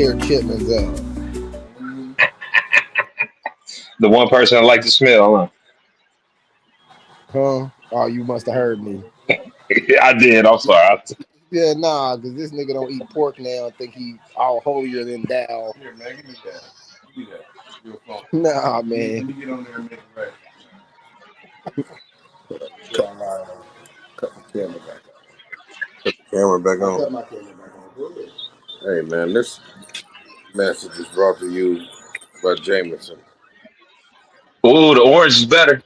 tear chitlins up. The one person I like to smell, huh? Huh? Oh, you must have heard me. I did. I'm sorry. Yeah, nah, because this nigga don't eat pork now and think he all holier than thou. Here, man, give me that. Give me that. Real phone. Nah, Let me man. get on there and make it right. Cut the camera back on. Put the camera back on. Cut my camera back on. Go ahead. Hey, man, this message is brought to you by Jameson. Ooh, the orange is better.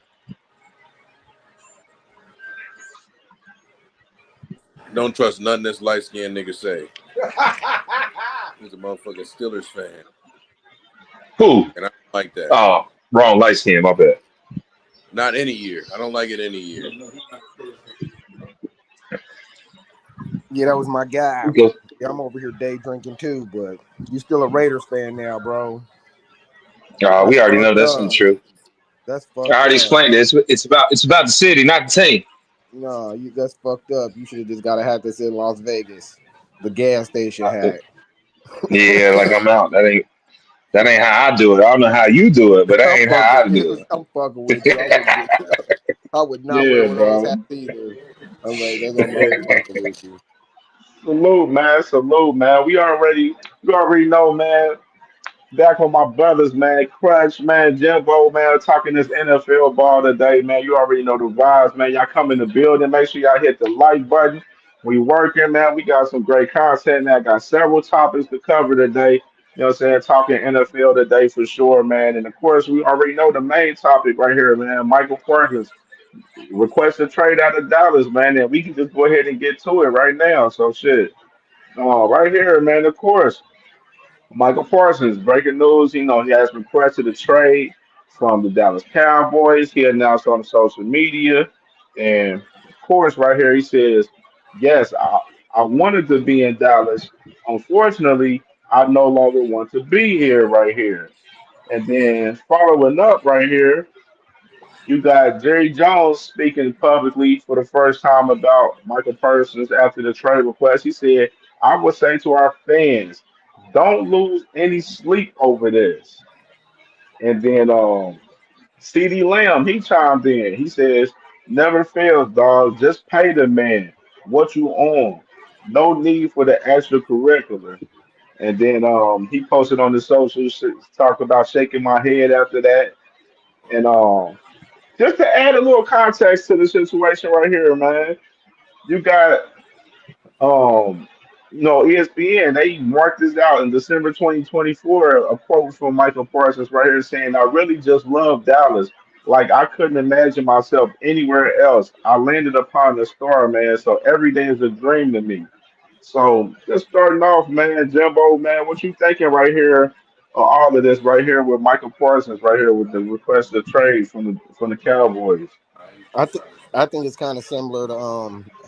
Don't trust nothing this light-skinned nigga say. He's a motherfucking Steelers fan. Who? And I don't like that. Oh, wrong light skin. My bad. Not any year. I don't like it any year. Yeah, that was my guy. Go. Yeah, I'm over here day drinking too, but you still a Raiders fan now, bro. We already know that's not true. That's I fucked already up. explained it. It's about the city, not the team. No, that's fucked up. You should have just got to have this in Las Vegas, the gas station hat. Yeah, like I'm out. That ain't how I do it. I don't know how you do it, but that ain't how I do it. I'm fucking with you. I would not wear one of those hats either. I'm like, that's I'm fucking with you. Salute, man. Salute, man. You already know, man. Back with my brothers, man. Crutch, man. Jimbo, man. Talking this NFL ball today, man. You already know the vibes, man. Y'all come in the building. Make sure y'all hit the like button. We working, man. We got some great content, man. Got several topics to cover today. You know what I'm saying? Talking NFL today for sure, man. And of course, we already know the main topic right here, man. Michael Parsons request a trade out of Dallas, man. And we can just go ahead and get to it right now. So shit. Right here, man. Of course. Michael Parsons, breaking news. He has requested a trade from the Dallas Cowboys. He announced on social media. And of course, right here, he says, yes, I wanted to be in Dallas. Unfortunately, I no longer want to be here right here. And then following up right here, you got Jerry Jones speaking publicly for the first time about Michael Parsons after the trade request. He said, I would say to our fans, don't lose any sleep over this. And then CD Lamb, he chimed in. He says, never fails, dog. Just pay the man what you own. No need for the extracurricular. And then he posted on the socials, talked about shaking my head after that. And just to add a little context to the situation right here, man, you got um, ESPN, they marked this out in December 2024. A quote from Michael Parsons right here saying, I really just love Dallas. Like I couldn't imagine myself anywhere else. I landed upon the star, man. So every day is a dream to me. So just starting off, man, Jimbo, man, what you thinking right here? All of this right here with Michael Parsons right here with the request of trade from the Cowboys. I think I think it's kind of similar to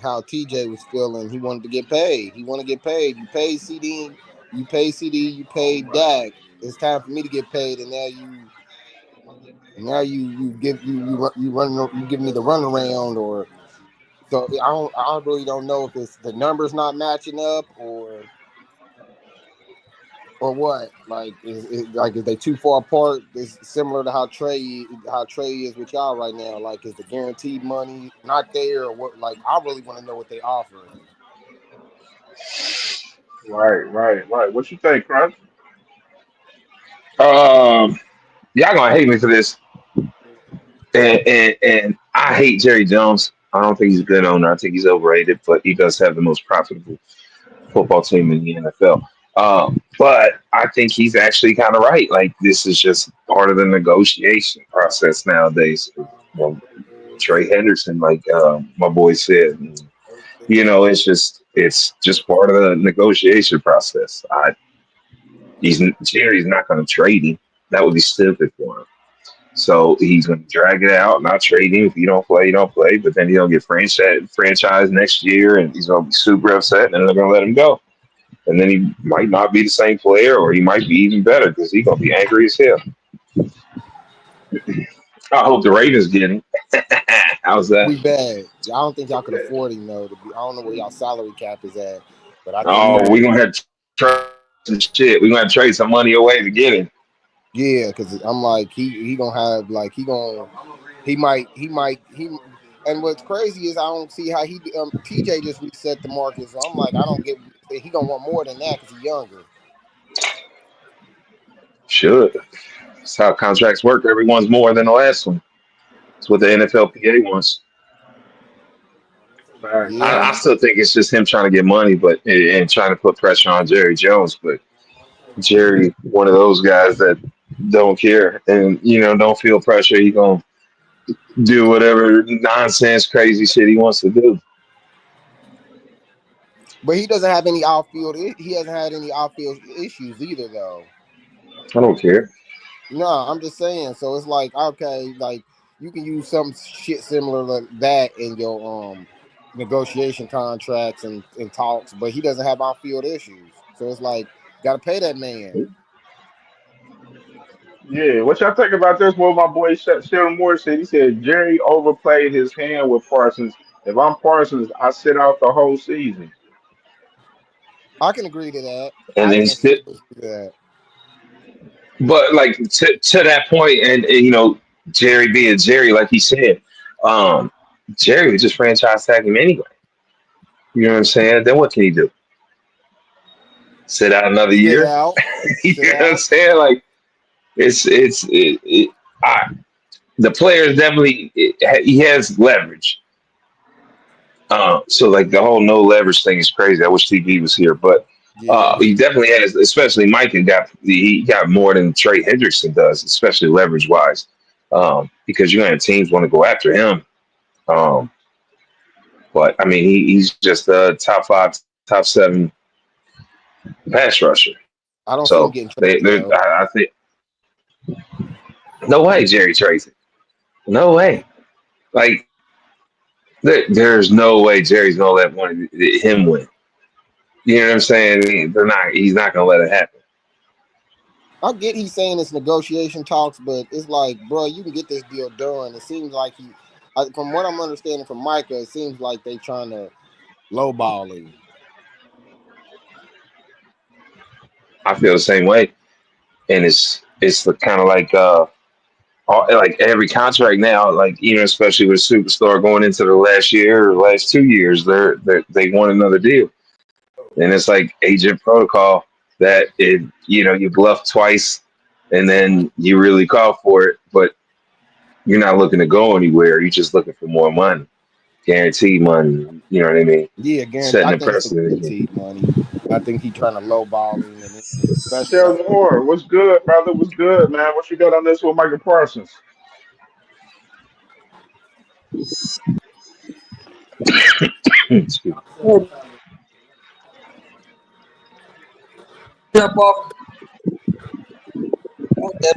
how TJ was feeling. He wanted to get paid. He want to get paid. You pay CD, you pay Dak. It's time for me to get paid, and now you give you give me the runaround, or so I really don't know if it's the numbers not matching up or what. Like is they too far apart? It's similar to how Trey is with y'all right now. Like is the guaranteed money not there, or what? Like I really want to know what they offer. Right. What you think, Crunch? Um, y'all gonna hate me for this, and I hate Jerry Jones. I don't think he's a good owner. I think he's overrated, but he does have the most profitable football team in the NFL. But I think he's actually kind of right. Like this is just part of the negotiation process nowadays. Well, Trey Henderson, like my boy said, it's just part of the negotiation process. Jerry's not going to trade him. That would be stupid for him. So he's going to drag it out, not trade him. If you don't play, you don't play. But then he'll get franchise next year, and he's going to be super upset, and then they're going to let him go. And then he might not be the same player, or he might be even better because he's going to be angry as hell. I hope the Ravens get him. How's that? We bad. I don't think y'all can afford him though. I don't know where y'all salary cap is at, but I think Oh, we're going to have to shit. We're gonna trade some money away to get him. Yeah, because I'm like he gonna have like he might and what's crazy is I don't see how TJ just reset the market. So I'm like I don't get he gonna want more than that because he's younger. Should. That's how contracts work. Everyone's more than the last one. That's what the NFLPA wants. Facts, Yeah, I still think it's just him trying to get money, but and trying to put pressure on Jerry Jones. But Jerry, one of those guys that don't care and don't feel pressure. He gonna do whatever nonsense, crazy shit he wants to do. but he doesn't have any off-field. He hasn't had any off-field issues either, though. I don't care. No, I'm just saying. So it's like okay, like you can use some shit similar like that in your negotiation contracts and talks, but he doesn't have off-field issues. So it's like got to pay that man. Yeah, what y'all think about this? What my boy Sheldon Moore said. He said Jerry overplayed his hand with Parsons. If I'm Parsons, I sit out the whole season. I can agree to that. And I then can still, agree to that. but like to that point, and Jerry being Jerry, like he said, um, Jerry would just franchise tag him anyway. You know what I'm saying? Then what can he do? Sit out another Sit year? out, You sit know what I'm out. saying? Like I, the player is definitely he has leverage. So like the whole no leverage thing is crazy. I wish TV was here, but Yeah, he definitely has. Especially Micah he got more than Trey Hendrickson does, especially leverage wise, because you're gonna have teams want to go after him. Um, but I mean, he's just a top 5, top 7 pass rusher. I don't see him So getting traded though. I think no way Jerry Tracy, no way. Like there's no way Jerry's gonna let him win. You know what I'm saying? They're not. He's not gonna let it happen. I get he's saying it's negotiation talks, but it's like, bro, you can get this deal done. It seems like from what I'm understanding from Micah, it seems like they trying to lowball him. I feel the same way, and it's kind of like every contract now, like especially with superstar going into the last year or last 2 years, they want another deal, and it's like agent protocol that you bluff twice, and then you really call for it, but you're not looking to go anywhere. You're just looking for more money, guaranteed money. You know what I mean? Yeah, guarantee. Setting I a think it's a precedent. guaranteed money. I think he trying to lowball him, and especially Sheldon Moore, what's good, brother? What's good, man? What you got on this with Micah Parsons? Excuse me. Jump off. Okay.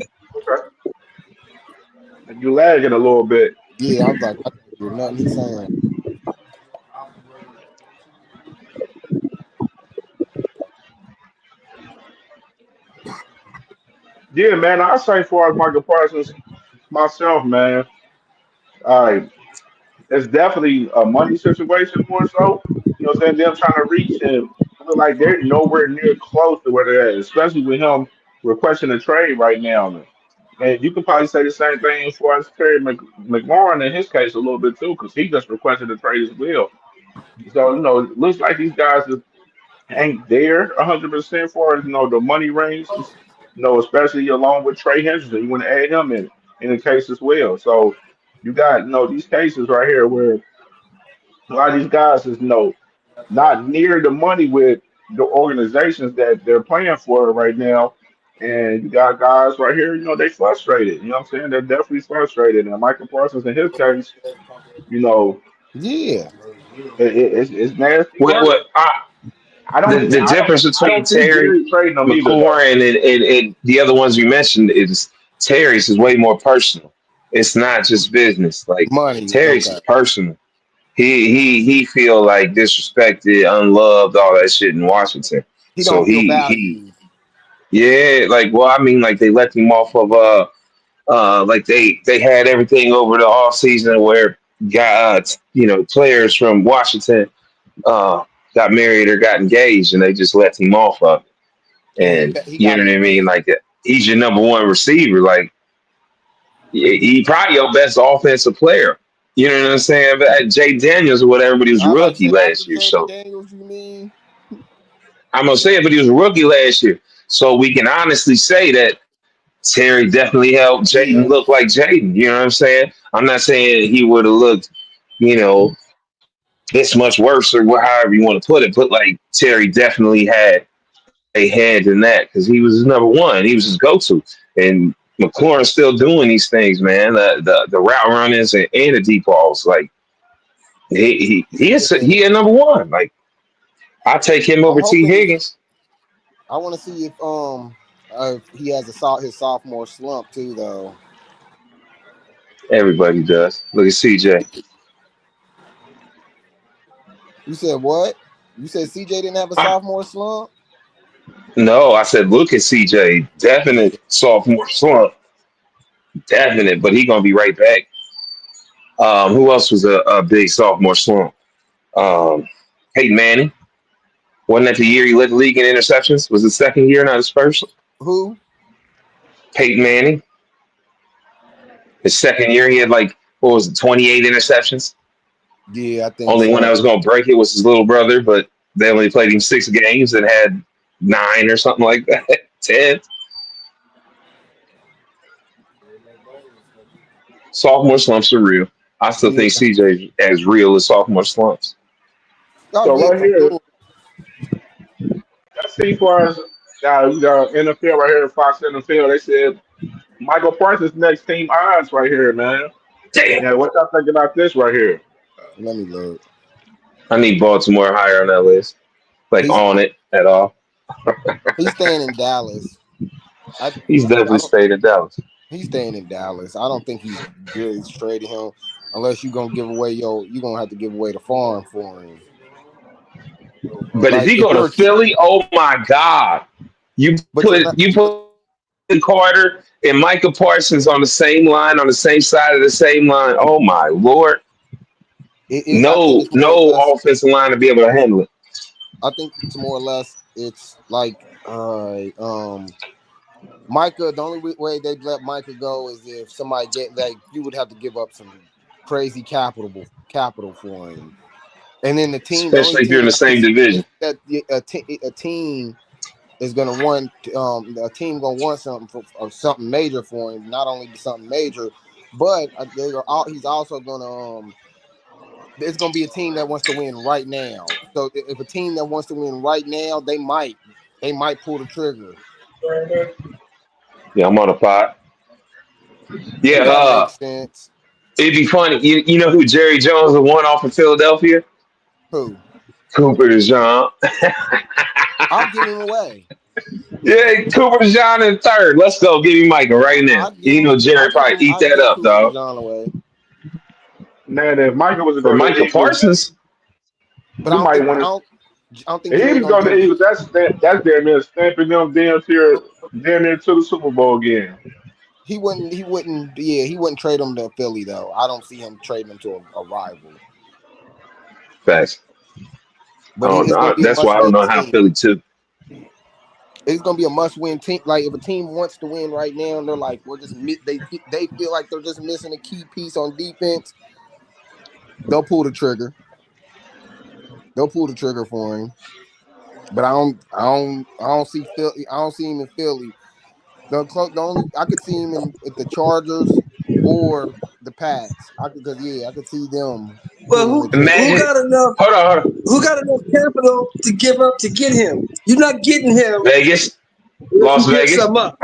And you lagging a little bit. yeah, I was like, I can't hear nothing he's saying. Yeah, man. I say as far as Micah Parsons myself, man. All right. It's definitely a money situation more so. You know what I'm saying? Them trying to reach and look like they're nowhere near close to where they're at, especially with him requesting a trade right now. And you can probably say the same thing as far as McLaurin in his case a little bit too, because he just requested a trade as well. So, it looks like these guys ain't there 100% for the money ranges, especially along with Trey Henderson. You want to add him in the case as well. So you got, these cases right here where a lot of these guys is not near the money with the organizations that they're playing for right now. And you got guys right here, they frustrated. You know what I'm saying? They're definitely frustrated. And Michael Parsons, in his case, you know, Yeah, it's nasty What work. what I don't, the I don't, difference I between don't see Terry Jerry trading them either, though. McLaurin and the other ones you mentioned is Terry's is way more personal. It's not just business. Like money. Terry's Okay, is personal. He feel like disrespected, unloved, all that shit in Washington. he So don't feel he valued. yeah, like well, I mean, like they let him off of like they had everything over the off season where got players from Washington uh got married or got engaged and they just let him off of it. And He you got know to what I be mean? big. Like he's your number one receiver. Like he probably your best offensive player. You know what I'm saying? But Jay Daniels or whatever, but he was I about to rookie say after last year. Jaden So Daniels, you mean? I'm gonna say it, but he was a rookie last year. So we can honestly say that Terry definitely helped Jaden Yeah. look like Jaden. You know what I'm saying? I'm not saying he would have looked, you know, this much worse or however you want to put it, but like Terry definitely had a head in that because he was his number one. He was his go-to. And McLaurin's still doing these things, man. The route runners and the deep balls. Like And he is number one. Like I take him I'm over T hoping. Higgins. I want to see if he has his sophomore slump too, though. Everybody does. Look at CJ. You said what? You said CJ didn't have a sophomore slump? No, I said look at CJ. Definite sophomore slump. Definite, but he gonna be right back. Who else was a big sophomore slump? Peyton Manning. Wasn't that the year he led the league in interceptions? Was the second year, not his first? Who? Peyton Manning. His second year, he had like, what was it, 28 interceptions? Yeah, I think Only one that so. was going to break it was his little brother, but they only played him 6 games and had 9 or something like that. 10. Sophomore slumps are real. I still Yeah. think CJ is as real as sophomore slumps. Oh So yeah, right for here, sure. let's see for us. You got NFL right here, Fox NFL. They said Michael Parsons next team odds right here, man. Damn. Yeah, what y'all think about this right here? Let me look. I need Baltimore higher on that list. Like He's on it at all. he's staying in Dallas. I He's I definitely don't. stayed in Dallas. He's staying in Dallas. I don't think he's good trading him unless you're gonna have to give away the farm for him. But if Like he if go to you're a team, Philly, oh my God. You but you're put not. you put Carter and Micah Parsons on the same line, on the same side of the same line. Oh my Lord. I think No, it's more or no less. offensive line to be able to handle it. I think it's more or less. It's like Micah. The only way they'd let Micah go is if somebody get like you would have to give up some crazy capital for him. And then the only Especially if you're in team the I can same see division. that a team is going to want a team going to want something or something major for him. Not only something major, but he's also going to. There's going to be a team that wants to win right now. So if a team that wants to win right now, they might pull the trigger. Yeah, I'm on a pot. Yeah, If that makes sense. it'd be funny. You know who Jerry Jones, the one off of Philadelphia? Who? Cooper DeJean. I'll give him away. Yeah, Cooper DeJean in third. Let's go. Give me Micah right now. You know Jerry probably eat I'll that give up, Cooper dog. DeJean away. Man, if Michael was to For go to the Micah Eagles, Parsons, But we might want to. I don't think If he Jerry was gonna going to do the it. Eagles, that's damn near stamping them damn near to the Super Bowl again. He wouldn't. Yeah, he wouldn't trade him to Philly though. I don't see him trading him to a rival. facts. I But don't it's gonna know. be a That's why I don't must-win know how team. Philly too. It's gonna be a must-win team. Like if a team wants to win right now, and they're like, they feel like they're just missing a key piece on defense. They'll pull the trigger. They'll pull the trigger for him. But I don't see Philly. I don't see him in Philly. The only I could see him in at the Chargers or the Pats. I could see them Well, pulling the who Imagine. trigger. got enough? Hold on. Who got enough capital to give up to get him? You're not getting him Vegas, unless Las you give Vegas. some up.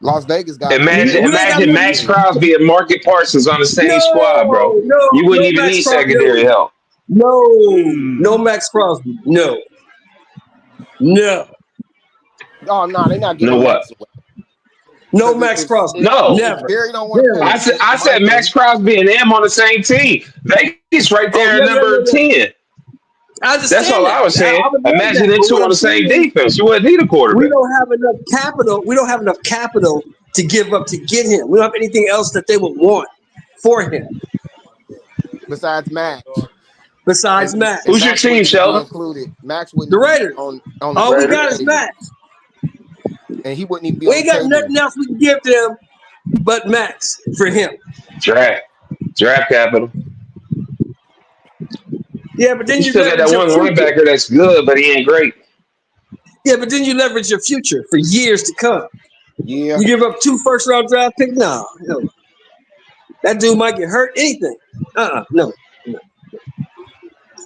Las Vegas got Imagine, We ain't got imagine Max nothing. Crosby and Market Parsons on the same squad, bro. No, no, You wouldn't no even Max need Crosby. secondary help. No Max Crosby. No, Oh no, they're not No giving what? Max away. no Because Max Crosby. No. if Never. Jerry don't want to Never. pay I said Micah, Max Crosby and them on the same team. Vegas right Oh there at yeah, yeah, number yeah, yeah. 10. I That's understand all I that. was saying. I understand Imagine that. them But two what on I'm the same saying is, defense. You wouldn't need a we quarterback. don't have enough capital. We don't have enough capital to give up to get him. We don't have anything else that they would want for him besides Max, besides and Max. Who's your Max team, wouldn't even be Sheldon? included. Max wouldn't The be Raiders. on the All we Raiders. got is Raiders. Max. and he wouldn't even be We on ain't the got table. nothing else we can give them but max for him. Draft capital. Yeah, but then You you still got leverage that your one future. linebacker that's good, but he ain't great. Yeah, but then you leverage your future for years to come. Yeah. You give up 2 first-round draft picks? No. That dude might get hurt. Anything? No.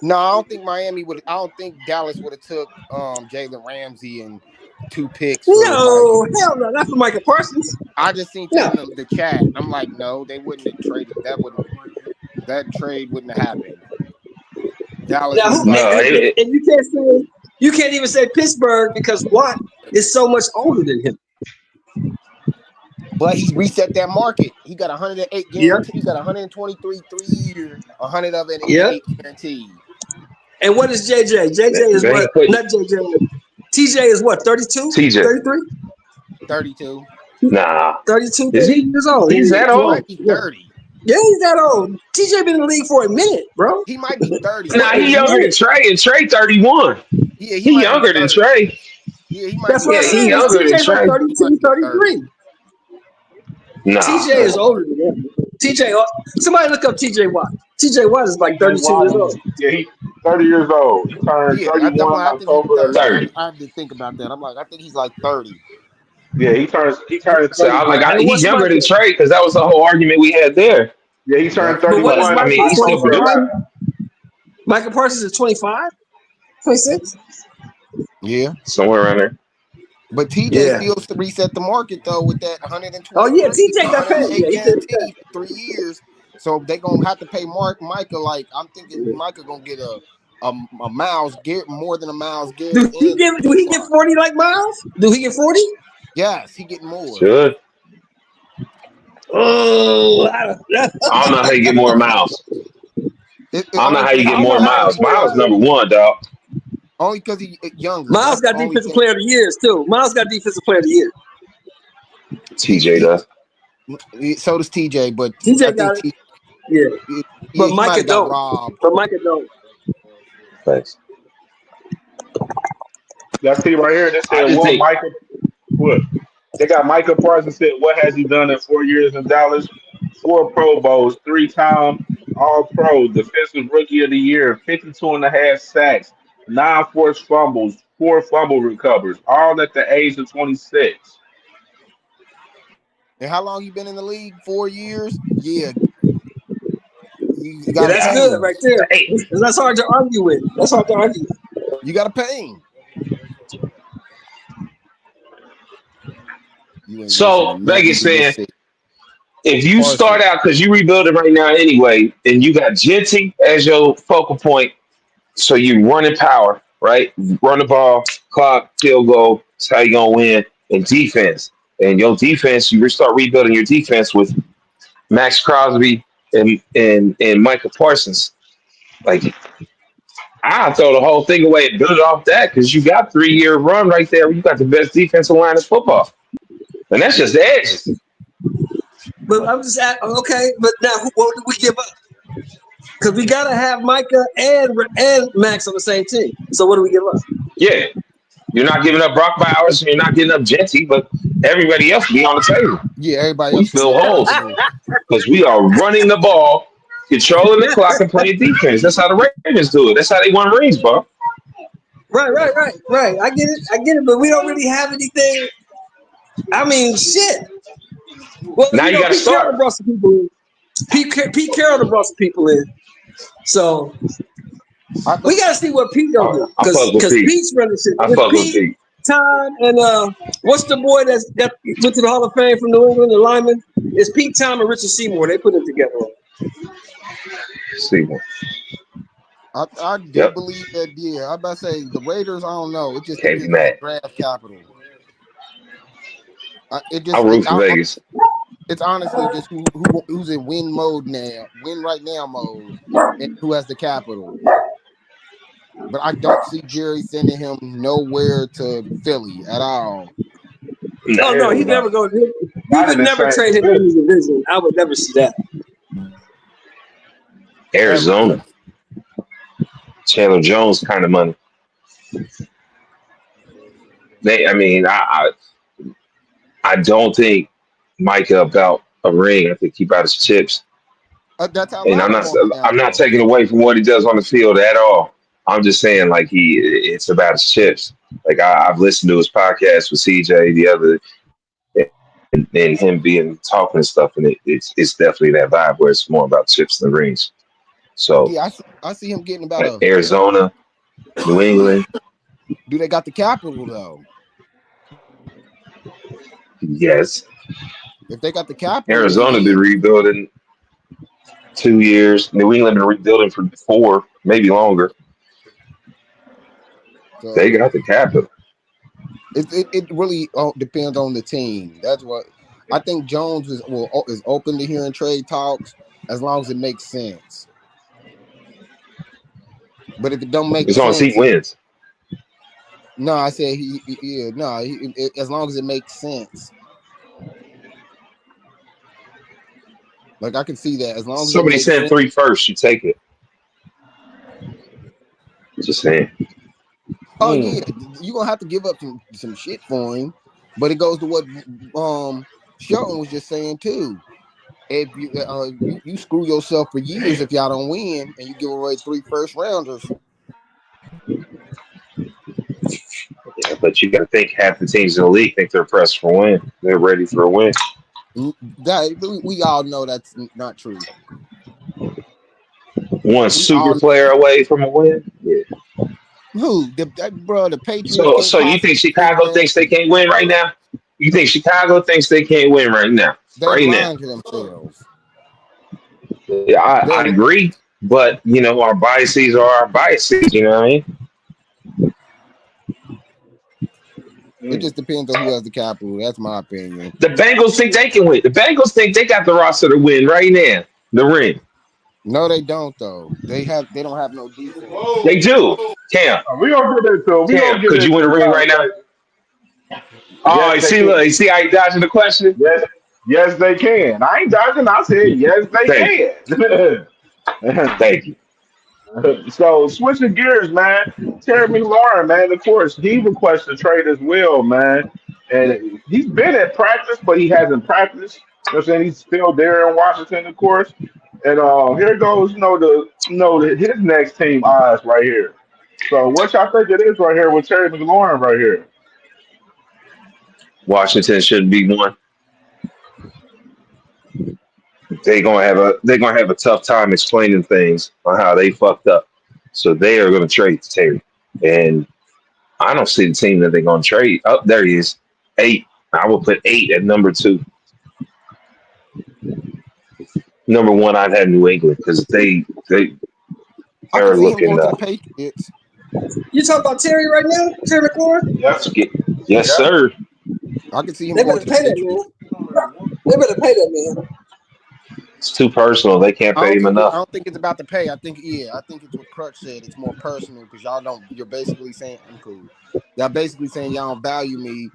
No, I don't think Miami would. I don't think Dallas would have took Jalen Ramsey and 2 picks for Micah. No, hell no, not for Micah Parsons. I just seen that in the chat. I'm like, no, they wouldn't have traded. That trade wouldn't have happened. Dallas Now, would have got. No, and you can't even say Pittsburgh because Watt is so much older than him. But he reset that market. He got 108 Yeah. guaranteed. He got 123 3-year, 100 of it Yeah. 8 guaranteed. And what is JJ? JJ is what? Not JJ. TJ is what? 32? TJ. 33? 32. Nah. 32, Is 30 he? years old. He's that He old? might be 30. Yeah, he's that old. TJ been in the league for a minute, bro. He might be 30. Nah, he younger than Trey, and Trey 31. Yeah, He might younger be than 30. Trey. Yeah, he might That's be what I'm 30. He saying. younger than TJ's like Trey. 32, 33. Nah. TJ is older than him. Somebody look up TJ Watt. TJ Watt is like 32 years old. Yeah, he's 30 years old. He turned Yeah, 31 I think he's October 30. 11th. I had to think about that. I'm like, I think he's like 30. Yeah, he turned So 30. I'm like, And he's what's younger Micah? than Trey because that was the whole argument we had there. Yeah, he turned Yeah. But what is 31 I mean, Micah? he still October produced. 11th. Micah Parsons is 25? 26? Yeah. Somewhere around there. But TJ Yeah. still to reset the market though with that 123, Oh, yeah, TJ got paid. 108 Yeah, he did that. guaranteed for 3 years. So they gonna have to pay Micah. Like I'm thinking Micah gonna get a Miles Garrett, more than a Miles Garrett. Do he get 40 like Miles? Do he get 40? Yes, he getting more. Should. Oh, I don't know how you get more miles. I don't know how you get more miles. Miles number one, dog. Only because he's younger. Miles got defensive player of the year too. Miles got defensive player of the year. TJ does. So does TJ, but TJ got it. Yeah. But Micah don't. Robbed. But Micah don't. Thanks. Y'all see right here, they said, what? They got Micah Parsons said, what has he done in 4 years in Dallas? 4 Pro Bowls, 3-time All-Pro, Defensive Rookie of the Year, 52.5 sacks, 9 forced fumbles, 4 fumble recovers, all at the age of 26. And how long you been in the league? 4 years? Yeah. You Yeah, that's good right there. That's hard to argue with. That's hard to argue with. You got to pay him. So Vegas saying, if you start out, because you rebuilding right now anyway, and you got Genty as your focal point, so you running power, right? Run the ball, clock, field goal. That's how you gonna win. And defense, and your defense, you start rebuilding your defense with Max Crosby and Micah Parsons. Like, I throw the whole thing away and build it off that because you got 3-year run right there. You got the best defensive line in football. And that's just the edges. But I'm just okay. But now, what do we give up? Because we gotta have Micah and Max on the same team. So what do we give up? Yeah, you're not giving up Brock Bowers, and you're not getting up Genty, but everybody else be on the table. Yeah, everybody we else fill holes because we are running the ball, controlling the clock, and playing defense. That's how the Ravens do it. That's how they won rings, bro. Right. I get it. But we don't really have anything. I mean, shit. Well, now you got to start. Brought some people in. Pete Carroll brought some people in. So we got to see what Pete gonna do because Pete's running shit. I fuck with Pete. Time and what's the boy that went to the Hall of Fame from New England, the lineman? It's Pete Time and Richard Seymour. They put it together. Seymour. I do believe that. Yeah, I'm about to say the Raiders. I don't know. It just can't be mad. Draft capital. I root for Vegas. It's honestly just who's in win mode now, win right now mode, and who has the capital. But I don't see Jerry sending him nowhere to Philly at all. No, he'd never go. He would never trade him in the division. I would never see that. Arizona. Chandler Jones kind of money. I don't think Micah about a ring. I think he about his chips. That's how a And lot of them are I'm not now. taking away from what he does on the field at all. I'm just saying like it's about his chips. Like I've listened to his podcast with CJ the other and him being talking and stuff, and it's definitely that vibe where it's more about chips than rings. So Yeah, I see him getting about a. Arizona, New England, Do they got the capital though? yes. If they got the capital, then Arizona been yeah. rebuilding 2 years. New England been rebuilding for 4, maybe longer. They So got the capital. it really depends on the team. That's what I think. Jones is open to hearing trade talks as long as it makes sense. But if it don't make As long as he sense, wins. no, I said as long as it makes sense. Like I can see that as long as it Somebody makes said sense. 3 first, you take it. Just saying. Oh yeah, you're gonna have to give up some shit for him. But it goes to what Shelton was just saying too. If you screw yourself for years if y'all don't win and you give away 3 first rounders. Yeah, but you got to think half the teams in the league think they're pressed for a win. They're ready for a win. That we all know that's not true. One We super all player away from a win. Yeah. the Patriots So can't you think possibly Chicago win. thinks they can't win right now? You think Chicago thinks they can't win right now? They Right now. lying to themselves. Yeah, I agree. But our biases are our biases, you know what I mean? It just depends on who has the capital. That's my opinion. The Bengals think they can win. The Bengals think they got the roster to win right now. The ring. No, they don't though. They don't have no defense. They do. Cam. We gonna get into it. We gonna Cam, get could you win a into ring right now? it. Oh, Yes, they look, can. you see how he dodging the question? Yes, they can. I ain't dodging. I said yes, Thank you. they can. Thank you. So switching gears, man. Terry McLaurin, man. Of course, he requested a trade as well, man. And he's been at practice, but he hasn't practiced. You know what I'm saying? He's still there in Washington, of course. And here goes, his next team eyes right here. So what y'all think it is right here with Terry McLaurin right here? Washington shouldn't be one. They're gonna have a tough time explaining things on how they fucked up. So they are gonna trade to Terry. And I don't see the team that they're gonna trade. Oh, there he is. 8. I will put 8 at number 2. Number 1, I'd have New England because they I are can see him looking going to the Patriots. You talking about Terry right now? Terry McLaurin? Yes. yes, sir. I can see him They going better to the pay that Patriots. man. They better pay that man. It's too personal. They can't I pay don't him think I enough. don't think it's about the pay. I think it's what Crutch said. It's more personal because y'all don't. You're basically saying I'm cool. Y'all basically saying y'all don't value me,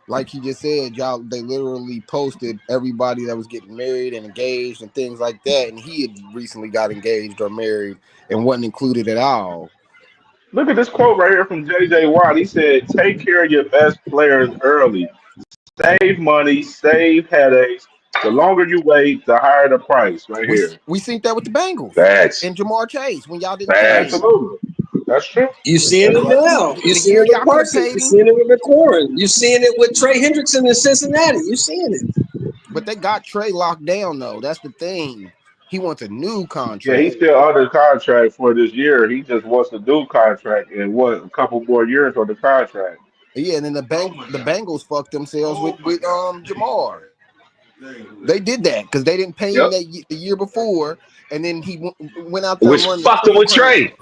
like he just said. Y'all they literally posted everybody that was getting married and engaged and things like that, and he had recently got engaged or married and wasn't included at all. Look at this quote right here from J.J. Watt. He said, "Take care of your best players early. Save money, save headaches. The longer you wait, the higher the price." Right We here. we seen that with the Bengals Facts. and Jamar Chase when y'all didn't pay Facts. him. Absolutely, that's true. You seeing it now. You The seeing year it with y'all could have Parsons. paid You him, seeing it with McLaurin. You seeing it with Trey Hendrickson in Cincinnati. You seeing it. but they got Trey locked down though. That's the thing. He wants a new Yeah, he's contract. still under contract for this year. He just wants a new contract and what a couple more years on the contract. Yeah, and then the Bengals fucked themselves with Jamar. They did that because they didn't pay him Yep. the year before, and then he went out there and Which run the fucked them triple with crown. Trey.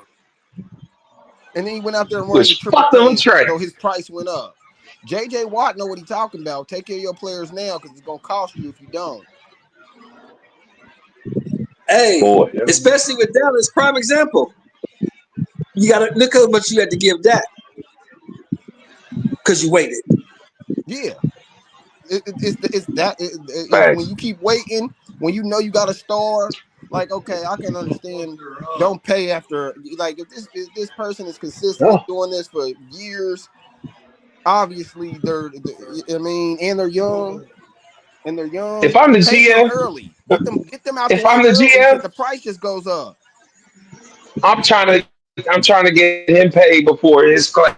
And then he went out there and run the Which triple fucked them with crown, Trey. so his price went up. J.J. Watt know what he's talking about. Take care of your players now because it's gonna cost you if you don't. Hey, Boy. especially with Dallas, prime example. You gotta look how much you had to give that because you waited. Yeah, it's that when Facts. you keep waiting, when you know you got a star. Like, okay, I can understand. Don't pay after, like, if this person is consistently Oh, doing this for years. obviously I mean, and they're young. If I'm the Pay them GM, early. Get them out the if way I'm the early so GM, the price just goes up. I'm trying to get him paid before his class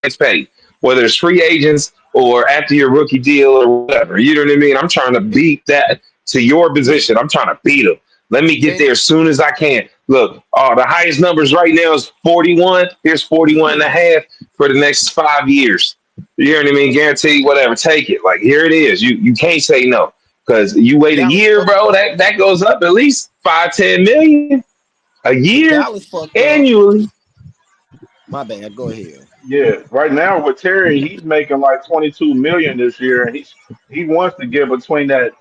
gets paid, whether it's free agents or after your rookie deal or whatever. You know what I mean? I'm trying to beat that to your position. I'm trying to beat him. Let me get there as soon as I can. Look, the highest numbers right now is 41. Here's 41 and a half for the next 5 years. You hear what I mean? Guaranteed, whatever. Take it. Like, here it is. You can't say no. Because you wait a Dallas year, fucked bro, up. that goes up at least 5-10 million a year Dallas fucked up. annually. My bad. Go ahead. Yeah, right now with Terry, he's making like 22 million this year, and he wants to get between that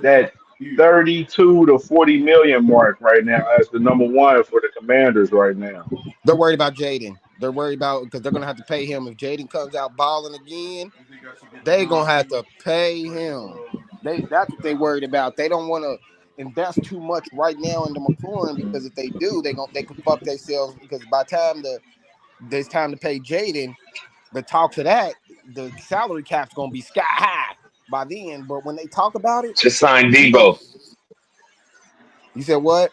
that 32 to 40 million mark right now as the number one for the Commanders right now. They're worried about Jaden. They're worried about because they're gonna have to pay him if Jaden comes out balling again. They gonna have to pay him. That's what they worried about. They don't want to invest too much right now into McLaurin because if they do, they could fuck themselves because by the time there's time to pay Jaden, the talks of that the salary cap's gonna be sky high by then. But when they talk about it, Just signed Debo, Debo. you said what?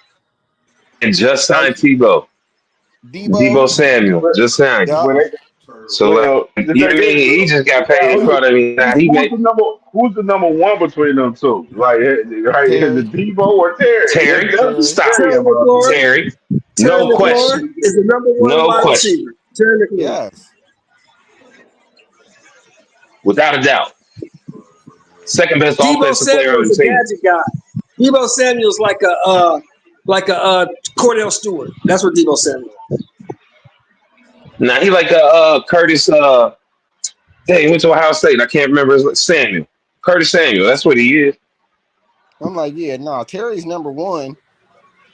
And just Like signed Tebow. Debo, Debo Samuel. But Just signed. yep. when they, So, like, well, the you know what I thing is, mean? He just got paid now in front of me. Now, he who's made the number one between them two? Like, right, is Terry, it Debo or Terry? It's Terry. definitely Terry, Stop. Terry, Terry in my McLaurin. opinion. Terry. Terry No McLaurin question. is the number one No wide question. receiver. Terry McLaurin. yes. Without a doubt. Second best Debo offensive player on Samuel's the a team. gadget guy. Debo Samuel's like a Cordell Stewart. That's what Debo Samuel is. Now, he like Curtis, he went to Ohio State. I can't remember his Samuel. Curtis Samuel. That's what he is. I'm like, yeah, no, Terry's number one.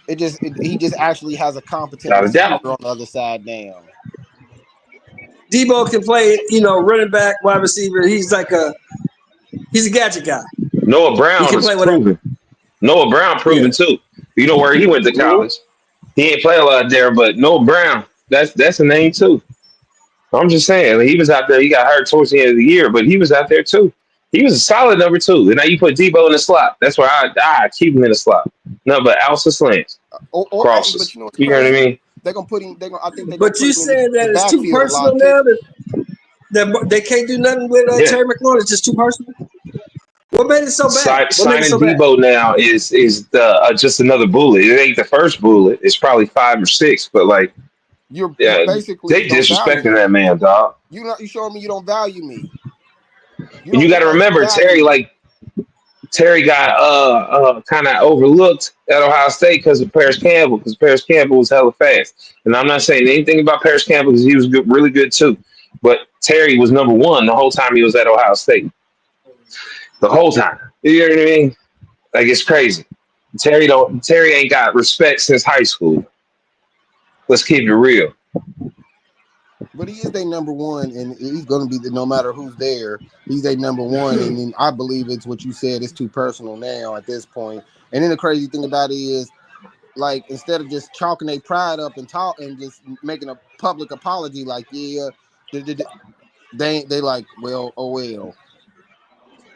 He just actually has a competent Without a receiver doubt. on the other side now. Debo can play, running back, wide receiver. He's a gadget guy. Noah He Brown can is play whatever. proven. Noah Brown Yeah. proven too. You know where he went to college. He ain't play a lot there, but Noah Brown, that's a name too. I'm just saying, he was out there. He got hurt towards the end of the year, but he was out there too. He was a solid number two. And now you put Debo in the slot. That's where I keep him in the slot. No, but outside slants, But crosses. you know what's You know what I crazy? mean? They're gonna put him. I think they're gonna But put you him in said that the it's too backfield a personal lot too. now that they can't do nothing with Yeah. Terry McLaurin. It's just too personal. What made it so bad? What made it Signing so bad? Debo now is just another bullet. It ain't the first bullet. It's probably 5 or 6, but like You're basically they you don't value disrespecting me. that man, dog. You showing me you don't value me. You And don't you got look to like you remember, value me. Terry got kind of overlooked at Ohio State because of Paris Campbell, because Paris Campbell was hella fast. And I'm not saying anything about Paris Campbell because he was good, really good too. But Terry was number one the whole time he was at Ohio State. The whole time. You know what I mean? Like, it's crazy. Terry ain't got respect since high school. Let's keep it real. But he is their number one, and he's going to be no matter who's there. He's their number one, and then I believe it's what you said. It's too personal now at this point. And then the crazy thing about it is, like, instead of just chalking their pride up and talk and just making a public apology, like, yeah, they like, well, oh well,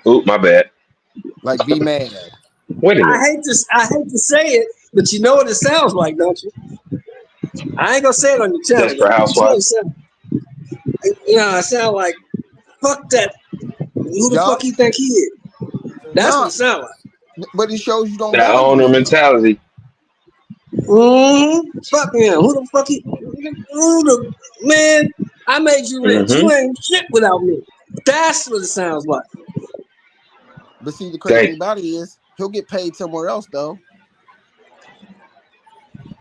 Oop, my bad. like, be mad. Wait a minute. I hate to say it, but you know what it sounds like, don't you? I ain't gonna say it on your channel. Desperate Housewives. I sound like fuck that. Who the fuck he think he is? That's what it sounds like. But it shows you don't That value owner me. mentality. Fuck him. Who the fuck man? I made you rich. You ain't shit without me. That's what it sounds like. But see, the crazy thing about it is he'll get paid somewhere else though.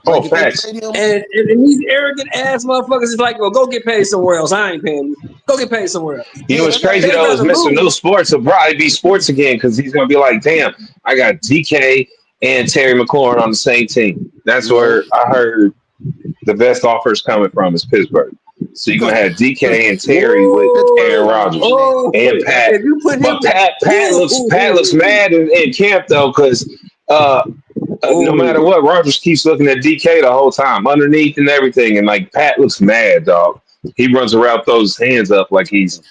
Like if facts. they trade him, And these arrogant ass motherfuckers is like, well, go get paid somewhere else. I ain't paying you. Go get paid somewhere else. You know what's crazy They'd though is rather Mr. lose. New Sports will probably be sports again because he's gonna be like, damn, I got DK and Terry McLaurin on the same team. That's where I heard the best offers coming from is Pittsburgh. So you're gonna have DK and Terry with Aaron Rodgers and Pat. If you put him, But Pat looks mad in camp though because no matter what, Rodgers keeps looking at DK the whole time, underneath and everything, and like Pat looks mad, dog. He runs around, throws his hands up like he's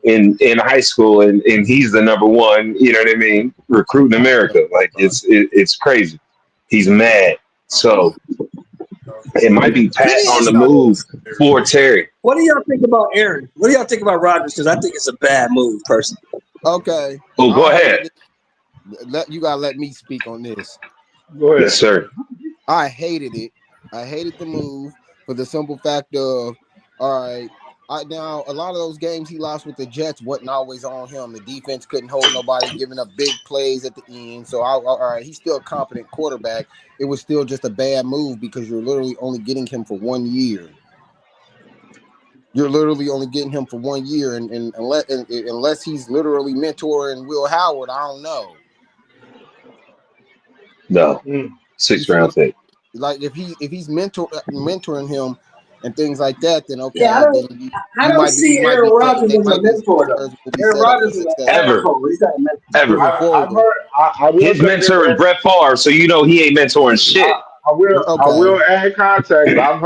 in high school, and he's the number one. You know what I mean? Recruit in America, like it's crazy. He's mad, so it might be Let Pat me on ask the y'all move this. for Terry. What do y'all think about Aaron? What do y'all think about Rodgers? Because I think it's a bad move, personally. Okay. Oh, go ahead. You gotta let me speak on this. Go ahead. Yes, sir. I hated it. I hated the move for the simple fact of, all right, now a lot of those games he lost with the Jets wasn't always on him. The defense couldn't hold nobody, giving up big plays at the end. So, all right, he's still a competent quarterback. It was still just a bad move because you're literally only getting him for 1 year. You're literally only getting him for 1 year, and unless he's literally mentoring Will Howard, I don't know. No, 6th round pick. Like if he's mentoring him and things like that, then okay. Yeah, I don't see Aaron Rodgers as a mentor, though. Aaron Rodgers is a mentor. He's not a mentor. Ever. I've heard. I will his mentor is Brett Favre, so you know he ain't mentoring shit. I will add context. I've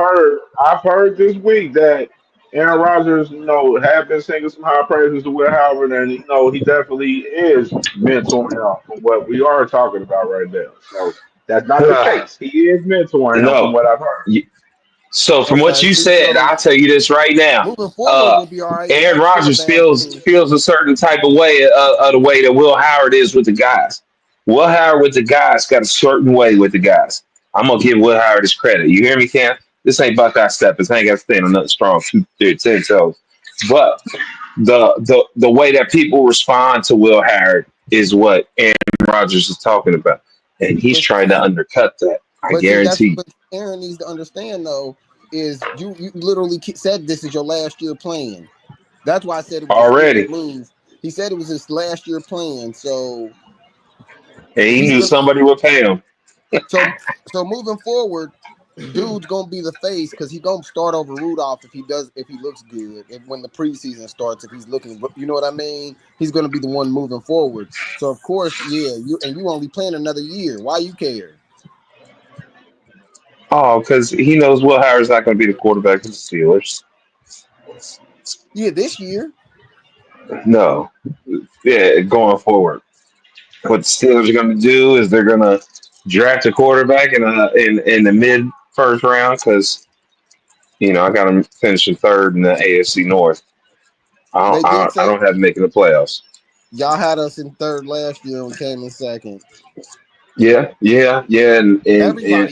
heard this week that Aaron Rodgers, have been singing some high praises to Will Howard, and he definitely is mentoring him from what we are talking about right now. So that's not the case. He is mentoring him from what I've heard. So from what you said, I'll tell you this right now. Moving forward, we'll be all right. Aaron Rodgers feels a certain type of way of the way that Will Howard is with the guys. Will Howard with the guys got a certain way with the guys. I'm gonna give Will Howard his credit. You hear me, Cam? This ain't Buckeye steppers. I ain't got to stand on nothing strong 2, 3, 10 toes. But the way that people respond to Will Howard is what Aaron Rodgers is talking about, and he's trying to undercut that. I guarantee. What Aaron needs to understand, though, is you literally said this is your last year playing. That's why I said it was already a move. He said it was his last year playing, so and he knew somebody would pay him. So moving forward, dude's gonna be the face because he's gonna start over Rudolph if he looks good. When the preseason starts, if he's looking, you know what I mean, he's gonna be the one moving forward. So of course, you only playing another year. Why you care? Oh, because he knows Will Howard's not going to be the quarterback of the Steelers. Yeah, this year. No, yeah, going forward. What the Steelers are going to do is they're going to draft a quarterback in the mid first round because I got them finishing third in the AFC North. I don't have them making the playoffs. Y'all had us in third last year and we came in second. Yeah, and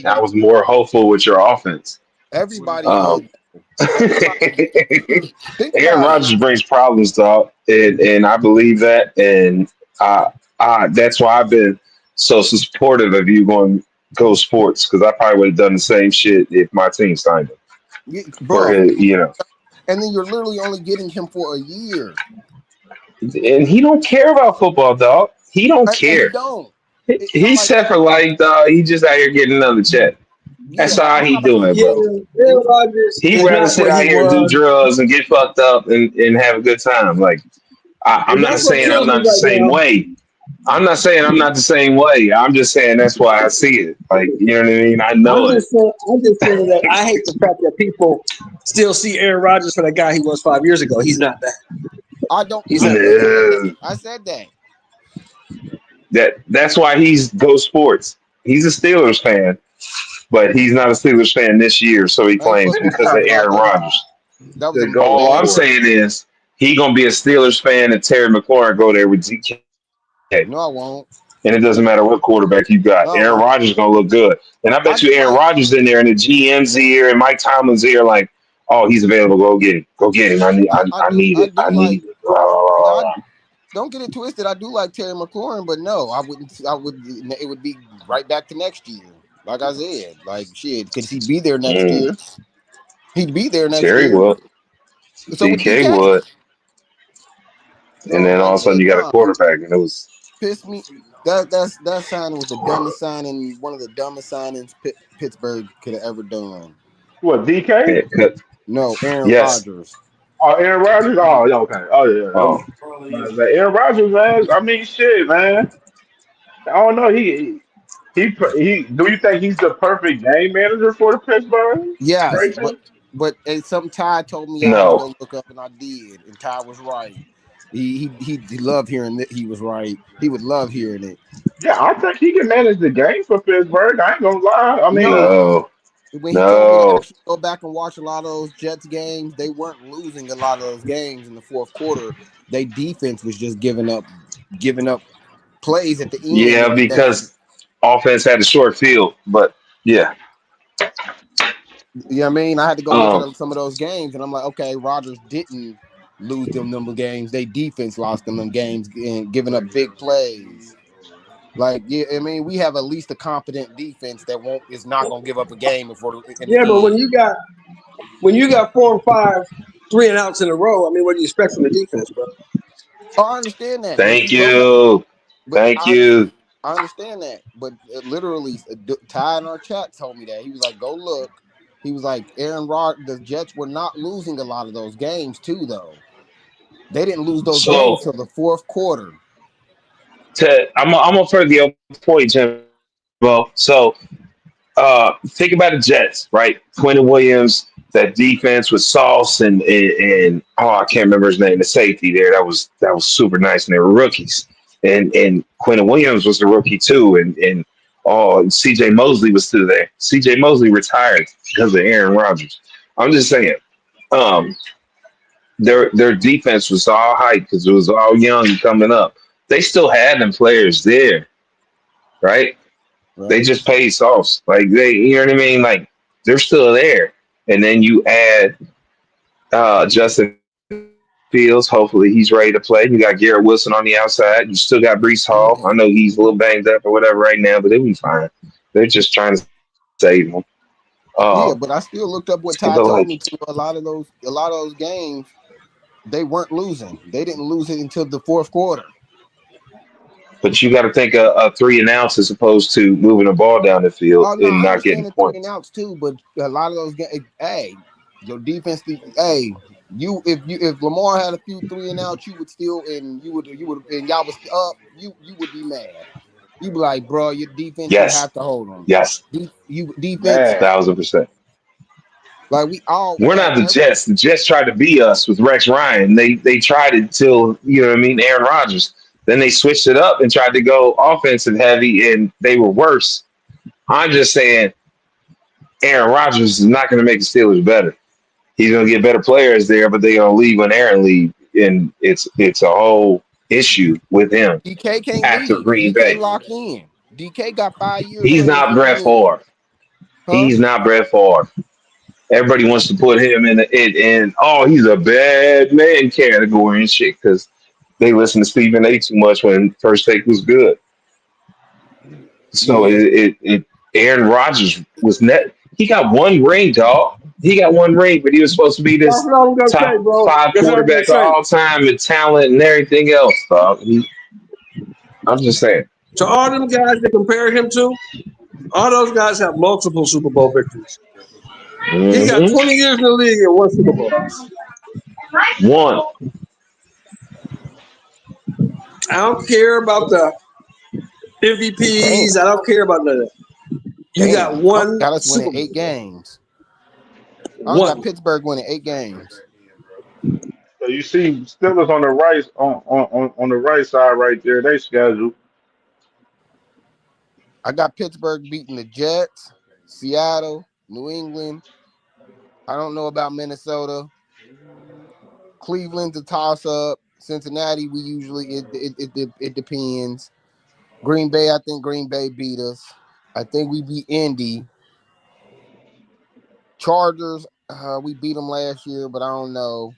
I was more hopeful with your offense. Everybody did. Aaron Rodgers brings problems, dog, and I believe that, and that's why I've been so supportive of you going Go Sports, because I probably would have done the same shit if my team signed him. Yeah, bro, and then you're literally only getting him for a year, and he don't care about football, dog. He don't care. He don't. He's set for life, dog. He just out here getting another check. That's all he doing, bro. He'd rather sit out here and do drugs and get fucked up and have a good time. Like, I'm not saying I'm not the same way. I'm not saying I'm not the same way. I'm just saying that's why I see it. Like, you know what I mean? I know I'm just saying that I hate the fact that people still see Aaron Rodgers for the guy he was 5 years ago. He's not that. I don't. I said that. That's why he's Go Sports. He's a Steelers fan, but he's not a Steelers fan this year, so he claims because of Aaron Rodgers. All I'm saying is he gonna be a Steelers fan and Terry McLaurin go there with DK. No, I won't. And it doesn't matter what quarterback you got. Aaron Rodgers is gonna look good. And I bet you Aaron Rodgers in there in the GM's ear and Mike Tomlin's ear, like, oh, he's available. Go get him. Go get him. I need it. Don't get it twisted. I do like Terry McLaurin, but no, I wouldn't. It would be right back to next year. Like I said, like shit. Could he be there next year? He'd be there next year. Terry would. So DK would. And then all of a sudden you got a quarterback, and it was pissed me. That signing was the dumbest signing, one of the dumbest signings Pittsburgh could have ever done. What, DK? No, Aaron Rodgers. Oh, Aaron Rodgers? Oh, yeah, okay. Oh, yeah. Oh. Aaron Rodgers, man. I mean, shit, man. I don't know. He do you think he's the perfect game manager for the Pittsburgh? Yes, But something Ty told me I had to No. go look up, and I did, and Ty was right. He loved hearing that he was right. He would love hearing it. Yeah, I think he can manage the game for Pittsburgh. I ain't gonna lie. I mean, No, No. when he told me to No. actually go back and watch a lot of those Jets games, they weren't losing a lot of those games in the fourth quarter. They defense was just giving up plays at the end. Yeah, because offense had a short field, but yeah. You know what I mean? I had to go look Um, at some of those games, and I'm like, okay, Rodgers didn't lose them games. They defense lost them games and giving up big plays. Like, yeah, I mean, we have at least a competent defense that is not gonna give up a game before in the Yeah, but end. when you got 4 and 5 3-and-outs in a row, I mean, what do you expect from the defense, bro? Oh, I understand that, but thank you go back. you. But Thank you. I understand that, but literally, Ty in our chat told me that he was like, "Go look." He was like, the Jets were not losing a lot of those games too, though. They didn't lose those games So till the fourth quarter. I'm gonna further your point, Jimbo. So think about the Jets, right? Quentin Williams, that defense with Sauce and oh, I can't remember his name, the safety there. That was super nice, and they were rookies. And Quentin Williams was a rookie too, and C.J. Mosley was still there. C.J. Mosley retired because of Aaron Rodgers. I'm just saying, um, their defense was all hype because it was all young and coming up. They still had them players there, right? They Right. just paid Sauce. Like you know what I mean? Like they're still there. And then you add Justin Fields. Hopefully he's ready to play. You got Garrett Wilson on the outside. You still got Brees Hall. I Okay. know he's a little banged up or whatever right now, but they'll be fine. They're just trying to save him. Yeah, Um, but I still looked up what so Ty told like, me to. A lot of those games, they weren't losing. They didn't lose it until the fourth quarter. but you got to think a 3-and-outs as opposed to moving the ball down the field Oh no, and I not getting understand the three and points. outs too, but a lot of those games, hey, your defense, hey, if Lamar had a few three and outs, you would still and you would and y'all was up, you would be mad. You'd be like, bro, your defense, you Yes, have to hold them. yes, You defense, man, 1,000%. like we all We're not the Jets. The Jets tried to beat us with Rex Ryan. They tried it till you know what I mean, Aaron Rodgers. Then they switched it up and tried to go offensive heavy, and they were worse. I'm just saying, Aaron Rodgers is not going to make the Steelers better. He's going to get better players there, but they're going to leave when Aaron leaves, and it's a whole issue with him DK can't after leave. He Green can't Bay. lock in. DK got 5 years He's left on not his Brett deal, Favre. huh? He's not Brett Favre. Everybody wants to put him in oh, he's a bad man category and shit because they listen to Stephen A. too much when First Take was good. So Yeah, Aaron Rodgers was net. He got one ring, dog. He got one ring, but he was supposed to be That's this what I was gonna say, top bro. five That's what I was quarterback of gonna say. all time with talent and everything else, dog. I'm just saying. To all them guys that compare him to, all those guys have multiple Super Bowl victories. He got Hmm 20 years in the league and one Super Bowl. One. I don't care about the damn, MVPs. I don't care about none of that. You got damn. I only one got us winning Super 8 Bowl. games. I only got One. Pittsburgh winning 8 games. so you see Steelers on the right on the right side right there. They schedule. I got Pittsburgh beating the Jets, Seattle, New England. I don't know about Minnesota. Cleveland's a toss up. Cincinnati, we usually it depends. Green Bay, I think Green Bay beat us. I think we beat Indy. Chargers, we beat them last year, but I don't know.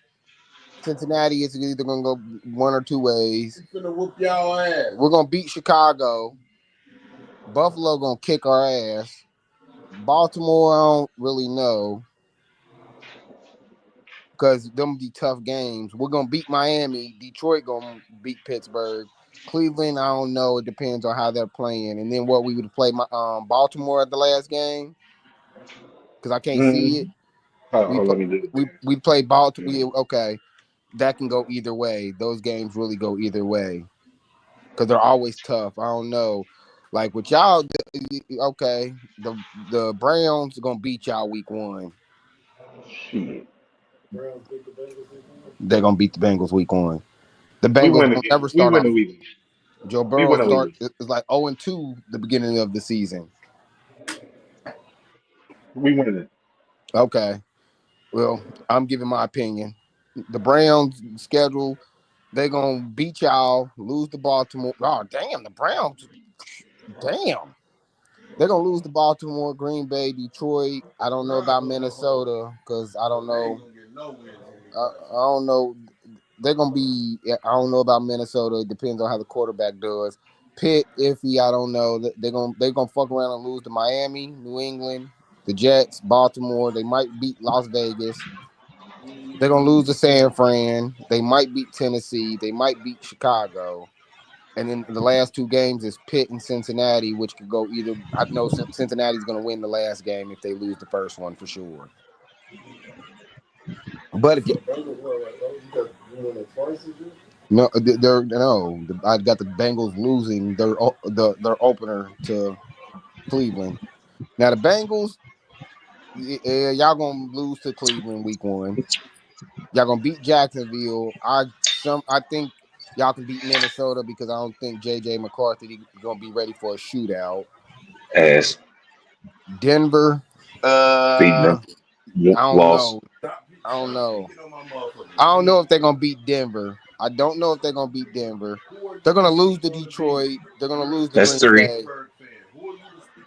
Cincinnati is either gonna go one or two ways. We're gonna whoop y'all ass. We're gonna beat Chicago. Buffalo gonna kick our ass. Baltimore, I don't really know because them be tough games. We're gonna beat Miami. Detroit gonna beat Pittsburgh. Cleveland, I don't know. It depends on how they're playing. And then what we would play Baltimore at the last game because I can't see it. Mm-hmm. We Oh, play, let me do it. we play Baltimore. Okay, that can go either way. Those games really go either way because they're always tough. I don't know. Like with y'all, okay, the Browns are gonna beat y'all week 1. Shit. They're gonna beat the Bengals week 1. The We Bengals win don't again. never We start win off. the week. Joe We Burrow win the week. is like 0-2 the beginning of the season. We win it. Okay. Well, I'm giving my opinion. The Browns schedule, they're gonna beat y'all, lose to Baltimore. Oh, damn, the Browns. Damn. They're gonna lose to Baltimore, Green Bay, Detroit. I don't know about Minnesota because I don't know. I don't know. They're gonna be. I don't know about Minnesota. It depends on how the quarterback does. Pitt, iffy. I don't know. They're gonna fuck around and lose to Miami, New England, the Jets, Baltimore. They might beat Las Vegas. They're gonna lose to San Fran. They might beat Tennessee. They might beat Chicago. And then the last 2 games is Pitt and Cincinnati, which could go either. I know Cincinnati's going to win the last game if they lose the first one for sure. But if you no, I got the Bengals losing their opener to Cleveland. Now the Bengals, y'all gonna lose to Cleveland week 1. Y'all gonna beat Jacksonville. I think y'all can beat Minnesota because I don't think JJ McCarthy gonna be ready for a shootout. Ass. Denver, Beating them. I don't Loss. know. I don't know. I don't know if they're gonna beat Denver. I don't know if they're gonna beat Denver. They're gonna lose to Detroit. They're gonna lose to That's Green 3. Bay.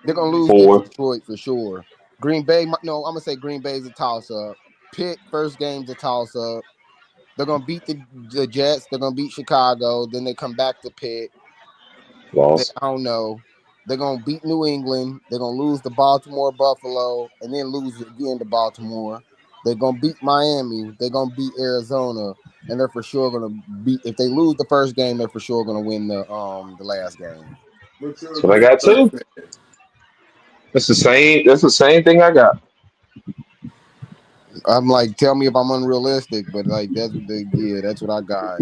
They're gonna lose to 4. Detroit for sure. Green Bay, no, I'm gonna say Green Bay's a toss-up. Pitt, first game's a toss-up. They're gonna beat the Jets. They're gonna beat Chicago. Then they come back to Pitt. Loss. I don't know. They're gonna beat New England. They're gonna lose to Baltimore, Buffalo, and then lose again to Baltimore. They're gonna beat Miami. They're gonna beat Arizona, and they're for sure gonna beat. If they lose the first game, they're for sure gonna win the last game. That's what I got too. That's the same. That's the same thing I got. I'm like, tell me if I'm unrealistic, but like that's what I got.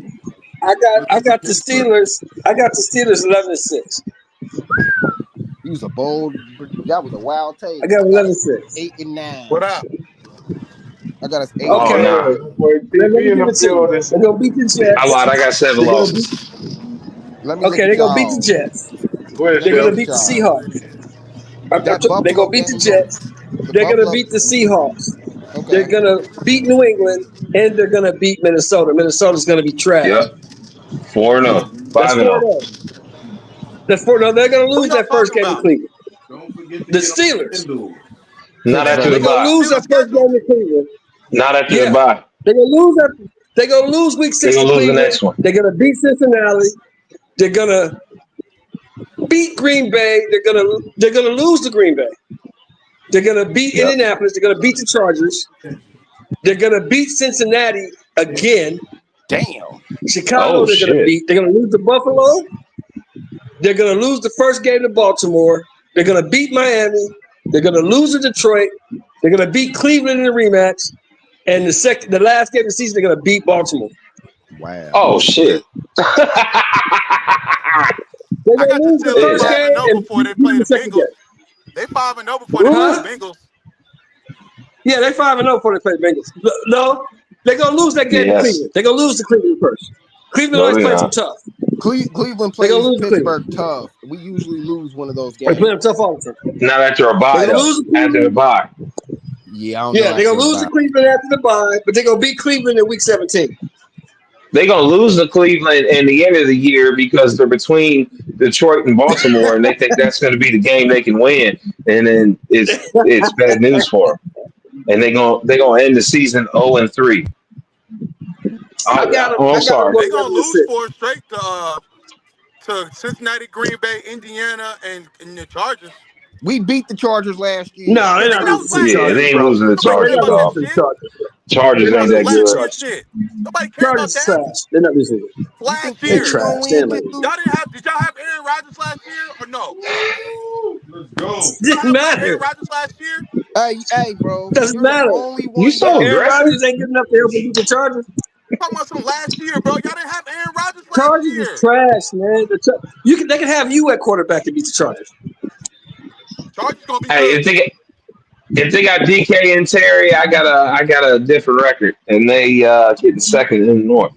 I got the Steelers. I got the Steelers 11-6. He was a bold. That was a wild take. I got I got us 11-6. 8-9. What up? I got us Oh Okay, 8-9. nah. Boy, let TP me in give the it to you. building. They're gonna beat the I Jets. lied. I got 7 They're gonna beat. losses. Let me look Okay, at they're gonna beat the y'all. Jets. Where's Let They're me gonna look Shell? at beat the y'all. Seahawks. That They're Buffalo gonna beat the game, Jets. the They're gonna Buffalo. beat the Seahawks. They're Okay. gonna beat New England, and they're gonna beat Minnesota. Minnesota's gonna be trash. Yep. 4-0. That's 5-0. 4-0. That's 4-0. They're gonna Who lose y'all that first talking game in about? Cleveland. Don't forget to The get on Steelers. FanDuel. Not after FanDuel the They're got gonna bye. lose the Steelers that first schedule. game in Cleveland. Not after the Yeah, bye. they're gonna lose that. They're gonna lose week They're 6 to gonna lose the Cleveland. next one. They're gonna beat Cincinnati. They're gonna beat Green Bay. They're gonna lose to Green Bay. They're gonna beat Yep. Indianapolis. They're gonna beat the Chargers. They're gonna beat Cincinnati again. Damn. Chicago. Oh They're gonna shit. beat. They're gonna lose to Buffalo. They're gonna lose the first game to Baltimore. They're gonna beat Miami. They're gonna lose to Detroit. They're gonna beat Cleveland in the rematch. And the last game of the season, they're gonna beat Baltimore. Wow. Oh shit. They're I gonna got the lose the Steelers first Yeah. 5-0 game and before they beat play the the second Bengals. game. They 5-0 before they play the Huh? Bengals. Yeah, they're 5-0 before they play the Bengals. No, they're gonna lose that game to Yes. Cleveland. They're gonna lose to Cleveland first. Cleveland No, always they're plays them not. tough. Cleveland They're gonna plays lose to Cleveland. Pittsburgh tough. We usually lose one of those They play games. them tough all the time. Not after a They're bye gonna though. lose to After the Cleveland. bye. Yeah, I don't know Yeah, they're after gonna the lose to bye. Cleveland after the bye, but they're gonna beat Cleveland in week 17. They're gonna lose to Cleveland in the end of the year because they're between Detroit and Baltimore, and they think that's going to be the game they can win, and then it's bad news for them, and they gonna end the season 0-3. I got them. I'm I got them sorry. going They gonna lose 11-6. 4 straight to Cincinnati, Green Bay, Indiana, and the Chargers. We beat the Chargers last year. No, they're Nigga, not that losing was to the last Yeah, Chargers, they year. ain't bro. losing to the Nobody They're care Chargers, not about that losing dog. to the shit. Chargers. Chargers They're That not ain't was some that losing to the last good. year Chargers. shit. Nobody care about Chargers is that. trash. They're not losing. You Last think They're Pitt's year. gonna trash. They're win not losing. too? Did y'all have Aaron Rodgers last year or no? Let's go. Y'all Didn't have Aaron matter. Rodgers last year? Hey, bro, Doesn't you're the matter. only You one so guy. Aaron aggressive. Rodgers ain't good enough to help them beat the Chargers. Talking about some last year, bro. Y'all didn't have Aaron Rodgers last Chargers is year. trash, man. They can have you at quarterback to beat the Chargers. Chargers gonna be Hey, good. if they If they got DK and Terry, I got a different record, and they getting second in the North.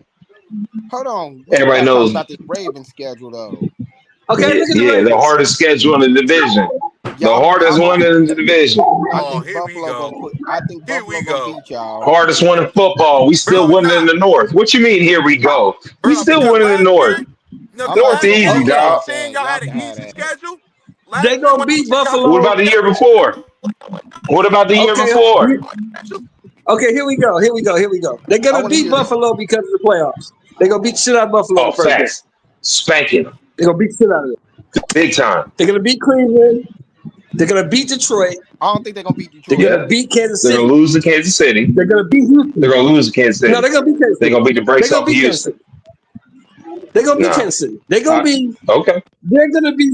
Hold on. We Everybody gotta talk knows. about this Ravens schedule though. Okay, look at the Yeah, the Ravens. hardest schedule in the division. The hardest one in the division. I Oh, think here we Buffalo go. gonna put. I think Here we Buffalo gonna go. beat y'all. Hardest one in football. We still Bro, winning in nah. the North. What you mean? Here we go. We Bro, still because winning in the last North. year, no, I'm because not North even last gonna year easy, when argue y'all dog. was with saying that. y'all Y'all had can an have easy that. schedule, They last year gonna when beat y'all What Buffalo. about the year before? What about the year Okay, before? okay, here we go. They're I gonna want to beat hear this. Buffalo because of the playoffs. They're gonna beat the shit out of Buffalo in Oh, the first game. facts. Spanking them. They're gonna beat the shit out of them. Big time. They're gonna beat Cleveland. They're gonna beat Detroit. I don't think they're gonna beat They're Detroit. gonna Yeah. beat Kansas They're City. going to lose to Kansas City. They're gonna beat Houston. They're going to lose to Kansas City. No, they're gonna beat Kansas They're City. going to beat the brakes They're gonna off beat Kansas Houston. City. They're gonna beat Nah. Kansas City. They're gonna be Okay. they're gonna be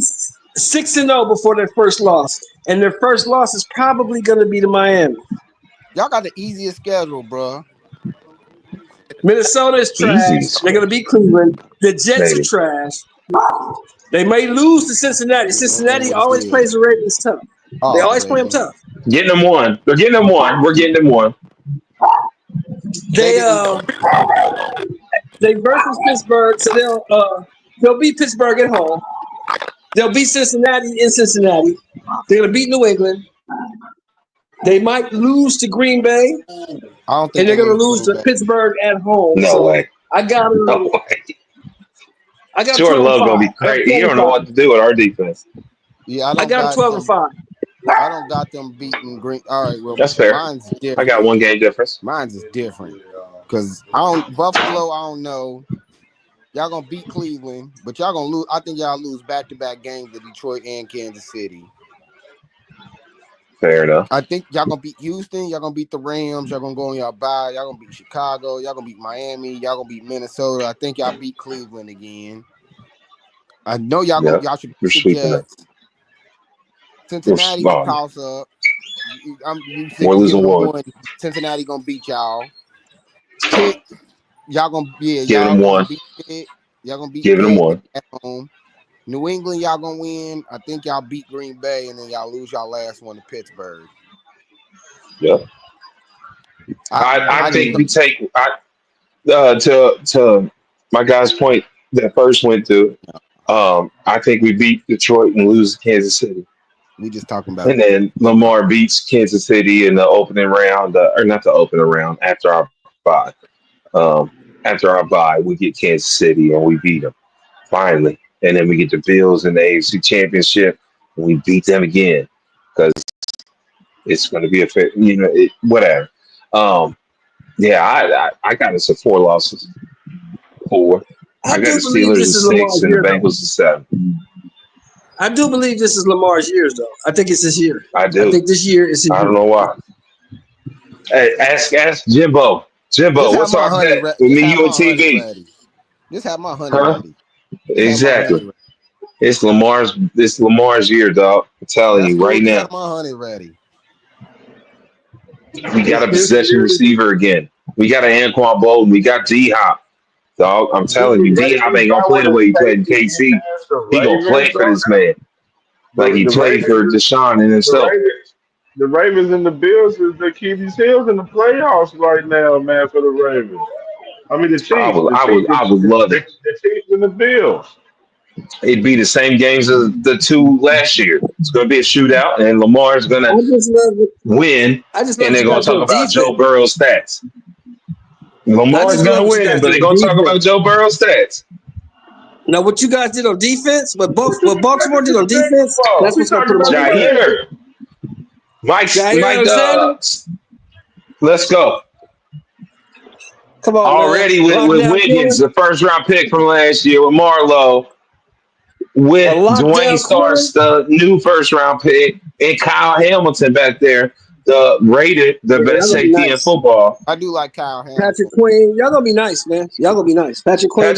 6-0 before their first loss, and their first loss is probably gonna be to Miami. Y'all got the easiest schedule, bro. Minnesota is trash. Easy. They're gonna beat Cleveland. The Jets Maybe. are trash. They may lose to Cincinnati. And Cincinnati what it always is. plays the Ravens tough. They Oh, the always play them Ravens. tough. Getting them one. They're getting them one. We're getting them one. They They didn't. they versus Pittsburgh, so they'll beat Pittsburgh at home. They'll beat Cincinnati in Cincinnati. They're gonna beat New England. They might lose to Green Bay, I don't think and they they're gonna lose to lose Green to Bay. Pittsburgh at home. No So way. I got No way. I got Jordan Love going to be 12-5. crazy. He don't know what to do with our defense. Yeah, I got 12-5. I don't got them beating Green. All right, well, That's fair. mine's I different. got one game difference. Mine's is different because I don't Buffalo. I don't know. Y'all gonna beat Cleveland, but y'all gonna lose. I think y'all lose back-to-back games to Detroit and Kansas City. Fair enough. I think y'all gonna beat Houston. Y'all gonna beat the Rams. Y'all gonna go on y'all bye. Y'all gonna beat Chicago. Y'all gonna beat Miami. Y'all gonna beat Minnesota. I think y'all beat Cleveland again. I know y'all Yeah, y'all should you're beat the sweeping it. Jets. Cincinnati's a Well, toss up. You said we're you losing giving them one. one. Cincinnati gonna beat y'all. Pitt, y'all gonna Giving them one. beat Pitt. Y'all gonna beat Giving them Pitt one. at home. New England, y'all gonna win. I think y'all beat Green Bay, and then y'all lose y'all last one to Pittsburgh. Yeah. I think we take to my guy's point that first went to. I think we beat Detroit and lose to Kansas City, We just talking about and then Lamar beats Kansas City in the opening round, or not the opening round after our bye. After our bye, we get Kansas City and we beat them finally, and then we get the Bills in the AFC Championship and we beat them again because it's going to be a fair, whatever. Yeah, I got us at 4 losses. 4. I got do the believe Steelers this at is 6 Lamar's and the year, though. Bengals at 7. I do believe this is Lamar's years, though. I think it's his year. I do. I think this year is his I year. don't know why. Hey, ask Jimbo. Jimbo, what's our bet with me, you, and TV? Just have my honey Huh? ready. Exactly. It's Lamar's year, dog. I'm telling you right now. Have my honey ready. We got a possession receiver again. We got an Anquan Bolden. We got D-Hop. Dog, I'm telling you, D-Hop ain't going to play the way he played in KC. He going to play for this man. Like he played for Deshaun and himself. The Ravens and the Bills is the Achilles heels in the playoffs right now, man, for the Ravens. I mean, the Chiefs. I would love it. The Chiefs and the Bills. It'd be the same games as the 2 last year. It's going to be a shootout, and Lamar's going to win, and they're going to talk about Joe Burrow's stats. Lamar's going to win, but they're going to talk about Joe Burrow's stats. Now, what you guys did on defense, what Baltimore did on defense, that's what's going to put them on the Jair. Mike, let's go. Come on, already man. with Wiggins, the first round pick from last year, with Marlowe, with Dwayne Starks, the new first round pick, and Kyle Hamilton back there, the best safety in football. I do like Kyle Hamilton. Patrick Queen, y'all gonna be nice, man. Y'all gonna be nice. Patrick Queen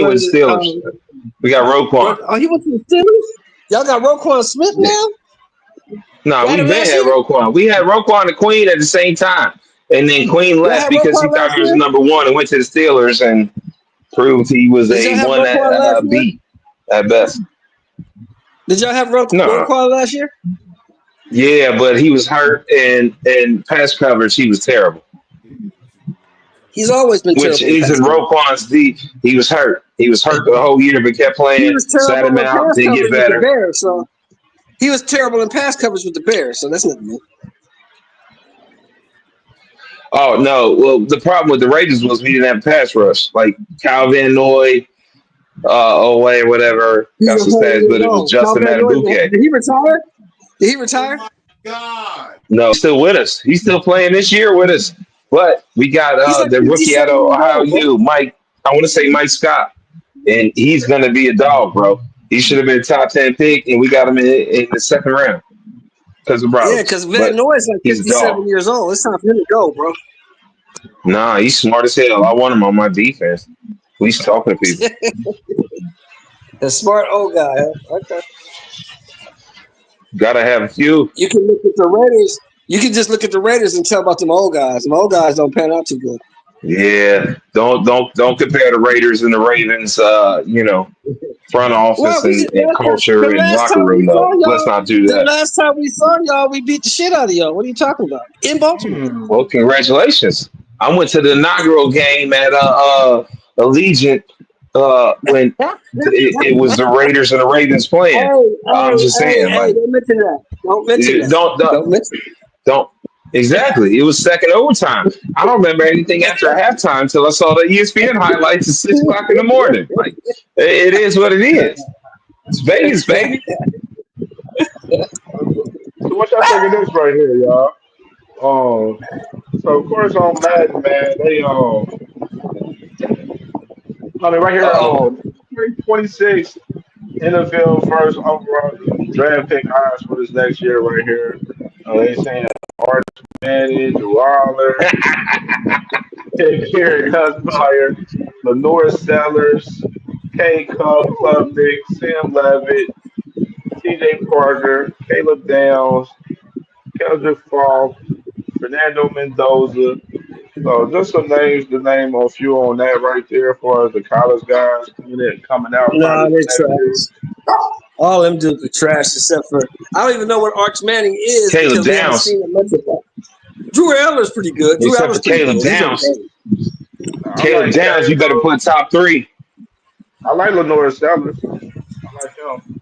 with the Steelers. We got Roquan. Oh, he went to the Steelers. Y'all got Roquan Smith now. No, we been had Roquan. We had Roquan and Queen at the same time. And then Queen left because he thought he was number 1 and went to the Steelers and proved he was a 1 at B at best. Did y'all have Roquan last year? Yeah, but he was hurt, and pass coverage, he was terrible. He's always been Which terrible in pass isn't coverage. Roquan's D. He was hurt. He was hurt the whole year, but kept He playing. was Sat terrible him in out. pass Didn't get coverage with the better. Bears, so he was terrible in pass coverage with the Bears, so that's nothing new. Oh no! Well, the problem with the Raiders was we didn't have a pass rush. Like Kyle Van Noy, Owe, whatever. He's Got a some whole stats, year but it was old. Justin Calvin Lloyd, Matabuke. did he retire? Did he retire? God. No, he's still with us. He's still playing this year with us. But we got He's like the rookie out 57 of years Ohio old, bro. U, Mike. I want to say Mike Scott, and he's gonna be a dog, bro. He should have been a top 10 pick, and we got him in the second round because of Yeah, problems. because Van But Noy is like he's a 57 dog. years old. It's time for him to go, bro. Nah, he's smart as hell. I want him on my defense. We should talking to people. A smart old guy, huh? Okay. Gotta have a few. You can look at the Raiders. You can just look at the Raiders and tell about them old guys. Them old guys don't pan out too good. Yeah, don't compare the Raiders and the Ravens. Front office Well, and culture and locker room. Though, let's not do the that. last time we saw y'all, we beat the shit out of y'all. What are you talking about? In Baltimore. Well, congratulations. I went to the inaugural game at Allegiant when it was the Raiders and the Ravens playing. I'm just saying, like, don't mention that. Don't mention that. Don't. Exactly. It was second overtime. I don't remember anything after halftime until I saw the ESPN highlights at 6 o'clock in the morning. Like, it is what it is. It's Vegas, baby. So what y'all think of this right here, y'all? So of course on Madden, man, right here, Uh-oh. 26 NFL first overall draft pick odds for this next year right here. They saying Arch Manning, Drew Aller, Gary Husmeyer, Lenore Sellers, K. Cup, Klubnik, Sam Levitt, T.J. Parker, Caleb Downs, Kendrick Falk, Fernando Mendoza. So just some names to name a few on that right there for the college guys coming out. Nah, they're trash. All them dudes are trash except for I don't even know what Arch Manning is Caleb because we haven't Downs. seen him much of that. Drew Eller's pretty good. Drew Except Eller's for pretty Caleb good. He's Downs. okay. Caleb Downs, you better put top 3. I like Lenore Sellers. I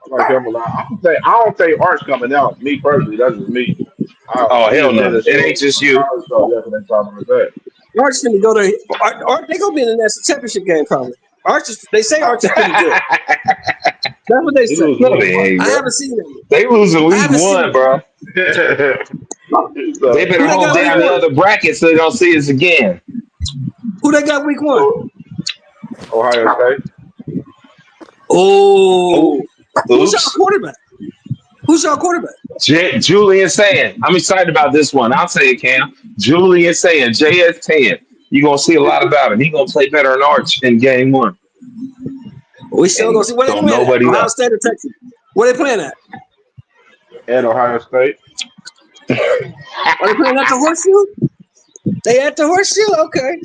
like him a lot. I don't think Art's coming out. Me personally, that's just me. Oh, hell no. It ain't just you. College, so that's something like that. Arch's gonna go to Arch. They gonna be in the national championship game probably. They say Arch is pretty good. That's what they say. No, they ain't, I bro. haven't seen them. They losing week haven't seen 1, it. bro. So, They better Who they hold got down week the one? other bracket so they don't see us again. Who they got week 1? Ohio State. Oh, who's y'all Oops. quarterback? Who's y'all quarterback? Julian saying, I'm excited about this one. I'll say it, Cam. Julian saying, JS10. You're going to see a lot about him. He's going to play better than Arch in game 1. We still gonna see what they Don't playing nobody at. Ohio know. State or Texas? Where they playing at? At Ohio State. Are they playing at the Horseshoe? They at the Horseshoe? Okay.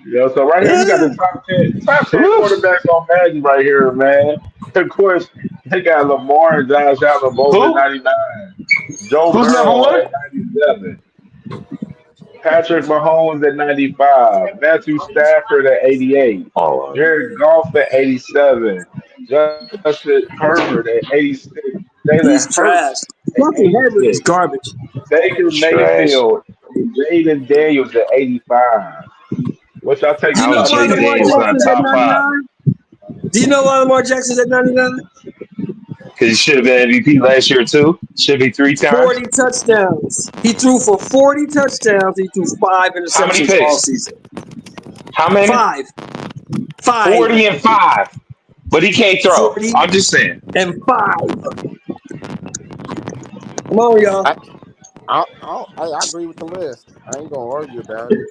Yeah, so right here, you got the top 10 quarterbacks on Madden right here, man. Of course, they got Lamar and Josh Allen both Who? at 99. Joe Who's number Burrow 1? at 97. Patrick Mahomes at 95. Matthew Stafford at 88. Oh, Jared Goff at 87. Justin Herbert at 86. Jalen He's trash. Fucking Herbert is garbage. Baker Trash. Mayfield. Jaden Daniels at 85. What y'all take? Do you know How why Jaden Lamar Daniels not Jackson's at top 5? 99? Do you know why Lamar Jackson's at 99? Because he should have been MVP last year, too. Should be 3 times. 40 touchdowns. He threw for 40 touchdowns. He threw 5 How many interceptions picks? all season. How many? 5. 40 and 5. But he can't throw. 40 I'm just saying. and 5. Come on, y'all. I agree with the list. I ain't gonna argue about it.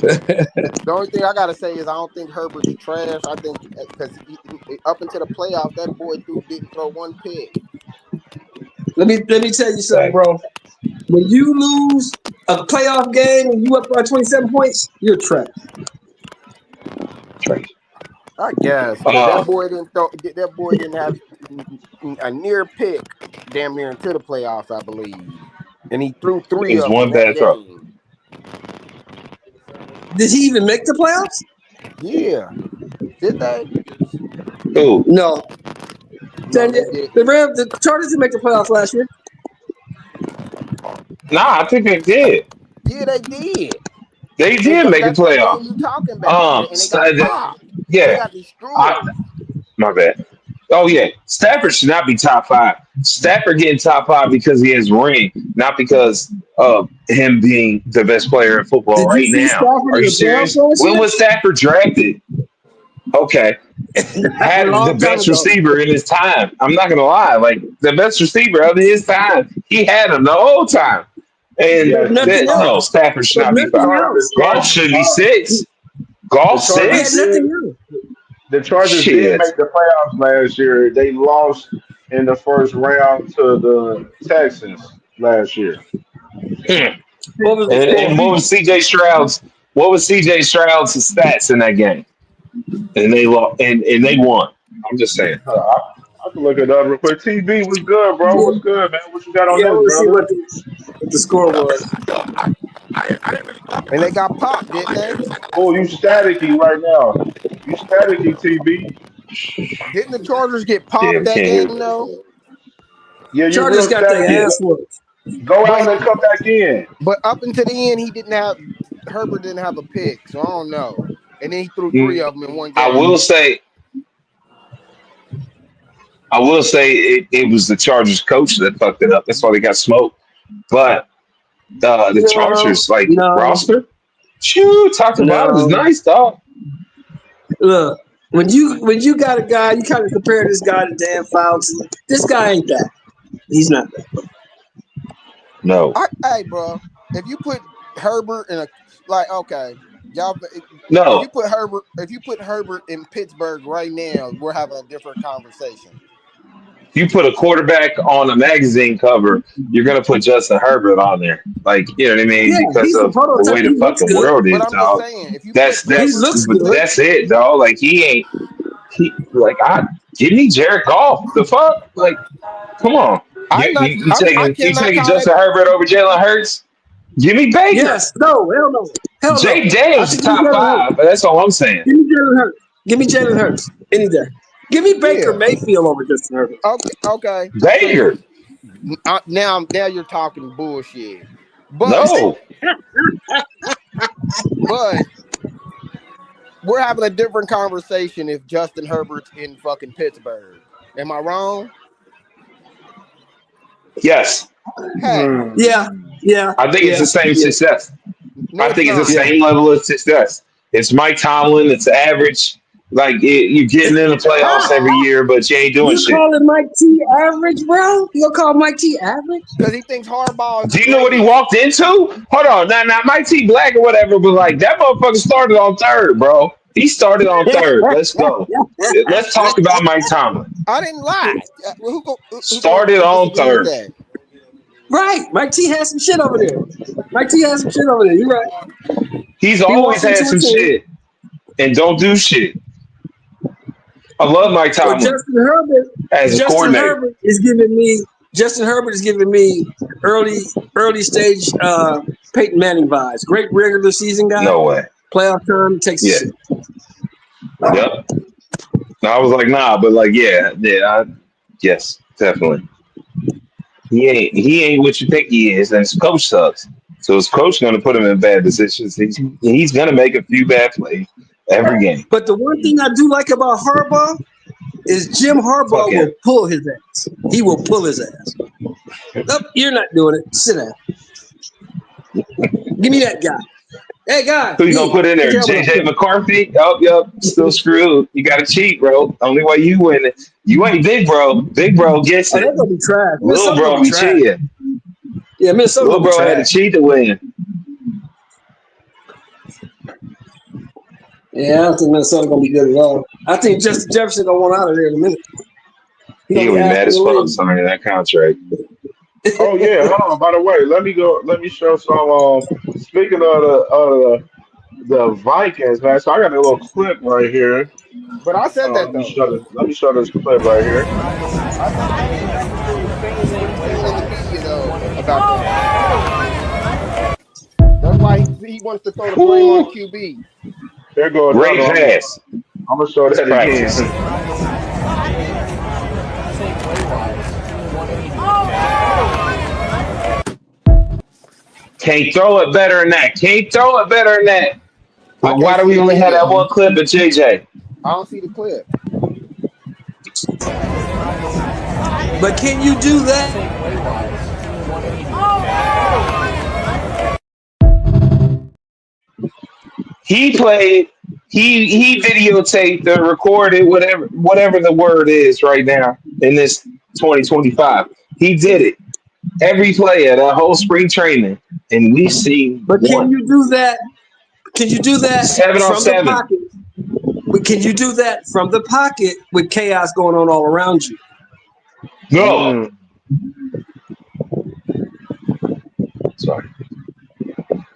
The only thing I gotta say is I don't think Herbert's trash. I think because up until the playoff, that boy didn't throw one pick. Let me tell you something, bro. When you lose a playoff game and you up by 27 points, you're trash. I guess that boy didn't throw. That boy didn't have a near pick, damn near into the playoffs, I believe, and he threw 3 It's of them one in that bad throw. game. Did he even make the playoffs? Yeah, did they? Ooh, No. No, they did. The Chargers didn't make the playoffs last year. nah, I think they did. Yeah, they did. They did make the That's that playoff. game you talking about, and they got popped. Yeah, They got destroyed. my bad. Oh yeah, Stafford should not be top 5. Stafford getting top 5 because he has a ring, not because of him being the best player in football right now. Are you serious? When was Stafford drafted? Okay, had the best receiver in his time. I'm not gonna lie, like the best receiver of his time. He had him the whole time. And no, Stafford should not be 5. Golf should be 6. Golf 6. The Chargers did make the playoffs last year. They lost in the first round to the Texans last year. And what was CJ Stroud's? What was CJ Stroud's stats in that game? And they lost, and they won. I'm just saying. I can look it up real quick. TB was good, bro. What's good, man? What you got on this, this, brother? What the score was. And they got popped, didn't they? Oh, you staticky right now. You staticky, TB. Didn't the Chargers get popped that game, though? Yeah, you Chargers got their ass whooped. Go out and come back in. But up until the end, Herbert didn't have a pick, so I don't know. And then he threw 3 of them in one game. I will say it was the Chargers coach that fucked it up. That's why they got smoked. But the Chargers roster, talking about it was nice, dog. Look, when you got a guy, you kind of compare this guy to Dan Fauci. This guy ain't that. He's not that. No. Hey, bro, if you put Herbert in y'all. No. If you put Herbert in Pittsburgh right now, we're having a different conversation. If you put a quarterback on a magazine cover, you're gonna put Justin Herbert on there. Like, you know what I mean? Yeah, because of the way the fucking world is, dog. That's it, dog. Like give me Jared Goff. The fuck? Like, come on. You taking Justin Herbert over Jalen Hurts? Give me Baker. Yes. No. Hell no. Jay Daniels is top 5, but that's all I'm saying. Give me Jalen Hurts. Any day. Give me Baker Mayfield over Justin Herbert. Okay. Baker. Now you're talking bullshit. But, no. But we're having a different conversation if Justin Herbert's in fucking Pittsburgh. Am I wrong? Yes. Hey. Yeah. I think it's the same success. No, I think it's the same level of success. It's Mike Tomlin. It's average. Like, you're getting in the playoffs every year, but you ain't doing shit. You calling Mike T average, bro? You gonna call Mike T average? Because he thinks Harbaugh is Do you know what he walked into? Hold on. Now Mike T black or whatever, but like, that motherfucker started on 3rd, bro. He started on 3rd. Let's go. Let's talk about Mike Tomlin. I didn't lie. Started on 3rd. Right. Mike T has some shit over there. You're right. He's always had some shit and don't do shit. I love Mike Tomlin. Justin Herbert as a coordinator. Justin Herbert is giving me early stage Peyton Manning vibes. Great regular season guy. No way. Playoff time takes shit. Yep. I was like, nah, but like, yes, definitely. He ain't what you think he is, and his coach sucks. So his coach going to put him in bad positions. He's going to make a few bad plays every game. But the one thing I do like about Harbaugh is Jim Harbaugh will pull his ass. He will pull his ass. Nope, you're not doing it. Sit down. Give me that guy. Hey, guy. Who you going to put in there? JJ McCarthy? Oh, yep. Still screwed. You got to cheat, bro. Only way you win it. You ain't big bro. Big bro gets it. They're going to be trash. Little bro be cheating. Yeah, Minnesota. Little bro had to cheat to win. Yeah, I don't think Minnesota gonna be good at all. I think Justin Jefferson gonna want out of there in a minute. He gonna be mad as fuck signing that contract. Oh yeah, hold on. By the way, let me show some. Speaking of The Vikings, man. So I got a little clip right here. But I said that Let me though. show this. Let me show this clip right here. I think Jackson was saying what he's saying in the media though about that. That's why he wants to throw the blame on the Whew. QB. There go Great another one. pass. I'm gonna show Let's that practice. again. Can't throw it better than that. Can't throw it better than that. I But why can't do see we it only have that either. one clip of JJ? I don't see the clip. But can you do that? He played. He videotaped or recorded whatever the word is right now in this 2025. He did it every play of that whole spring training, and we see But can one you do that? Can you do that 7 on from the 7. pocket? But can you do that from the pocket with chaos going on all around you? No, Mm. sorry.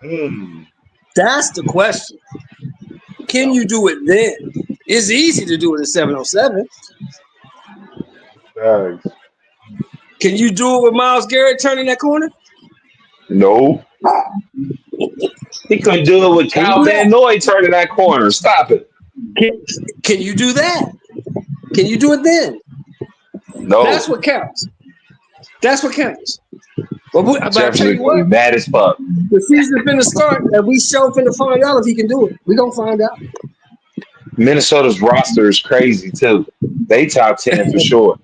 Mm. That's the question. Can you do it then? It's easy to do it in 707. Thanks. Can you do it with Myles Garrett turning that corner? No, he couldn't do it with Can you Kyle do Van that? Noy turning that corner. Stop it. Can you do that? Can you do it then? No, That's what counts. That's what counts. But I tell Jefferson you gonna be what, mad as fuck. the season's finna start, and we sure finna find out if he can do it. We gonna find out. Minnesota's roster is crazy too. They top 10 for sure.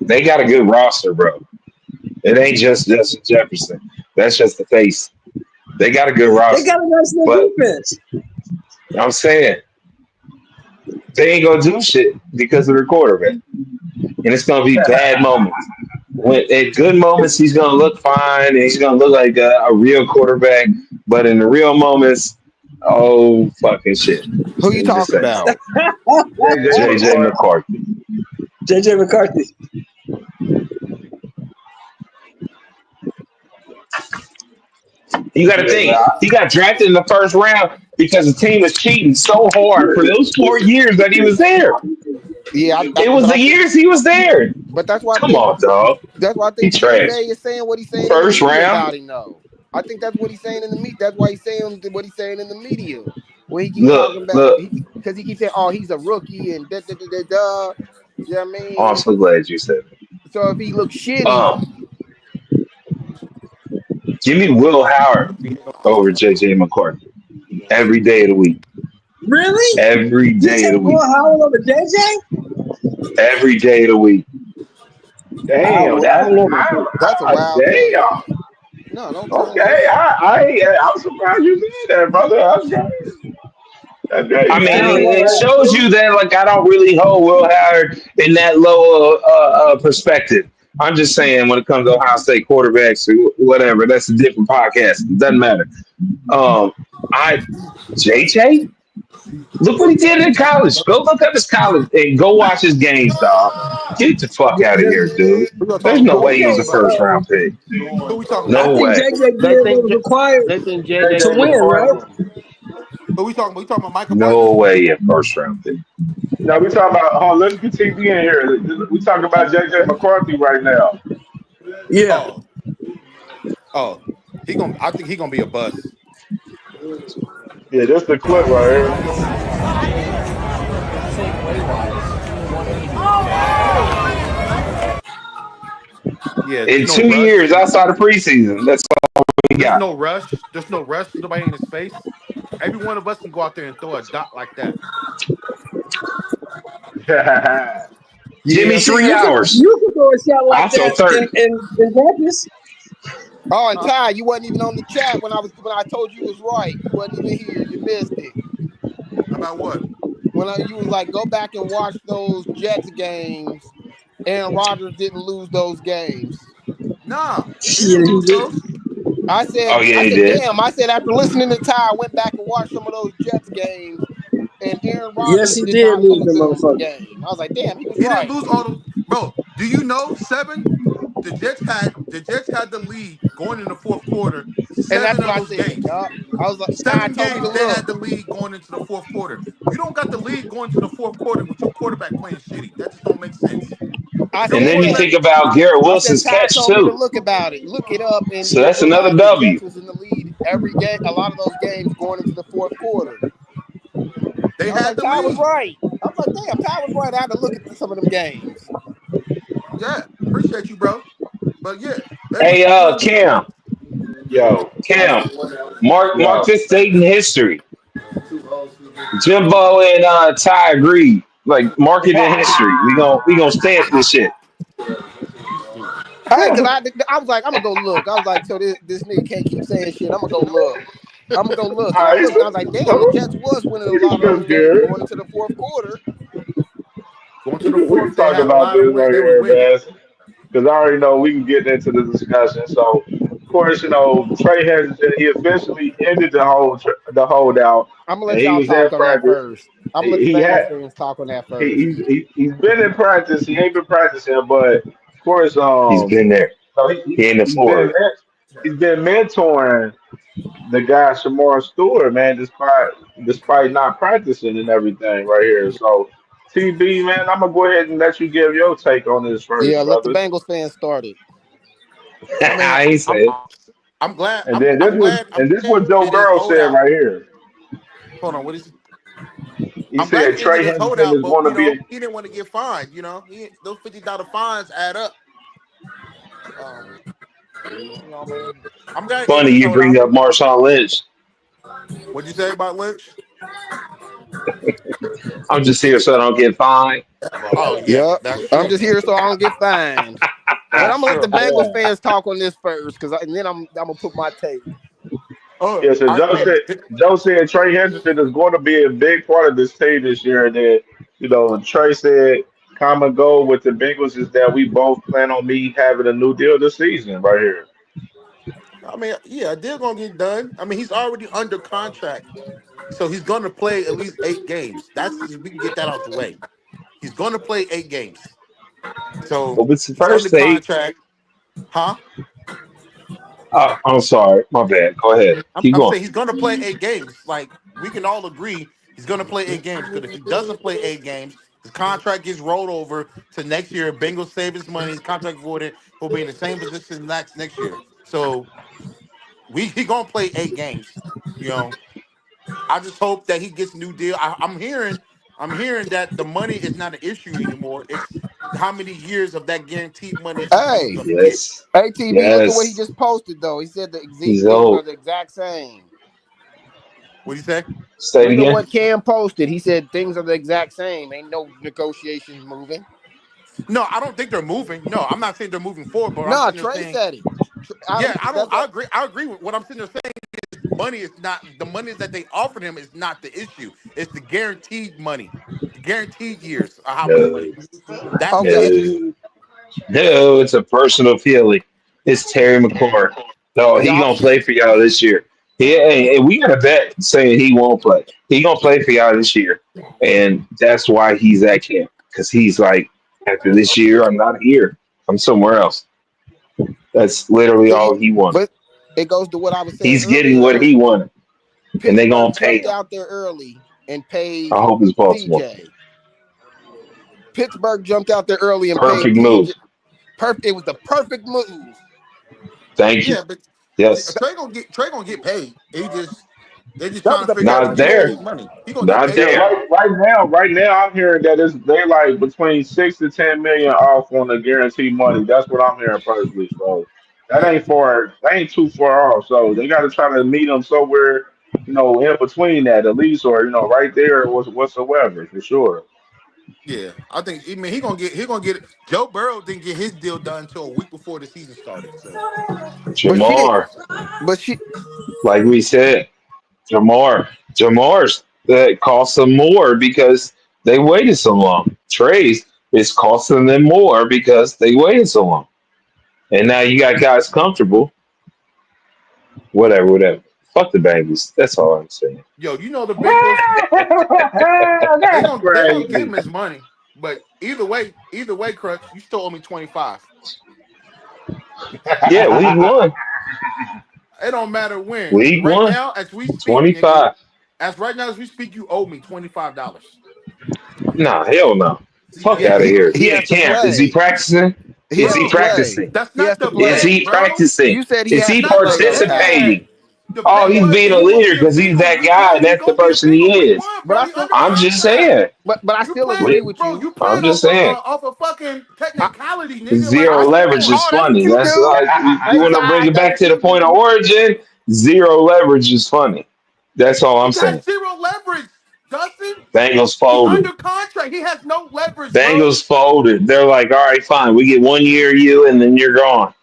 They got a good roster, bro. It ain't just Justin Jefferson. That's just the face. They got a good They roster. got a nice little But defense. I'm saying they ain't gonna do shit because of their quarterback. And it's gonna be bad moments. When at good moments he's gonna look fine and he's gonna look like a real quarterback. But in the real moments, oh fucking shit. Who you Let me just talking say about? JJ JJ McCarthy. McCarthy. JJ McCarthy. You got to Yeah, man. think he got drafted in the first round because the team was cheating so hard for those 4 years that he was there. Yeah, It was but the I think, years he was there. but that's why I Come think on, dog. that's why I He think trash. DJ is saying what he's saying in the First media round. about him. though. I think that's what he's saying in the media. That's why he's saying what he's saying in the media. When he keep talking Look, about, look. because he keeps saying, "Oh, he's a rookie," and da da da da da. You know what I Oh, I'm mean? so glad you said So if he looks that. shitty, Give me Will Howard over JJ McCarthy every day of the week. Really? Every You day of take the Will week. Howard over JJ? Every day of the week. Damn, I that's don't know about that. that's a wild take. damn. No, don't tell me Okay, this. I'm surprised you said that, brother. That's crazy. That's I crazy. I mean, don't it, know it that. shows you that like I don't really hold Will Howard in that low perspective. I'm just saying when it comes to Ohio State quarterbacks or whatever, that's a different podcast. It doesn't matter. I JJ, look what he did in college. Go look up his college and go watch his games, dog. Get the fuck out of here, dude. Who y'all There's talking no about? way Who he was a talking JJ, about? first round pick. Who we talking I No about? think way. JJ They did what think was required they think JJ to JJ win, right? McCarthy. Who we talking about? We talking about Micah No Parsons? way a first round pick. Now we talking about. Oh, let's get TV in here. We talking about JJ McCarthy right now. Yeah. Oh, oh, he gonna. I think he gonna be a bust. Yeah, that's the clip right here. Yeah, there's In no 2 years rush. outside of preseason, that's all we There's got. no rush. There's no rush. There's nobody in his face. Every one of us can go out there and throw a dot like that. Give me Yeah. See, 3 hours. you could throw a shot like I'll throw that 30. in practice. Oh, and Ty, you wasn't even on the chat when I told you was right. You wasn't even here. You missed it. About what? You was like, go back and watch those Jets games. Aaron Rodgers didn't lose those games. Nah, he Shit, didn't he lose did. those. Oh yeah, I he said, did. damn. I said after listening to Ty, I went back and watched some of those Jets games, and Aaron Yes, Rodgers he did did not lose lose them those motherfuckers. games. I was like, damn, he was He didn't right. lose all the. Bro, do you know 7? The Jets had the lead going in the fourth quarter. And that's 7 what of I those said. games. Yup. I was like, Ty 7 told me to games they look. had the lead going into the fourth quarter. You don't got the lead going to the fourth quarter with your quarterback playing shitty. That just don't make sense. I If your And said then you that. quarterback, think about Garrett I said Wilson's Ty catch told me to too. look about it. Look it up, and So it that's looked another like the W. Jets was in the lead every game. A lot of those games going into the fourth quarter. they I was had like, the Ty was lead. right. I was like, damn, Ty was right. I had to look at some of them games. Yeah, appreciate you, bro. But yeah, they was Hey, going. Yo, Mark yo. this date in history. Jimbo and Ty agreed. Like mark it in history. We gonna stamp this shit. Hey, cause I was like, I'm gonna go look. I was like, so this nigga can't keep saying shit. I'm gonna go look. I'm gonna go look, and I I looked. And I was like, damn, the Jets was winning a we lot of discuss those games Garrett. going into the fourth quarter. Going to the We can fourth, they talk had a about lot of this wins. right They was here, winning. man. Because I already know we can get into the discussion. So, of course, Trey Hendrickson, he officially ended the holdout, I'm gonna and let he y'all was in talk on that practice. first. I'm gonna let the He Bengals had fans talk on that he, first. he's been in practice. He ain't been practicing, but of course, He's been there. so He ain't afford. he's been mentoring the guy Shamar Stewart, man, despite not practicing and everything right here. So, TB, man, I'm gonna go ahead and let you give your take on this first, Yeah, let the brother. Bengals fans start it. I mean, I ain't say it. I'm glad. And then I'm glad. I'm this glad what Joe he ended his Burrow said holdout. right here. Hold on, what is? He I'm glad said he ended Trey his Hendrickson holdout, is but going to be. he didn't want to get fined. Those $50 fines add up. Um, man, I'm glad he Funny ended his you bring holdout. up Marshawn Lynch. What'd you say about Lynch? I'm just here so I don't get fined. Oh yeah, Yep. that's I'm true. just here so I don't get fined. But I'm That's gonna let the true. Bengals Yeah. fans talk on this first, and then I'm gonna put my take. Oh, Yeah, so Joe said Trey Hendrickson is going to be a big part of this team this year. And then, Trey said common goal with the Bengals is that we both plan on me having a new deal this season right here. I mean, yeah, they're gonna get done. I mean, he's already under contract, so he's gonna play at least 8 games. We can get that out the way. He's gonna play 8 games. So Well, it's the he's under first date. contract, huh? I'm sorry. My bad. Go ahead. Keep I'm going. saying he's gonna play 8 games. Like we can all agree, he's gonna play 8 games. Because if he doesn't play 8 games, his contract gets rolled over to next year. Bengals save his money. His contract voided. He'll be in the same position next year. So he gonna play 8 games. You know, I just hope that he gets a new deal. I'm hearing that the money is not an issue anymore. It's how many years of that guaranteed money is he Hey, gonna get? Yes. ATB, look at what he Yes. just posted though. He said the He's things are old. the exact same. What do you say? Say it Look at again. what Cam posted. He said things are the exact same. Ain't no negotiations moving. No, I don't think they're moving. No, I'm not saying they're moving forward, but I'm Nah, sitting there Trey saying, said it. I yeah, don't. That's what. I agree. I agree with what I'm sitting there saying. Money is not the money that they offered him is not the issue. It's the guaranteed money, the guaranteed years of how much No. money. That's the Okay. issue. No. No. It's a personal feeling. It's Terry McLaurin. No, he Y'all. gonna play for y'all this year. And we got a bet saying he won't play. He gonna play for y'all this year, and that's why he's at camp because he's like, after this year, I'm not here. I'm somewhere else. That's literally See, all he wanted. but it goes to what I was saying He's getting earlier. what he wanted, and they gonna Pittsburgh pay jumped him. out there early and paid I hope it's Baltimore. TJ. Pittsburgh jumped out there early and paid Perfect TJ. move. It was the perfect move. Thank you. Yeah, but Yes. Trey gonna get paid. They just That trying was to the figure out the Not perfect there. guaranteed move. money. He gonna get Not Yeah, paid there. though. right now, I'm hearing that they like between 6 to 10 million off on the guaranteed money. That's what I'm hearing personally. So that ain't too far off. So they got to try to meet them somewhere, in between that at least, or right there whatsoever for sure. Yeah, I think. I mean, he gonna get it. Joe Burrow didn't get his deal done until a week before the season started. So But she did. Jamar, But she. like we said, Jamar's that costs them more because they waited so long. Trey's is costing them more because they waited so long. And now you got guys comfortable. Whatever. Fuck the Bengals. That's all I'm saying. yo, the Bengals they That's gonna give him crazy. his money. But either way, Crutch, you still owe me 25. Yeah, week one. It don't matter when. Week Right 1, now, as we speak, nigga, 25. as we speak, you owe me $25. Nah, hell no. Fuck Yeah, out of here. he He has at to camp. Is he play. practicing? He Is has he to Bro, play. practicing? that's He has not to the Is play. bet, he bro. practicing? You said he Is has he to Not the play though, Ty. participating? bet. The Oh, bet he's was being that a he gonna leader be a because he's Bengal that week guy. one. He's That's the gonna be a person he Bengal week is. one, But bro. I He still, under I'm just contract. saying. but I You still playing, agree We- with bro? you. You I'm playing just off saying. of fucking I, technicality, nigga. Like, Zero I, come leverage on. is oh, that's funny. what you That's do. like you Hey want to bring Ty, it that's back what to the you point of do. origin. Zero leverage is funny. That's all I'm He has saying. zero leverage, Dustin. Bengals He's folded. under contract. He has no leverage, bro. Bengals folded. They're like, all right, fine. We get 1 year you, and then you're gone.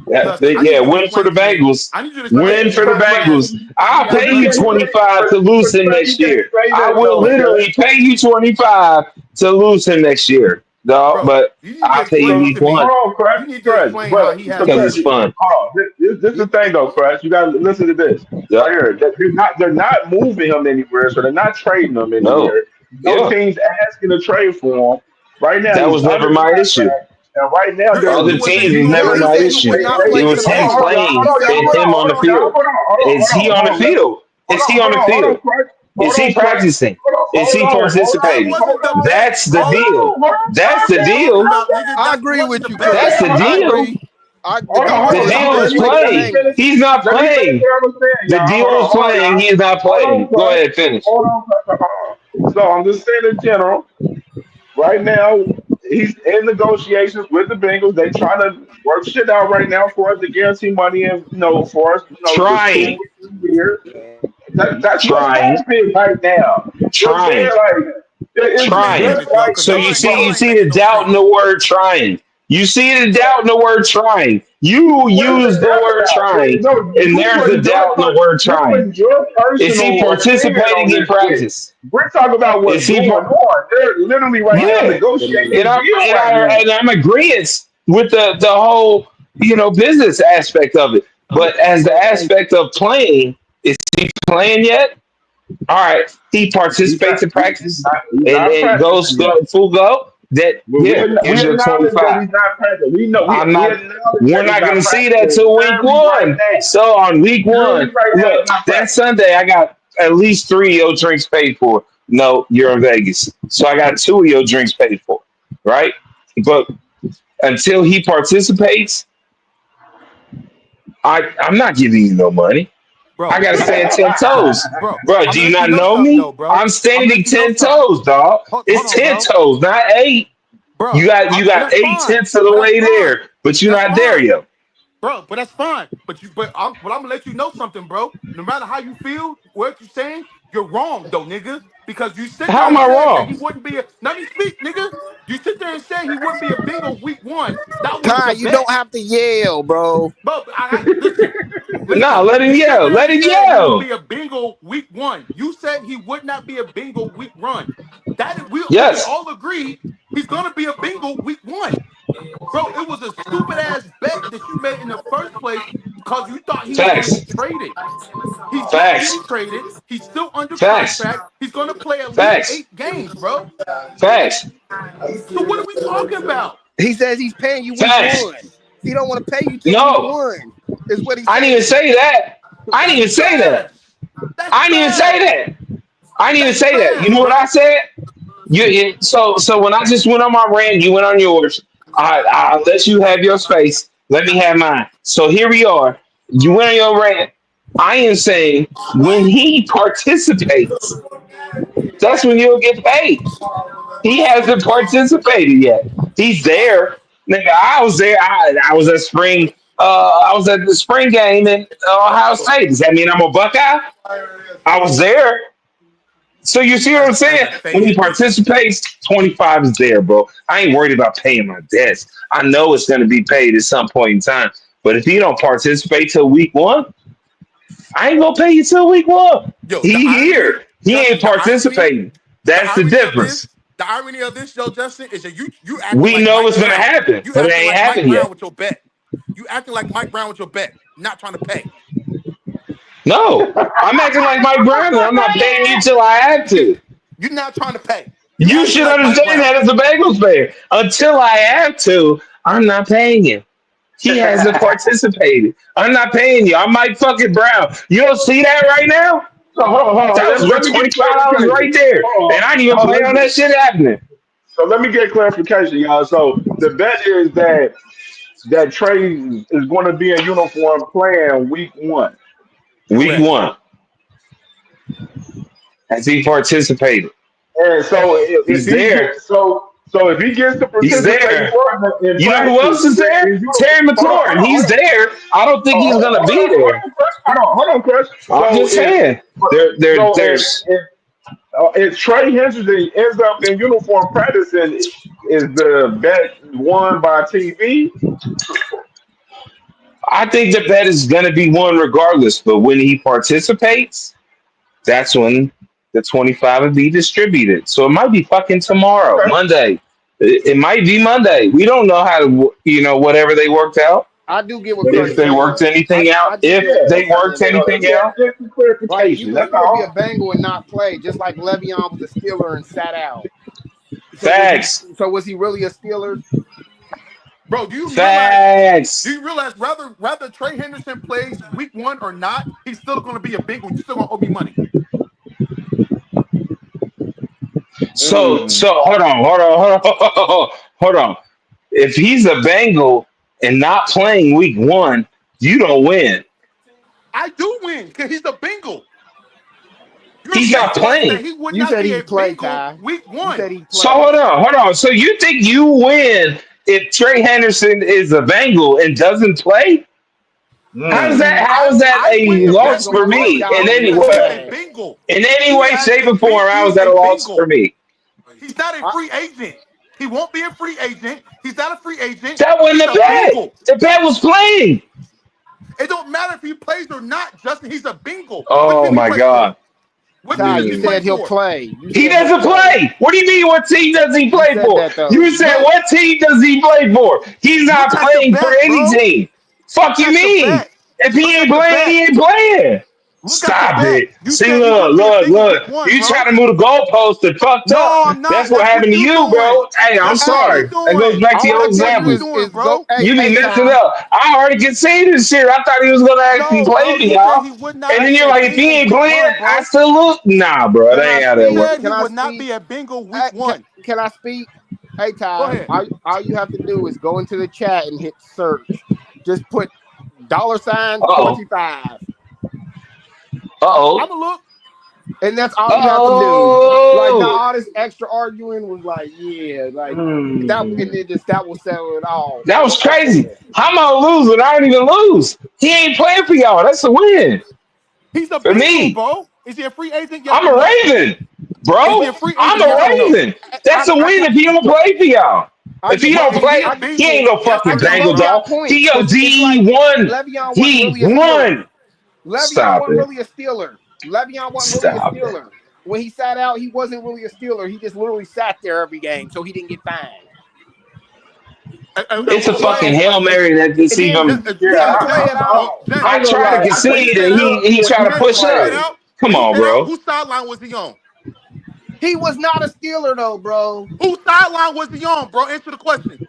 Yeah, Dustin, I need yeah, you to win for explain the to me. Bengals. I need you to explain to Win me for the how he has. Bengals. I'll How But pay you you can't Dustin? say, 25 to but lose him Craig, you next can't year. say I that will though, literally Craig. pay you 25 to lose him next year, dog. Bro, But you need to I'll pay you explain So week to one me. hold on, Craig, You need to Craig. explain how But he has so because Craig, it's zero. fun. hold on. This is the thing though, Craig. You got to listen to this Yeah. right here. That they're not moving him anywhere, so they're not trading him No. anywhere. No Yeah. teams asking to trade for him. Right now, That he's was never under my issue. contract, and right now Your they're Other issue was that teams you was don't No, never want he him. my said he issue. would they not they It play for was the hold him on, hold on, Bengals. hold He playing on, said and hold him on, on hold the on, y'all, field. Is he on the hold on. field? Hold Is on, he on hold the on, hold on, field? Craig. Is he practicing? Is he That participating? wasn't the bet, That's the bro. deal. That's What are the you talking deal. about, nigga? I That agree wasn't with the you, bet. That's Craig. the I deal. agree. The Hold on, deal hold The on, was he deal y'all. couldn't is play for the Let me playing. finish. Bengals. He's not Let me finish playing. what I'm saying, The y'all. deal is Hold on, playing. y'all. He is not Hold on, playing. Go Craig. ahead, finish. Hold on, Craig. Hold on. So I'm just saying in general, right now, he's in negotiations with the Bengals. They trying to work shit out right now for us to guarantee money and for us, the two Trying. or 3 years. That's what's Trying. happening right now. You know what I'm Trying. saying? Like Let it's me just Trying. just finish, yo, like because So y'all you ain't see, y'all you ain't see making the no doubt in the sense. word trying. You see the doubt in the word trying. You what is use it the that word about? trying, No, and there's the doubt in the word you're trying. putting your Is he personal opinion on participating in this shit. practice? We're talking about what's Is he? going on. They're literally right now Yeah, negotiating and a I'm deal and right I now. and I'm agreeing with the whole business aspect of it. But as the aspect of playing, is he playing yet? All right, he He's not. participates in practice He's and not goes practicing yet. full go. That Well, here, we here's your acknowledge that 25. he's not practicing. We know I'm we not. acknowledge We're that he's not going not to see that practicing till week currently right one. now. So on week Currently one, right now, look, he's not that practicing. Sunday I got at least 3 of your drinks paid for. No, you're in Vegas, so I got 2 of your drinks paid for, right? But until he participates, I'm not giving you no money. I Bro, gotta stand 10 toes, bro, bro. I'm Do gonna you let you not know know something me? though, bro. I'm I'm gonna standing let you know 10 something. toes, dog. Hold It's on, ten bro. toes, not 8. You Bro, got you and got that's eight fine. tenths of the But that's way fine. there, but you're That's not there fine. yet. Bro, but that's fine. But I'm gonna let you know something, bro. No matter how you feel, what you're saying, you're wrong though, nigga. Because you sit How there am and I said that wrong? he wouldn't be a let me speak, nigga. You sit there and say he wouldn't be a bingo week one. That was Ty, the you don't bet. have to yell, bro. But listen, Nah, listen. let him You sit yell. there Let and him said he would yell. be a bingo week one. You said he would not be a bingo week run. We can Yes. all agree he's gonna be a bingo week one. Bro, it was a stupid ass bet that you made in the first place because you thought he was going to Facts. get traded. He's not Facts. getting traded. He's still under Facts. contract. He's going to play at least Facts. 8 games, bro. Facts. So what are we talking about? He says he's paying you week Facts. one. He don't want to pay you till week No. one. Is what he's I didn't even saying. say that. I didn't That's even say that. trash. That's I didn't even say trash. that. I didn't even That's say that. You trash, know what I bro. said? So when I just went on my rant, you went on yours. I let you have your space. Let me have mine. So here we are. You went on your rant. I am saying when he participates, that's when you'll get paid. He hasn't participated yet. He's there. Nigga, I was there. I was at spring. I was at the spring game in Ohio State. Does that mean I'm a Buckeye? I was there. So you see what I'm As saying? a When he fan, nigga. participates, 25 is there, bro. I ain't worried about paying my debts. I know it's going to be paid at some point in time. But if he don't participate till week one, I ain't gonna pay you till week one. Yo, the He irony, here. He ain't Justin, participating. the That's the irony of difference. this, the irony of this, yo, Justin, is that you acting We like know Mike it's gonna Brown. happen, You but it acting ain't like Mike happened Brown yet. with your bet. You acting like Mike Brown with your bet, not trying to pay. No, I'm acting like Mike Brown, and I'm not paying you till I have to. You're not trying to pay. You You acting should like Mike understand Brown. that as a Bengals player. Until I have to, I'm not paying you. He hasn't participated. I'm not paying you. I'm Mike fucking Brown. You don't see that right now? So hold on. That was Let worth me get $25 right clarification. there. Hold And on. I didn't even play on that shit happening. So let me get clarification, y'all. So the bet is that Trey is going to be in uniform playing week 1. Week Correct. 1. Has he participated? And so if He's he there. gets so if he gets to He's participate there. for in You know who practice else is there? in uniform, Terry McLaurin. He's there. I don't think he's gonna be there. hold on, Chris. I'm So just saying. There's if Trey Henderson ends up in uniform practicing, is the bet won by TV? I think the bet is gonna be won regardless, but when he participates, that's when the 25 will be distributed. So it might be fucking tomorrow, Okay. Monday. It might be Monday. We don't know how to, whatever they worked out. I do get what If Craig's they worked saying. anything I out, do if get what Yeah. they Craig's worked saying. So anything yeah, out, just some Like you clarification. can That's still be a all. Bengal and not play, just like Le'Veon was a Steeler and sat out. facts, So was he really a Steeler? Bro, do facts. you realize rather Trey Henderson plays week 1 or not, he's still going to be a Bengal. You're still going to owe me money. So hold on. If he's a Bengal and not playing week 1, you don't win. I do win because he's a Bengal. Your He's not statement was that playing. he would You not said be a he'd play, Bengal Ty. week You 1. said he'd So play. hold on. So you think you win if Trey Henderson is a Bengal and doesn't play? How is that? How is that I win a the That's loss bet what for most me y'all in regardless any niggas because he's way? a said. Bengal. In any He way, has shape, or form, how is he's that a a loss for Bengal. me? He's not a I, free agent. He won't be a free agent. He's not a free agent. That wasn't He's the a bet. Bengal. The bet was playing. It don't matter if he plays or not, Justin. He's a Bengal. What Oh team he my play for? God. What team Ty, does you he play said he'll for? play. You He said he'll doesn't play. play. What do you mean? What team does he You play said for? that though. You said Bro, what team does he play for? He's not look at the playing for bet, any bro. team. Fuck Look you at the mean? bet. If he Look ain't at the playing, he bet. ain't playing. Look at the Stop bet. it. You See, said he look, wouldn't be a look, Bengal look. week 1, You bro. try to move the goalpost and fucked No, up. I'm not. That's what That's what happened to you you, doing. bro. Hey, I'm That's what sorry. you That goes doing. back to All your I That's tell what you you example. doing, is go. bro. Hey, You be hey, messing Ty. up. I already conceded this shit. I thought he was gonna actually No, play bro. for You said y'all. he would And not then be you're a like, if he Bengal ain't week playing, 1, I bro. still lose. Nah, bro, that Can I ain't how You that speak? works. said he Can I would not speak? be a Bengal week 1. Can I speak? Hey, Go Ty. ahead. All you have to do is go into the chat and hit search. Just put Uh oh. $25, Uh I'm oh. gonna look. and that's all you have to do. Like now, Oh. all this extra arguing was like, yeah, like that, and Mm. then just that will settle it all. That was Right crazy. there. How am I lose when I don't even lose? He ain't playing for y'all. That's a win He's a for Bengal, me. bro. Is he a free agent? Yes I'm or a no? Raven, Is he bro. a free I'm agent? a Yes or no? Raven. That's a I win can if he don't play for y'all. I If get he what But don't is he play, a he Bengal? ain't no Yes fucking or I no? Bengal get y'all dog. point He because it's like he won. Le'Veon wasn't He really a Steeler. won. Stop it. Le'Veon wasn't really a Stop it. Steeler. When he sat out, he wasn't really a Steeler. He just literally sat there every game, so he didn't get fined. He It's a didn't fucking play, Hail Mary that this and then even. he Yeah, didn't Jen, play at all. Jen, I I ain't gonna try to lie. when he concede sat and out, he When try he to push up. played, Come on, bro. whose sideline was he on? He was not a Steeler though, bro. Whose sideline was he on, bro? Answer the question.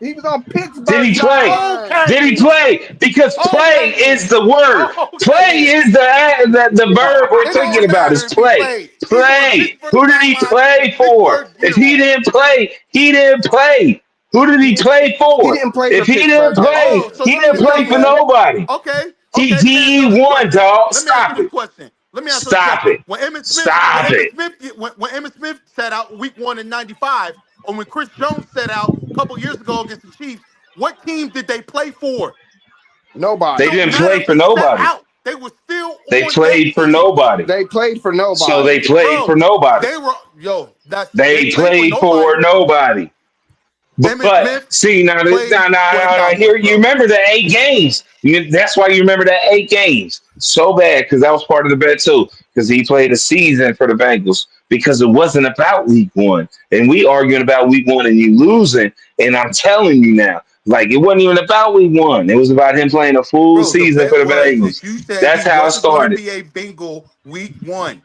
He was on Did Pittsburgh he play? sideline. Okay Did he then. play? Because play Okay is then. the word. Okay Play then. is the verb we're It thinking don't about is matter if he play. played. He's on Play. Pittsburgh Who did he sideline with play for? Pittsburgh If gear he on. didn't play, he didn't play. Who did He he didn't. play He for? didn't play If for he didn't Pittsburgh that play, Oh, year. so he let me didn't He tell play didn't you for this. play. nobody. Okay, okay. Let me TGE answer this won, question. dog. Let me answer Stop this it. question. Let me answer this Stop question. it. When Emmitt Smith, Stop it. when Emmitt Smith sat out week 1 in '95, or when Chris Jones sat out a couple years ago against the Chiefs, what team did they play for? It They Nobody. don't didn't matter play if for he sat nobody. out. They were still They on a played for team. nobody. They played for So they nobody. played for Bro, nobody. they were they They played for played for nobody. nobody. Emmitt But Smith see played for the now Cowboys, here you bro. remember the 8 games. That's why you remember that 8 games so bad because that was part of the bet too. Because he played a season for the Bengals because it wasn't about week 1, and we arguing about week 1 and you losing. And I'm telling you now, like it wasn't even about week 1. It was about him playing a full Bro, the season for bet the was that Bengals. you said he That's how it wasn't going to started. be a Bengal week 1.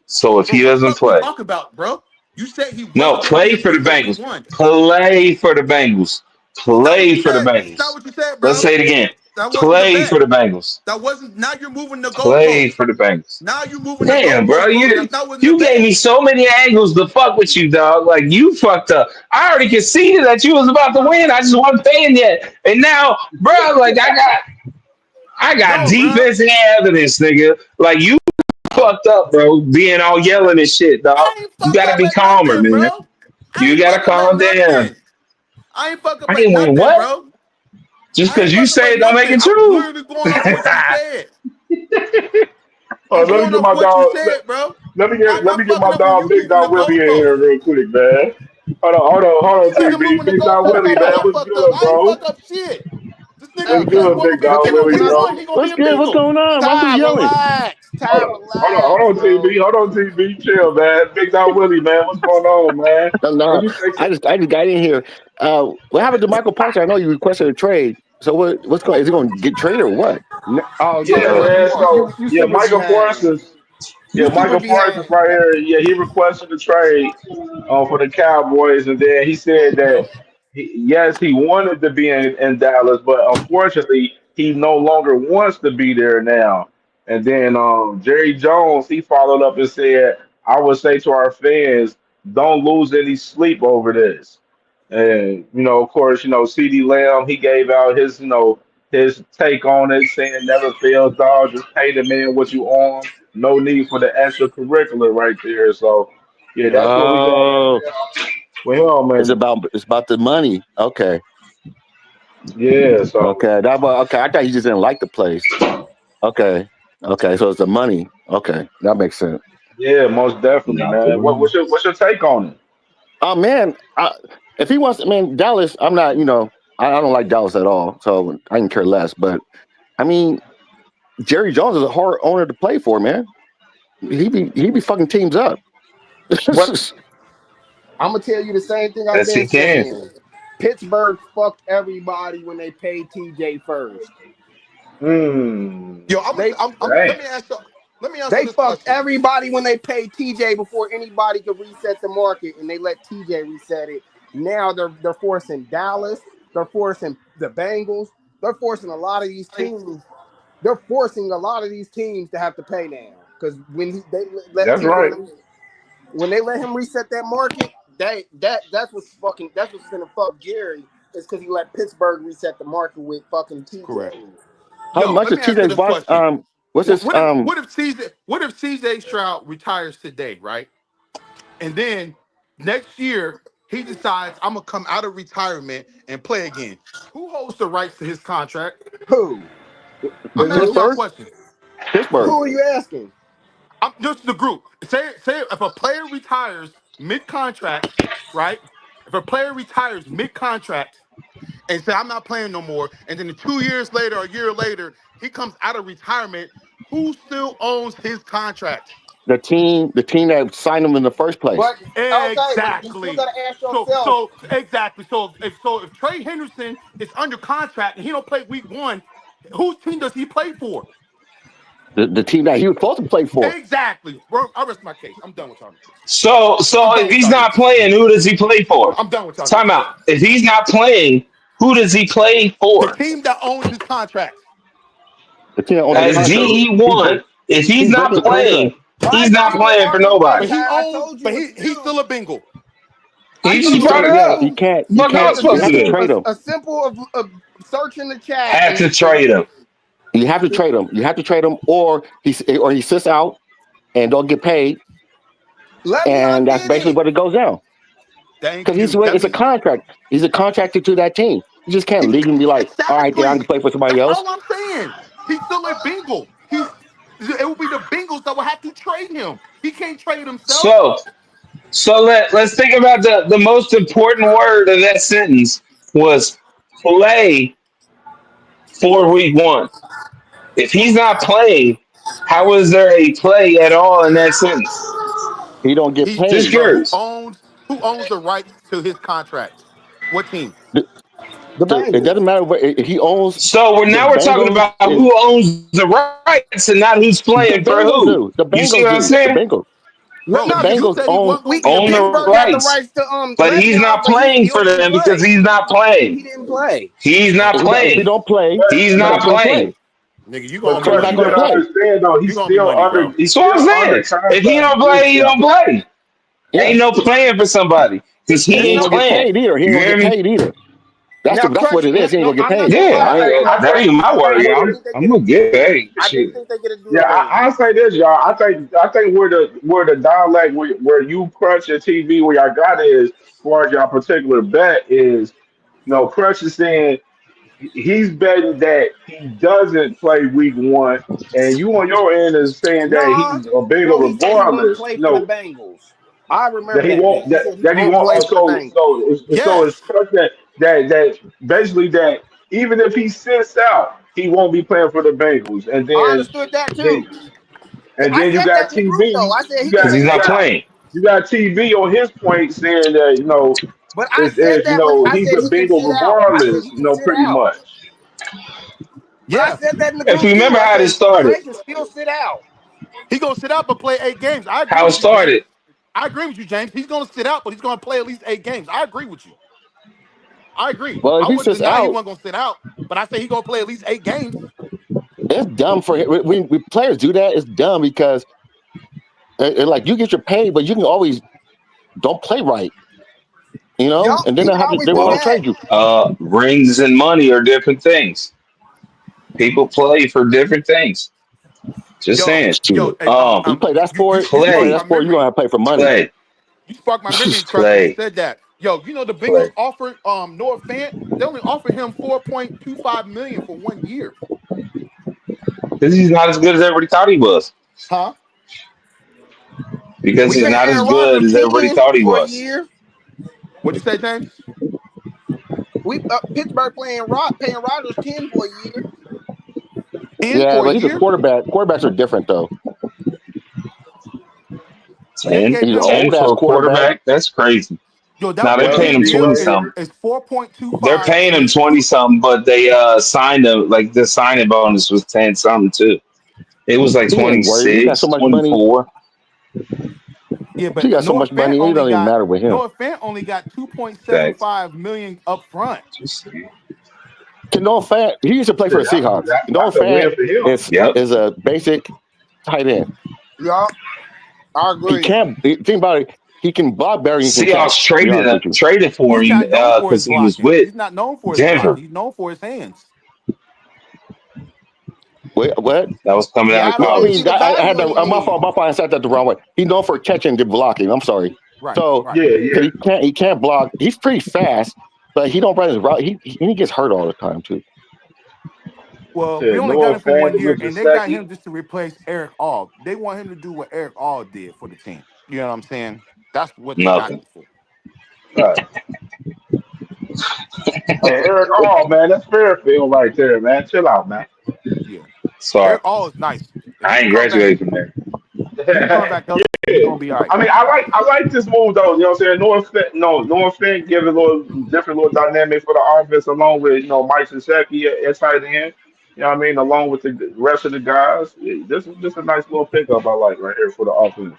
So if Bro, he what the doesn't fuck we play, talk about, bro? You said he no, wasn't going to be play a for the Bengal week Bengals. 1. Play for the Bengals. Play for the That's not Bengals. what you said, Let's bro. say it again. That wasn't the Play bet. for the Bengals. That wasn't. Now you're moving the Play goalpost. for the Bengals. Now you're moving the Damn, bro, goalpost, bro. you That's not wasn't the you gave bet. me so many angles to fuck with you, dog. Like you fucked up. I already conceded that you was about to win. I just wasn't paying yet. And now, bro, like I got No, bro. defense and evidence, nigga. Like you fucked up, bro. Being all yelling and shit, dog. I ain't You fuck gotta up be at calmer, nothing, man. bro. I You ain't gotta fuck up at calm down. nothing. I ain't fuck up I at didn't win nothing, what? bro. Just I ain't because you fuck up say at it don't make nothing. it I'm true. literally going off what you said. Oh, I'm let me going get off my what you dog. said, bro. Let I'm me not get my fucking up when dog you Big moving the Dog Willie in goalpost. here real quick, man. Hold on, Nigga TB. moving the Big Dog goalpost. Willie, Talking man. about I What's fucked up. good, I ain't bro? fuck up shit. This What's nigga good, Big Kobe Dog Bryant on Willie, week bro? one. He gonna be What's a good? What's Bengal. going on? Why we Ty, yelling? relax. Ty, Hold relax, on, bro. TB. Hold on, TB. Chill, man. Big Dog Willie, man. What's going on, man? No, When no, you say I just got in here. What happened to Michael Parsons? I know you requested a trade. So what's going? Is he going to get traded or what? Oh Yeah, yeah, yeah, for man. you sure. So yeah, super Michael behind. Parsons. You Yeah, super Michael Parsons behind. right here. Yeah, he requested a trade for the Cowboys, and then he said that yes, he wanted to be in Dallas, but unfortunately, he no longer wants to be there now. And then Jerry Jones, he followed up and said, "I would say to our fans, don't lose any sleep over this." And of course, CD Lamb, he gave out his his take on it, saying never fails, dog. Just pay the man what you owe him. No need for the extracurricular right there. So yeah, that's what we got right Oh, there with him, man. it's about the money. Okay, Yeah, so okay, okay. I thought you just didn't like the place. Okay, okay. So it's the money. Okay, that makes sense. yeah, most definitely, Not the man. one. What's your take on it? Oh man, if he wants, I mean Dallas. I'm not. I don't like Dallas at all. So I can care less. But I mean, Jerry Jones is a hard owner to play for, man. He be fucking teams up. What I'm gonna tell you the same thing I've Yes, been he can. saying. Pittsburgh fucked everybody when they paid TJ first. Hmm. Yo, They Dang. let me ask you. Let me ask you they this fucked question. everybody when they paid TJ before anybody could reset the market, and they let TJ reset it. Now they're forcing Dallas. They're forcing the Bengals. They're forcing a lot of these teams. They're forcing a lot of these teams to have to pay now because they let That's TJ right. when they let him reset that market, that's what's gonna fuck Jerry is because he let Pittsburgh reset the market with fucking Correct. TJ. How Yo, much let is me ask you TJ this Watt? question. What's this? What if CJ Stroud retires today, right? And then next year he decides I'm gonna come out of retirement and play again. Who holds the rights to his contract? Who? I'm asking y'all a Pittsburgh. question. Pittsburgh. Who are you asking? I'm just the group. Say if a player retires mid contract, right? If a player retires mid contract and say I'm not playing no more, and then 2 years later, a year later, he comes out of retirement, who still owns his contract? The team that signed him in the first place. But okay, but you still Exactly. gotta ask So yourself. so exactly. So if Trey Henderson is under contract and he don't play week one, whose team does he play for? The team that he was supposed to play for. Exactly. Bro, I rest my case. I'm done with y'all niggas. I'm So done if with he's y'all not niggas. playing, who does he play for? I'm done with y'all Time niggas. out. If he's not playing, who does he play The for? team that owns his contract. The team that owns the As contract. DE1, if he's He's not breaking playing, contract. he's Right, not but you playing for arguing nobody. that, But he Ty. I owns, told but you it's he's still. still a Bengal. I He You just told brought you it it's can't. up. You still. can't. You Fuck, I can't. was It's a You supposed to have to do. trade simple, him. a simple of searching the chat Had and to trade him. You have to trade him. You have to trade him, or he sits out and don't get paid, Le'Veon and that's did basically it. what it goes down. Thank Because you. That it's a means contract. He's a contractor to that team. You just can't leave and be like, all right, then I exactly. can play for somebody That's else. all I'm saying. He's still a Bengal. It will be the Bengals that will have to trade him. He can't trade himself. So, let's think about the most important word of that sentence was play for week one. If he's not playing, how is there a play at all in that sentence? He don't get Just paid. Bro, curious. who owns the rights to his contract? What team? The It Bengals. doesn't matter if he owns So the we're talking Bengals. about who owns the rights and not who's The playing for Bengals who. do. The You see Bengals what I'm do. The saying? Bengals. Bro, The nigga, you Bengals said he own wasn't gonna We be a Own the Bengal. Pittsburgh got the rights, rights to but let he's him, not but playing for didn't them because play. he's not playing. He didn't play. He's not if he playing. don't play, He's he's not not gonna playing. play. Nigga, you But gonna owe me He's Crush, not money, you gonna gotta bro. play. understand though, You gonna owe me money, bro. That's what I'm saying. If he don't play, he don't play. Ain't Yes. no playing for somebody because And he he ain't ain't gonna get playing. paid either. He ain't You gonna hear get me? paid either. That's Now, what it is. He ain't gonna get I'm not paid. gonna Yeah, lie. that ain't my worry. I think they I'm get gonna get paid. I do Shit. think they get a do Yeah, away. I'll say this, y'all. I think where the dialect where you Crush your TV where y'all got it is, as far as y'all particular bet is, Crush is saying he's betting that he doesn't play week one, and you on your end is saying that No, he's a Bengal no, he said he won't regardless. play for the Bengals. I That remember he that pick. won't He said he that he won't won't. play for the Bengals. So it's Yes. Crush that basically that even if he sits out, he won't be playing for the Bengals, and I then. understood that Then too. And I then you said got that to Bruno. TV. I said You he could got Because sit he's you not got out. playing. you got TV on his point saying that But I said is that when I he's said a he can bingo sit out. I said regardless. he can sit Pretty out. much. But I Yeah. said that in the If you group too. remember I how said this started, Trey can still sit out. He gonna sit out but play 8 games. I agree how it with you, James. started, I agree with you, James. He's gonna sit out, but he's gonna play at least 8 games. I agree with you. I agree. Well, if I he wouldn't sits deny he out, wasn't gonna sit out, but I say he gonna play at least 8 games. it's dumb for him. When players do that, it's dumb because like you get your pay, but you can always don't play right, Yup, and then you can always they do want to well, that. trade you. rings and money are different things. People play for different things. Just Yo, saying. yo, Shoot. hey, You play that sport, you you play sparked Play, that my sport, you're gonna memory. have to play for money. play, You sparked my memory, Crush, when you play, said that. Yo, you know the Bengals play. offered Noah Fant. They only offered him 4.25 million for 1 year. Because he's not as good as everybody thought he was. Huh? Because We he's paying not as Aaron good Rodgers as everybody 10 thought he for a was. year. What'd you say, James? We Pittsburgh paying Rodgers 10 for a year. 10 Yeah, for a but he's a year? quarterback. Quarterbacks are different though. They 10, gave He's an him 10 old ass for a quarterback. quarterback. That's crazy. yo, Now that they're one Yeah, paying year him see 20 right is here. something. 4.25 They're paying him million. 20 something, but they signed him like the signing bonus was 10 something too. It was like He ain't worried. He got so 26, much money. 24. Yeah, He but got so much money. It don't even matter with him. Noah Fant only got Thanks. 2.75 million up front. Just see. No Fant, he used to play for Shit, the Seahawks. No that's a Fant win for him. Yep. is a basic tight end. Yup, I He agree. can't think about it. He can block better than he can Seahawks catch. To be honest with you, traded for He's him not known for his because he was blocking. with He's not known for his Denver. blocking. He's known for his hands. what? That was coming Yeah, out I of don't I think mean, he's college. a I had value that. in the My league. fault. My fault. I said that the wrong way. He's known for catching the blocking. I'm sorry. Right, So right. Yeah. because he can't block. He's pretty fast, but he don't run his route. He gets hurt all the time too. Well, we Shit, only got Noah him for Fan 1 year, with and they got Gesicki. him just to replace Eric All. They want him to do what Eric All did for the team. You know what I'm saying? That's what they got Nothing. him for. Right. Hey, Eric, oh man, that's Fairfield right there, man. Chill out, man. Yeah. Sorry. Eric All is nice. If he I can ain't come back, graduated from there. he can come back healthy. He's gonna be all right. I mean, I like this move though. You know what I'm saying? No offense, give it a little different little dynamic for the offense, along with Mike Gesicki at tight end. You know what I mean? Along with the rest of the guys, this is just a nice little pickup I like right here for the offense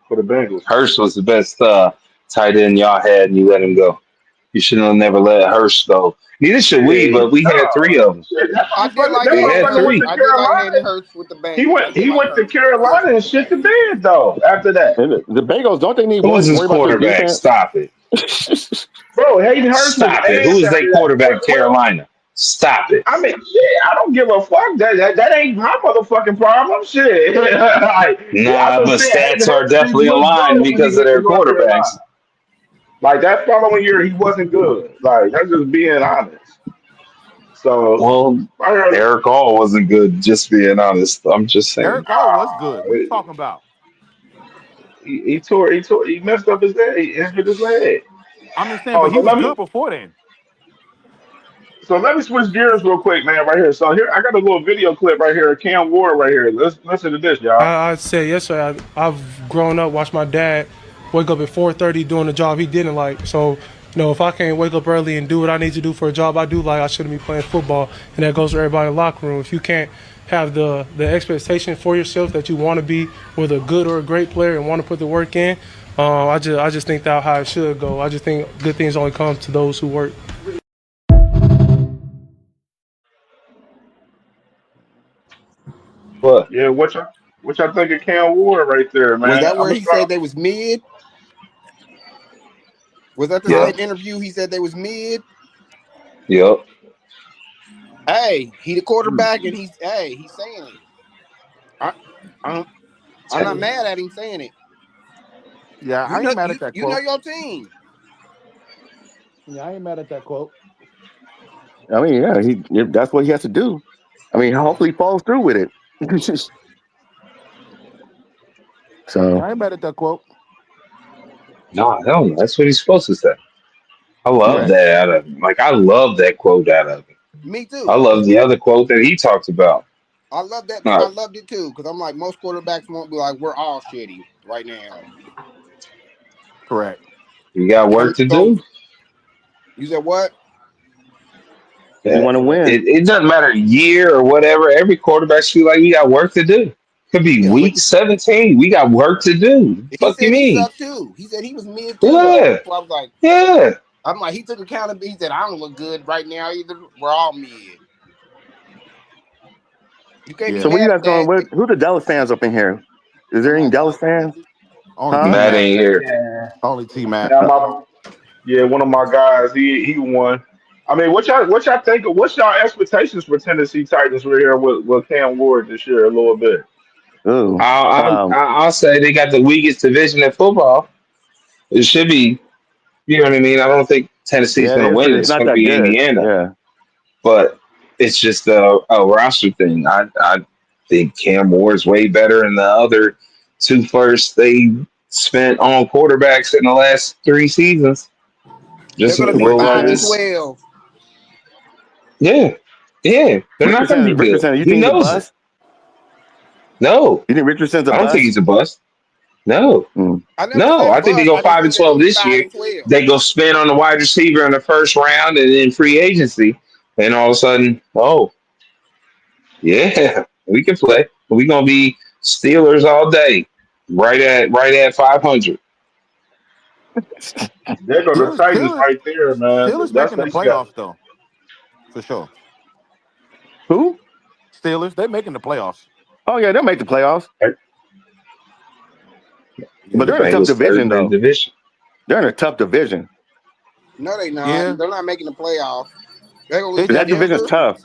for the Bengals. Hurst was the best tight end y'all had, and you let him go. You should have never let Hurst go. Neither should we, Shit, but we no, had three of them. shit, I did like that We Hayden had motherfucker Hurst. went three. to I did like Hayden Carolina. Hurst with the He Bengals. I went did he like went to Hurst Carolina with and the shit the Bengals. bed though. After that, And the Bengals don't they need Who was his worry about their quarterback? defense? Stop it. bro, Hayden Hurst was Stop it. Who ass is their after that. quarterback at Carolina? Stop it. I mean, shit, I don't give a fuck. That ain't my motherfucking problem. Shit. I'm Nah, but just saying, Hayden stats are Hurst didn't definitely look aligned good when he because of went to their North Carolina. quarterbacks. Like that following year, he wasn't good. Like that's just being honest. So Well, I heard Eric All wasn't good, just being honest. I'm just saying. Eric All was good. What are you talking about? he messed up his leg. He injured his leg. I'm just saying, Oh, but so he was let good me before then. so let me switch gears real quick, man. Right here. So here I got a little video clip right here. Cam Ward right here. Let's listen to this, y'all. I'd say yesterday, I've grown up, watched my dad wake up at 4:30 doing a job he didn't like. So, if I can't wake up early and do what I need to do for a job I do like, I shouldn't be playing football. And that goes for everybody in the locker room. If you can't have the expectation for yourself that you want to be with a good or a great player and want to put the work in. I just think that's how it should go. I just think good things only come to those who work. What? Yeah, what y'all think of Cam Ward right there, Was man? that I'm where a he said strong. they was mid? Was that the Yeah. same interview he said they was mid? Yep. Hey, he the quarterback, and he's saying it. I, I'm, I'm not mad at him saying it. Yeah, You I ain't know, mad you at that you know quote. your team. Yeah, I ain't mad at that quote. I mean, yeah, that's what he has to do. I mean, hopefully he follows through with it. Yeah, So I ain't mad at that quote. No, hell no. That's what he's supposed to say. I love Right. that out of him. Like, I love that quote out of him. Me I too. love the other quote that he talked about. I love that. I Like, loved it too because I'm like most quarterbacks won't be like we're all shitty right now. Correct. you got I'm work to going. do. You said what? you Yeah. want to Correct. win. It doesn't matter year or whatever. Every quarterback should be like, we got work to do. Could be Yeah. week 17. We got work to do. He Fuck you said he mean? sucked too. He said he was mid too. Yeah. So I was like, Yeah. I'm like, he took accountability. He said I don't look good right now either. We're all mid. You can't be So Yeah. what you mad guys at going that. with? Who the Dallas fans up in here? Is there I'm any not Dallas Dallas fans? fans. Only T Huh? Matt Mac. ain't here. Yeah, Only T Mac. yeah, one of my guys, he won. I mean, what y'all think? What's y'all expectations for Tennessee Titans? We're here with Cam Ward this year a little bit. Ooh. I'll say they got the weakest division in football. It should be, you know what I mean? I don't think Tennessee's Yeah, going to win. it's It's not going to that be good. Indiana. Yeah. But it's just a roster thing. I think Cam Ward's way better than the other two firsts they spent on quarterbacks in the last 3 seasons. They're Just gonna be Where you at, 'cause, 5-12. yeah, yeah, they're not going to be good. Richardson, you He think he's a knows it. bust? No, You think Richardson's a I don't think bust? he's a bust. No, Hmm. I never no, said I think they bust. go I just five and think they're gonna 12 be this five year. and 12. They go spin on the wide receiver in the first round and in free agency, and all of a sudden, oh yeah, we can play. We gonna be Steelers all day, right at 500. There go the Steelers, Titans Steelers, right there, man. Steelers That's making their the schedule. playoffs though, for sure. Who? Steelers, they making the playoffs. Oh yeah, they'll make the playoffs. But The Yeah. they're in a tough Bengals third division in that though. division. They're in a tough division. No, they not. Yeah. They're not making the playoffs. They're gonna lose They to That definitely division's Denver. tough.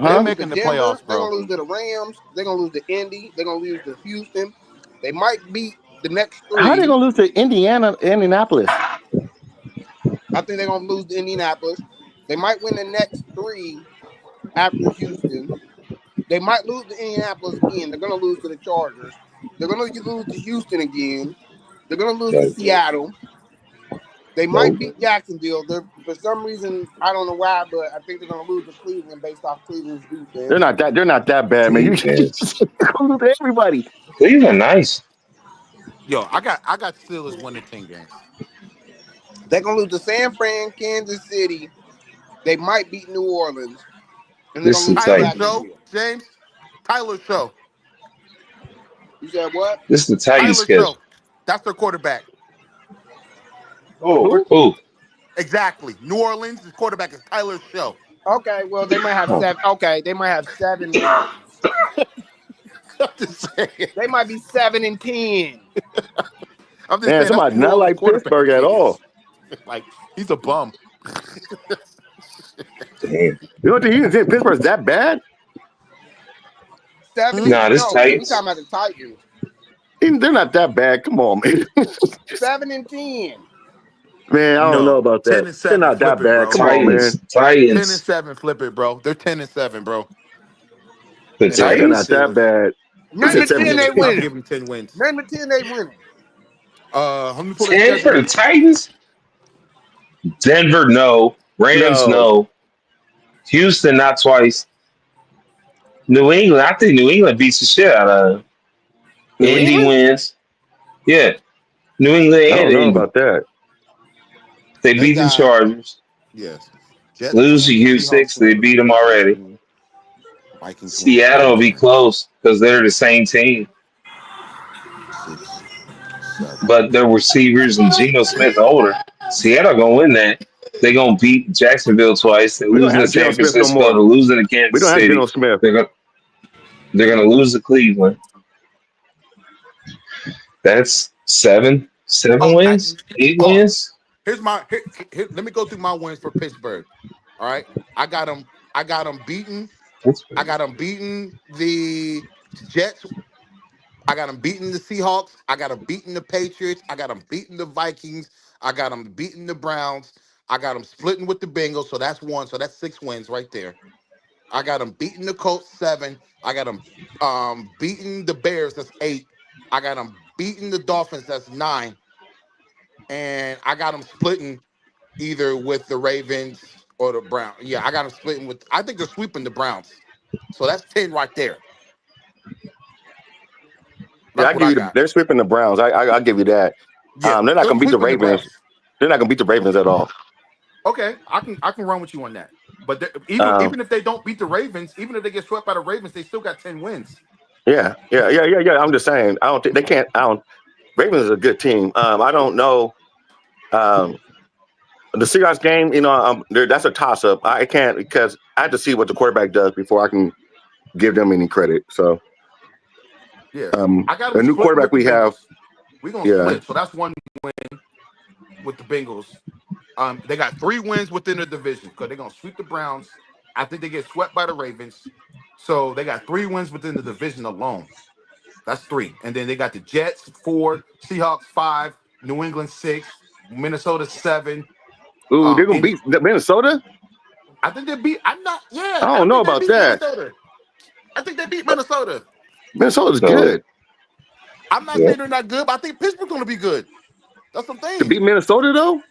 They're they Huh? gonna lose to making the Denver. playoffs, They're bro. gonna lose to the Rams. They're gonna lose to Indy. They're gonna lose to Houston. They might beat the next How are they three. gonna lose to Indianapolis? I think they're gonna lose to Indianapolis. They might win the next three after Houston. They might lose to Indianapolis again. They're gonna lose to the Chargers. They're gonna lose to Houston again. They're gonna lose to No, Seattle. They might no, beat Jacksonville. They're, for some reason, I don't know why, but I think they're gonna lose to Cleveland based off Cleveland's They're defense. not that. They're not that bad, man. You defense. go lose to everybody. Cleveland, nice. Yo, I got Steelers winning 10 games. They're gonna lose to San Fran, Kansas City. They might beat New Orleans, and they're This gonna is lose the to Tyler Titans. Show, Jacksonville. James. Tyler Show. You said what? This is the Titans Tyler schedule. Show. That's their quarterback. Oh, Who? Who? Exactly. New Orleans' quarterback is Tyler Show. Okay, well they might have Oh, 7. Okay, they might have 7 wins. I'm just saying. They might be 7-10. I'm just Man, saying that's somebody who New not Orleans like quarterback Pittsburgh at all. is. Like he's a bum. damn. You don't think you think Pittsburgh's that bad? 7 Hmm? and Nah, this no, we Titans. talking about the Titans. They're not that bad. Come on, man. 7-10. Man, I don't know No. about Ten that. and They're seven. not Flip that it, bad. bro. Come on, man. Titans. 10 and Titans. 7. Flip it, bro. They're 10 and 7, bro. The And they They're beating the not Titans. that Steelers. bad. You Name said the 10 7. they I'll winning. give them 10 wins. Name the 10 they winning. Let me pull the 10 for schedule the up. Titans. Denver, no. Rams, No. no. Houston, not twice. New England, I think New England beats the shit out of them. New Indy England? wins. Yeah. New England I and don't know Indy. about that. They They beat the got Chargers. yes. Jets, Lose to Seahawks, Seahawks. They beat them already. Vikings win Seattle will be 14. close because they're the same team. 6, 7. But their receivers and Geno Smith older. Seattle gonna win that. They're gonna beat Jacksonville twice. They're We don't losing to have Geno San Smith no Francisco. more. They're losing to We Kansas don't have City. Geno Smith. They're gonna lose to Cleveland. That's seven Oh, wins, 8 wins. here's let me go through my wins for Pittsburgh. All right. I got them beating. I got them beating the Jets. I got them beating the Seahawks. I got them beating the Patriots. I got them beating the Vikings. I got them beating the Browns. I got them splitting with the Bengals. So that's 1. So that's 6 wins right there. I got them beating the Colts 7. I got them beating the Bears. That's 8. I got them beating the Dolphins. That's 9. And I got them splitting either with the Ravens or the Browns. Yeah, I got them splitting with. I think they're sweeping the Browns. So that's 10 right there. Yeah, That's I what give I you got. they're sweeping the Browns. I'll give you that. Yeah, They're not they're gonna beat the sweeping the Ravens. Browns. They're not gonna beat the Ravens at all. Okay, I can run with you on that. But Um, even if they don't beat the Ravens, even if they get swept by the Ravens, they still got 10 wins. yeah. I'm just saying. I don't think they can't. Ravens is a good team. I don't know. The Seahawks game, that's a toss up. I can't because I have to see what the quarterback does before I can give them any credit. So, Yeah, I got the them new splitting quarterback with the we have, Bengals. We're gonna yeah. split. So that's 1 win with the Bengals. They got 3 wins within the division because they're gonna sweep the Browns. I think they get swept by the Ravens. So they got 3 wins within the division alone. That's 3. And then they got the Jets 4, Seahawks 5, New England 6, Minnesota 7. Ooh, they're gonna And beat Minnesota. I think they beat. I'm not. I Yeah, I don't know think they about beat that. Minnesota. I think they beat Minnesota. Minnesota's So good. I'm not yeah. saying they're not good, but I think Pittsburgh's going to be good. That's some To things. beat Minnesota though,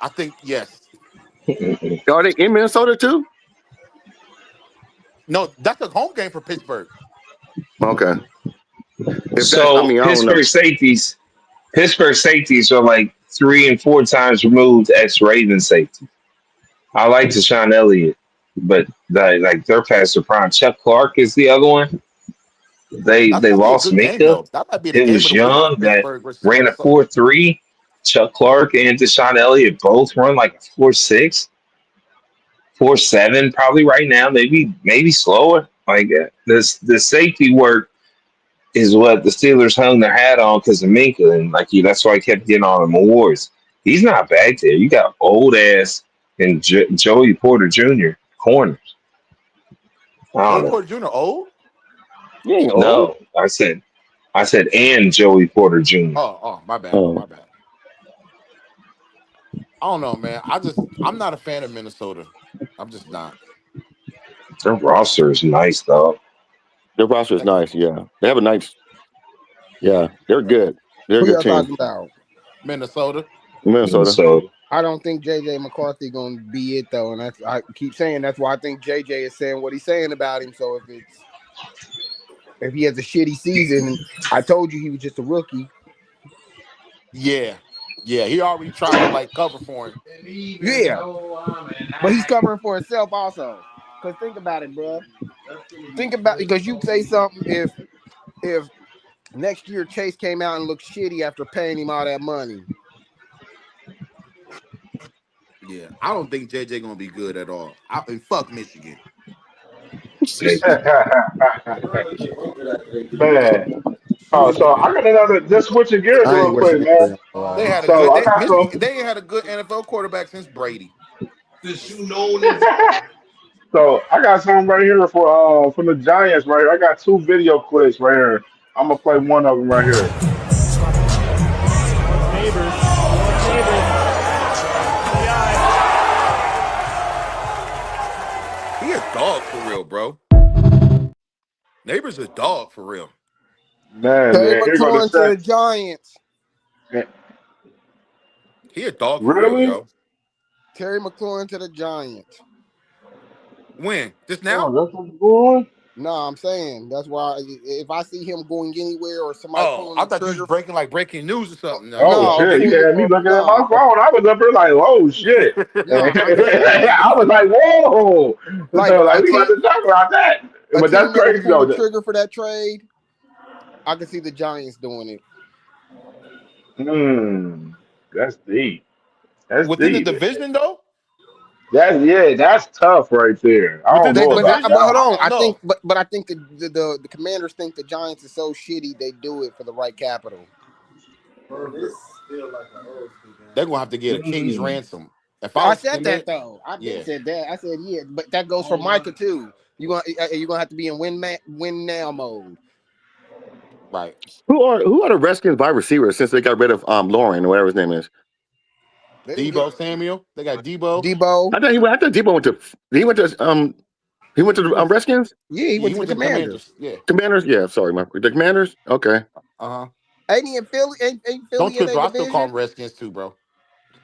I think yes. are they in Minnesota too? No, that's a home game for Pittsburgh. Okay. If that's, I So mean, I don't know. Pittsburgh safeties are like 3 and 4 times removed ex Raven safety. I like Deshaun Elliott, but they're past their prime. Chuck Clark is the other one. They That's going to be a lost good game Minka. though. That might be the It game was of the week. young that Pittsburgh versus ran a Minnesota. 4.3. Chuck Clark and Deshaun Elliott both run like a 4.6, 4.7 probably right now. Maybe slower. Like the safety work is what the Steelers hung their hat on because of Minka, and that's why I kept getting all them awards. He's not back there. You got old ass and Joey Porter Jr. corners. I Joey don't know. Porter Jr. old? You ain't old. No, I said and Joey Porter Jr. Oh, my bad. Oh. My bad. I don't know, man. I'm not a fan of Minnesota. I'm just not. Their roster is nice though. Their roster is nice. Yeah, they have a nice. Yeah, they're good. They're a Who good y'all team. talking about? Minnesota. Minnesota. So I don't think JJ McCarthy gonna be it though, and I keep saying that's why I think JJ is saying what he's saying about him. So if he has a shitty season, I told you he was just a rookie. Yeah. Yeah, he already tried to cover for him. Yeah, but he's covering for himself also. Cause think about it, bro. Because you say something if next year Chase came out and looked shitty after paying him all that money. Yeah, I don't think JJ gonna be good at all. And fuck Michigan. Man. Oh, so I got another. Just switching gears I real ain't quick, wasting man. it. They had a So good I got some. Michigan. They ain't had a good NFL quarterback since Brady. So I got something right here for from the Giants right here. I got 2 video clips right here. I'm gonna play one of them right here. He a dog for real, bro. Neighbors a dog for real. Man, Terry here go the McLaurin to the set. Giants. He a dog for real, Really? yo. Terry McLaurin to the Giants. When? Just Oh, now? that's what's going. No, I'm saying that's why if I see him going anywhere or somebody Oh, pulling I the thought you was trigger, breaking news or something. Oh no, shit! You had me looking at my no, phone. I was up here like, oh shit! no, I'm saying I was like, whoa! like So like, a we about team to talk about that. a But team that's that would crazy pull the though. trigger for that trade, I can see the Giants doing it. That's deep. That's Within the deep. division, though. That's tough right there. I Within don't the know about division, But hold that. I on, don't know. I think the Commanders think the Giants are so shitty they do it for the right capital. They're gonna have to get a king's Mm. ransom. If I I was said that commit, though. I've been yeah, said that. I said yeah, but that goes for Micah too. You gonna have to be in win now mode. right. Who are the Redskins wide receivers since they got rid of Lauren or whatever his name is? They didn't get Debo Samuel. They got Debo. Debo. I thought Debo went to the Redskins? Yeah, he Yeah, went he to the went to the Commanders. Commanders. Yeah. Commanders? Yeah, sorry, the Commanders? Okay. Uh huh. Ain't he in Philly? Ain't Don't Philly in trip, their bro. I still call division? them Redskins too, bro.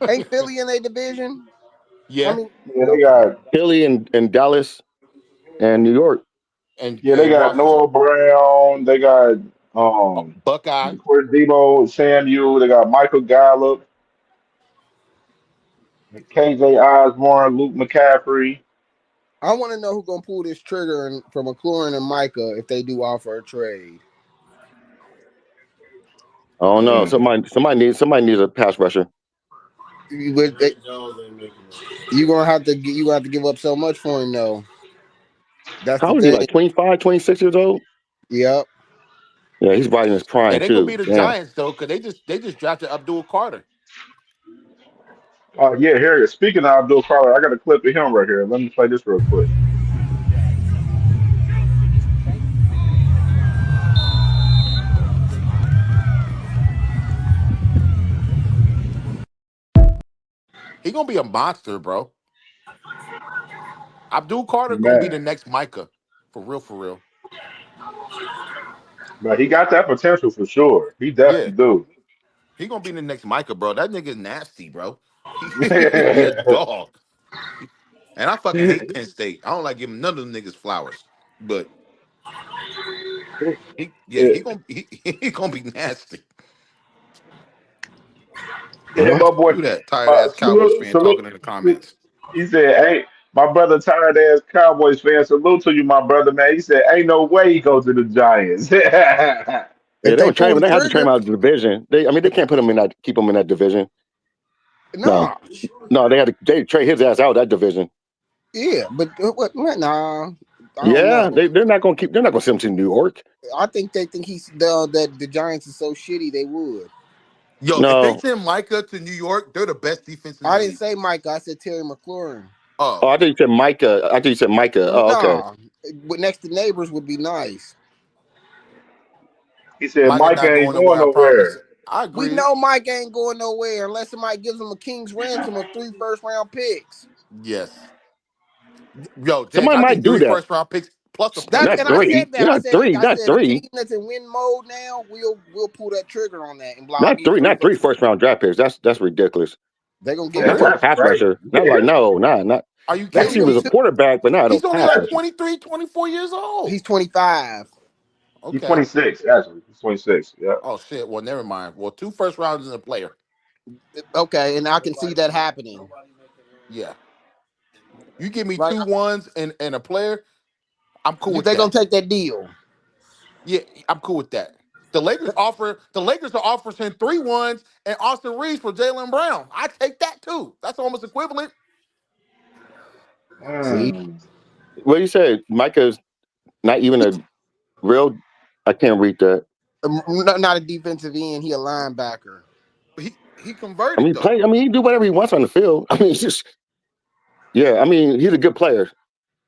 Ain't Philly in their division? I Yeah, mean, Yeah, they okay. got Philly and Dallas and New York. they and got Washington. Noah Brown. They got Buckeye. of course Debo Samuel. They got Michael Gallup, KJ Osborne, Luke McCaffrey. I want to know who's gonna pull this trigger for McLaurin and Micah if they do offer a trade. Oh no, Mm. somebody needs a pass rusher. You gonna have to give up so much for him though. That's How the old is he? thing. Like 25, 26 years old? Yep. Yeah, he's right in his prime And they gonna be too. the Damn. Giants though, because they just drafted Abdul Carter. Yeah, Harriet. Speaking of Abdul Carter, I got a clip of him right here. Let me play this real quick. He gonna be a monster, bro. Abdul Carter gonna be Man, the next Micah, for real, for real. but he got that potential for sure. He Yeah, definitely do. he gonna be the next Micah, bro. That nigga's nasty, bro. He a dog. And I fucking hate Penn State. I don't like giving none of them niggas flowers. But he gonna be nasty. Yeah, my boy. Who that tired ass Cowboys Salute, fan talking in the salute. comments? He said, "Hey, my brother, tired ass Cowboys fan. Salute to you, my brother, man." He said, "Ain't no way he goes to the Giants." Yeah, If they they don't trade pull him. the They have to trade him trigger, out of the division. They can't put him in that, keep him in that division. No, nah. no, they trade his ass out of that division. Yeah, but what? Nah, I don't Yeah, know. they're not gonna keep. They're not gonna send him to New York. I think they think that the Giants are so shitty they would. Yo, if they No. send Micah to New York, they're the best defense in the I didn't league. say Mike. I said Terry McLaurin. Oh, Oh, I thought you said Micah. I thought you said Micah. Oh, okay. Nah, but next to neighbors would be nice. He said, Micah "Mike not ain't going going nowhere. I promise. nowhere." I We agree. know Mike ain't going nowhere unless somebody gives him a king's ransom of 3 first-round picks. Yes. Yo, James, Somebody I might need do three that. first round picks plus a That's Not player. and I three. said that. Not three. I Not said a three. team that's in win mode now, we'll pull that trigger on that, and I'll Not give you three. three Not three first. first round draft picks. That's ridiculous. They're gonna For give him Yeah, Not two. for a real. that's pass crazy. rusher. Not like no, not. Are you They're I see gonna kidding him give as him a me? two. quarterback, but not a He's only pass like That's, rusher. 23, 24 years old. He's 25. he's Okay. 26, actually. He's 26. Yeah. Oh shit. Well, never mind. Well, 2 first rounds and a player. Okay, and I can see that happening. Yeah. You give me Right? 2 1s and a player, I'm cool with They're gonna that. take that deal. Yeah, I'm cool with that. The Lakers are offering 3 1s and Austin Reeves for Jalen Brown. I take that too. That's almost equivalent. See, Mm. What do you say? Micah's not even a real. I can't read that. not a defensive end. He a linebacker. He converted though. I mean, he do whatever he wants on the field. I mean, it's just. Yeah, I mean, he's a good player.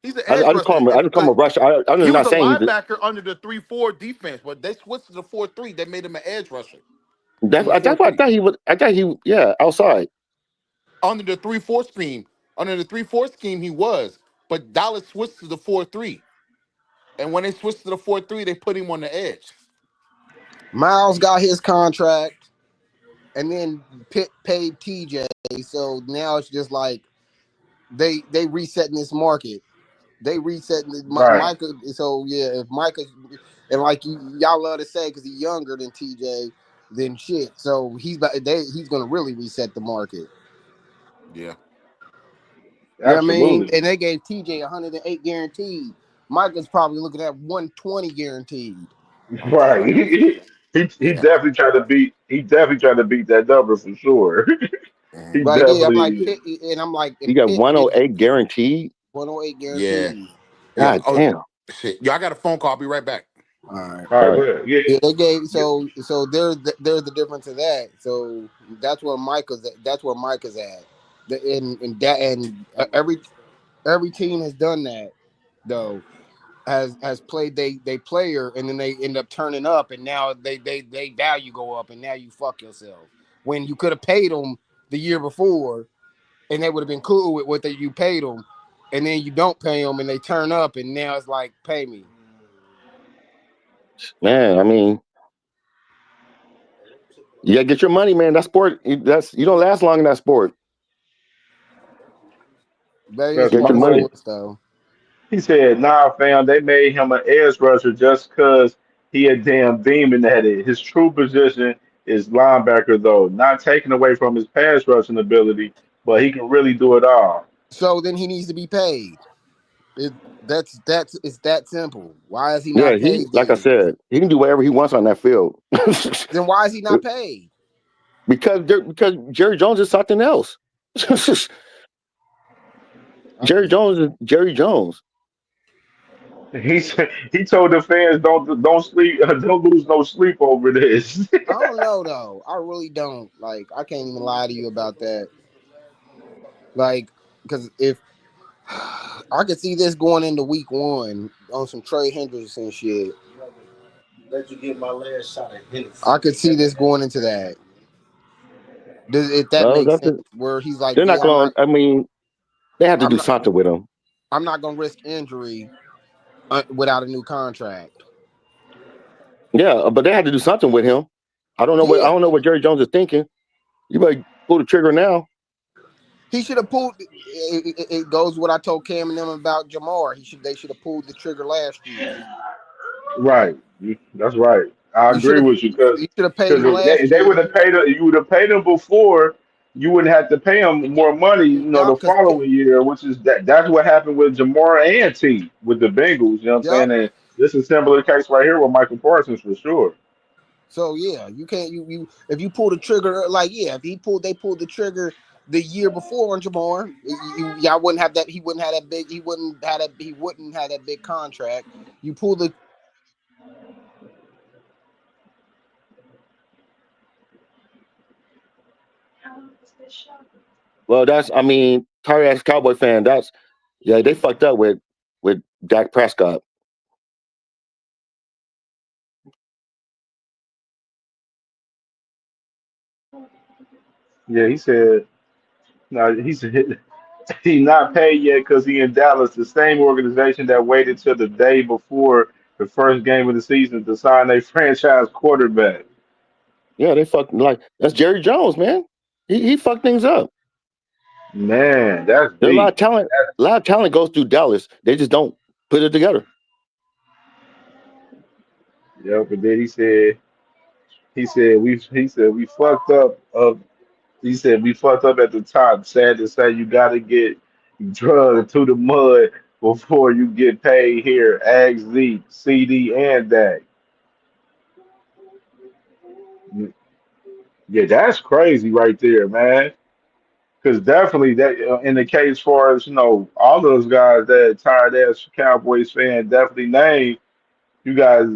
He's an edge I just call rusher. him. I just call him a rusher. He I'm was not a saying he's. linebacker under the 3-4 defense, but they switched to the 4-3. They made him an edge rusher from the That's what I 4-3. thought he would. I thought he. Yeah, outside. Under the 3-4 scheme. Under the 3-4 scheme, he was. But Dallas switched to the 4-3. And when they switched to the 4-3, they put him on the edge. Miles got his contract, and then Pitt paid TJ. So now it's just like they resetting this market. They resetting Right. Micah. So yeah, if Micah and like y'all love to say because he's younger than TJ, then shit. So he's gonna really reset the market. Yeah. You know what I mean? Absolutely. And they gave TJ 108 guaranteed. Micah's probably looking at 120 guaranteed. Right. He Yeah. definitely tried to beat. He definitely tried to beat that number for sure. He Mhm. Like, yeah, I'm like definitely is. Pitt, and I'm like, You and got Pitt did 108 guaranteed. 108 Yeah. guaranteed. Yeah. God Oh damn. shit. Yeah, I got a phone call. I'll be right back. All right. All All right, right. go ahead. Yeah. Yeah, they gave Yeah. so there's the difference of that. So that's where Micah's at. Every team has done that though. Has played they player and then they end up turning up and now they value go up and now you fuck yourself when you could have paid them the year before and they would have been cool with what you paid them and then you don't pay them and they turn up and now it's like pay me. Man, I mean, you gotta get your money, man. That sport, you don't last long in that sport. That is Because Get part your of money. sports though. he said, "Nah, fam, they made him an edge rusher just because he a damn demon at it. His true position is linebacker, though, not taken away from his pass rushing ability, but he can really do it all." So then he needs to be paid. It, that's it's that simple. Why is he Yeah, not paid like I then? said, he can do whatever he wants on that field. Then why is he not paid? because Jerry Jones is something else. I, Jerry Jones is Jerry Jones. He told the fans, "Don't sleep, don't lose no sleep over this." I don't know though. I really don't. Like I can't even lie to you about that. Like because if I could see this going into week one on some Trey Hendrickson shit. Let you get my last shot at Henderson. I could see this going into that. If that Well, makes that's sense, it. where he's like, They're not yeah, going. I mean, they have to I'm do not, something with him. I'm not gonna risk injury without a new contract. Yeah, but they had to do something with him. I Yeah, don't know what Jerry Jones is thinking. You better pull the trigger now. he should have pulled. It goes what I told Cam and them about Jamar. They should have pulled the trigger last year. Right. That's right. I You should agree have. with you because You should have paid because him if last they would year. have paid you would have paid him before, you wouldn't have to pay him more money, Yup, the because following year, which is that's what happened with Jamar and T with the Bengals. You know what I'm yup. saying? And this is a similar case right here with Michael Parsons for sure. So yeah, you can't you if you pull the trigger like yeah, if they pulled the trigger the year before on Jamar, y'all wouldn't have that. He wouldn't have that big contract. You pull the Well, I mean, tired ass Cowboy fan. Yeah, they fucked up with Dak Prescott. Yeah, he said. No, he said he not paid yet because he in Dallas, the same organization that waited till the day before the first game of the season to sign a franchise quarterback. Yeah, they fucked like that's Jerry Jones, man. He fucked things up. Man, that's There's a lot deep. of talent. A lot of talent goes through Dallas. They just don't put it together. Yeah, but then he said we fucked up. He said we fucked up at the top. Sad to say, you got to get drugged to the mud before you get paid here. Ask Zeke, CD, and Dak. Yeah, that's crazy right there, man. Because definitely that in the case far as all those guys that tired ass Cowboys fan definitely named. You guys,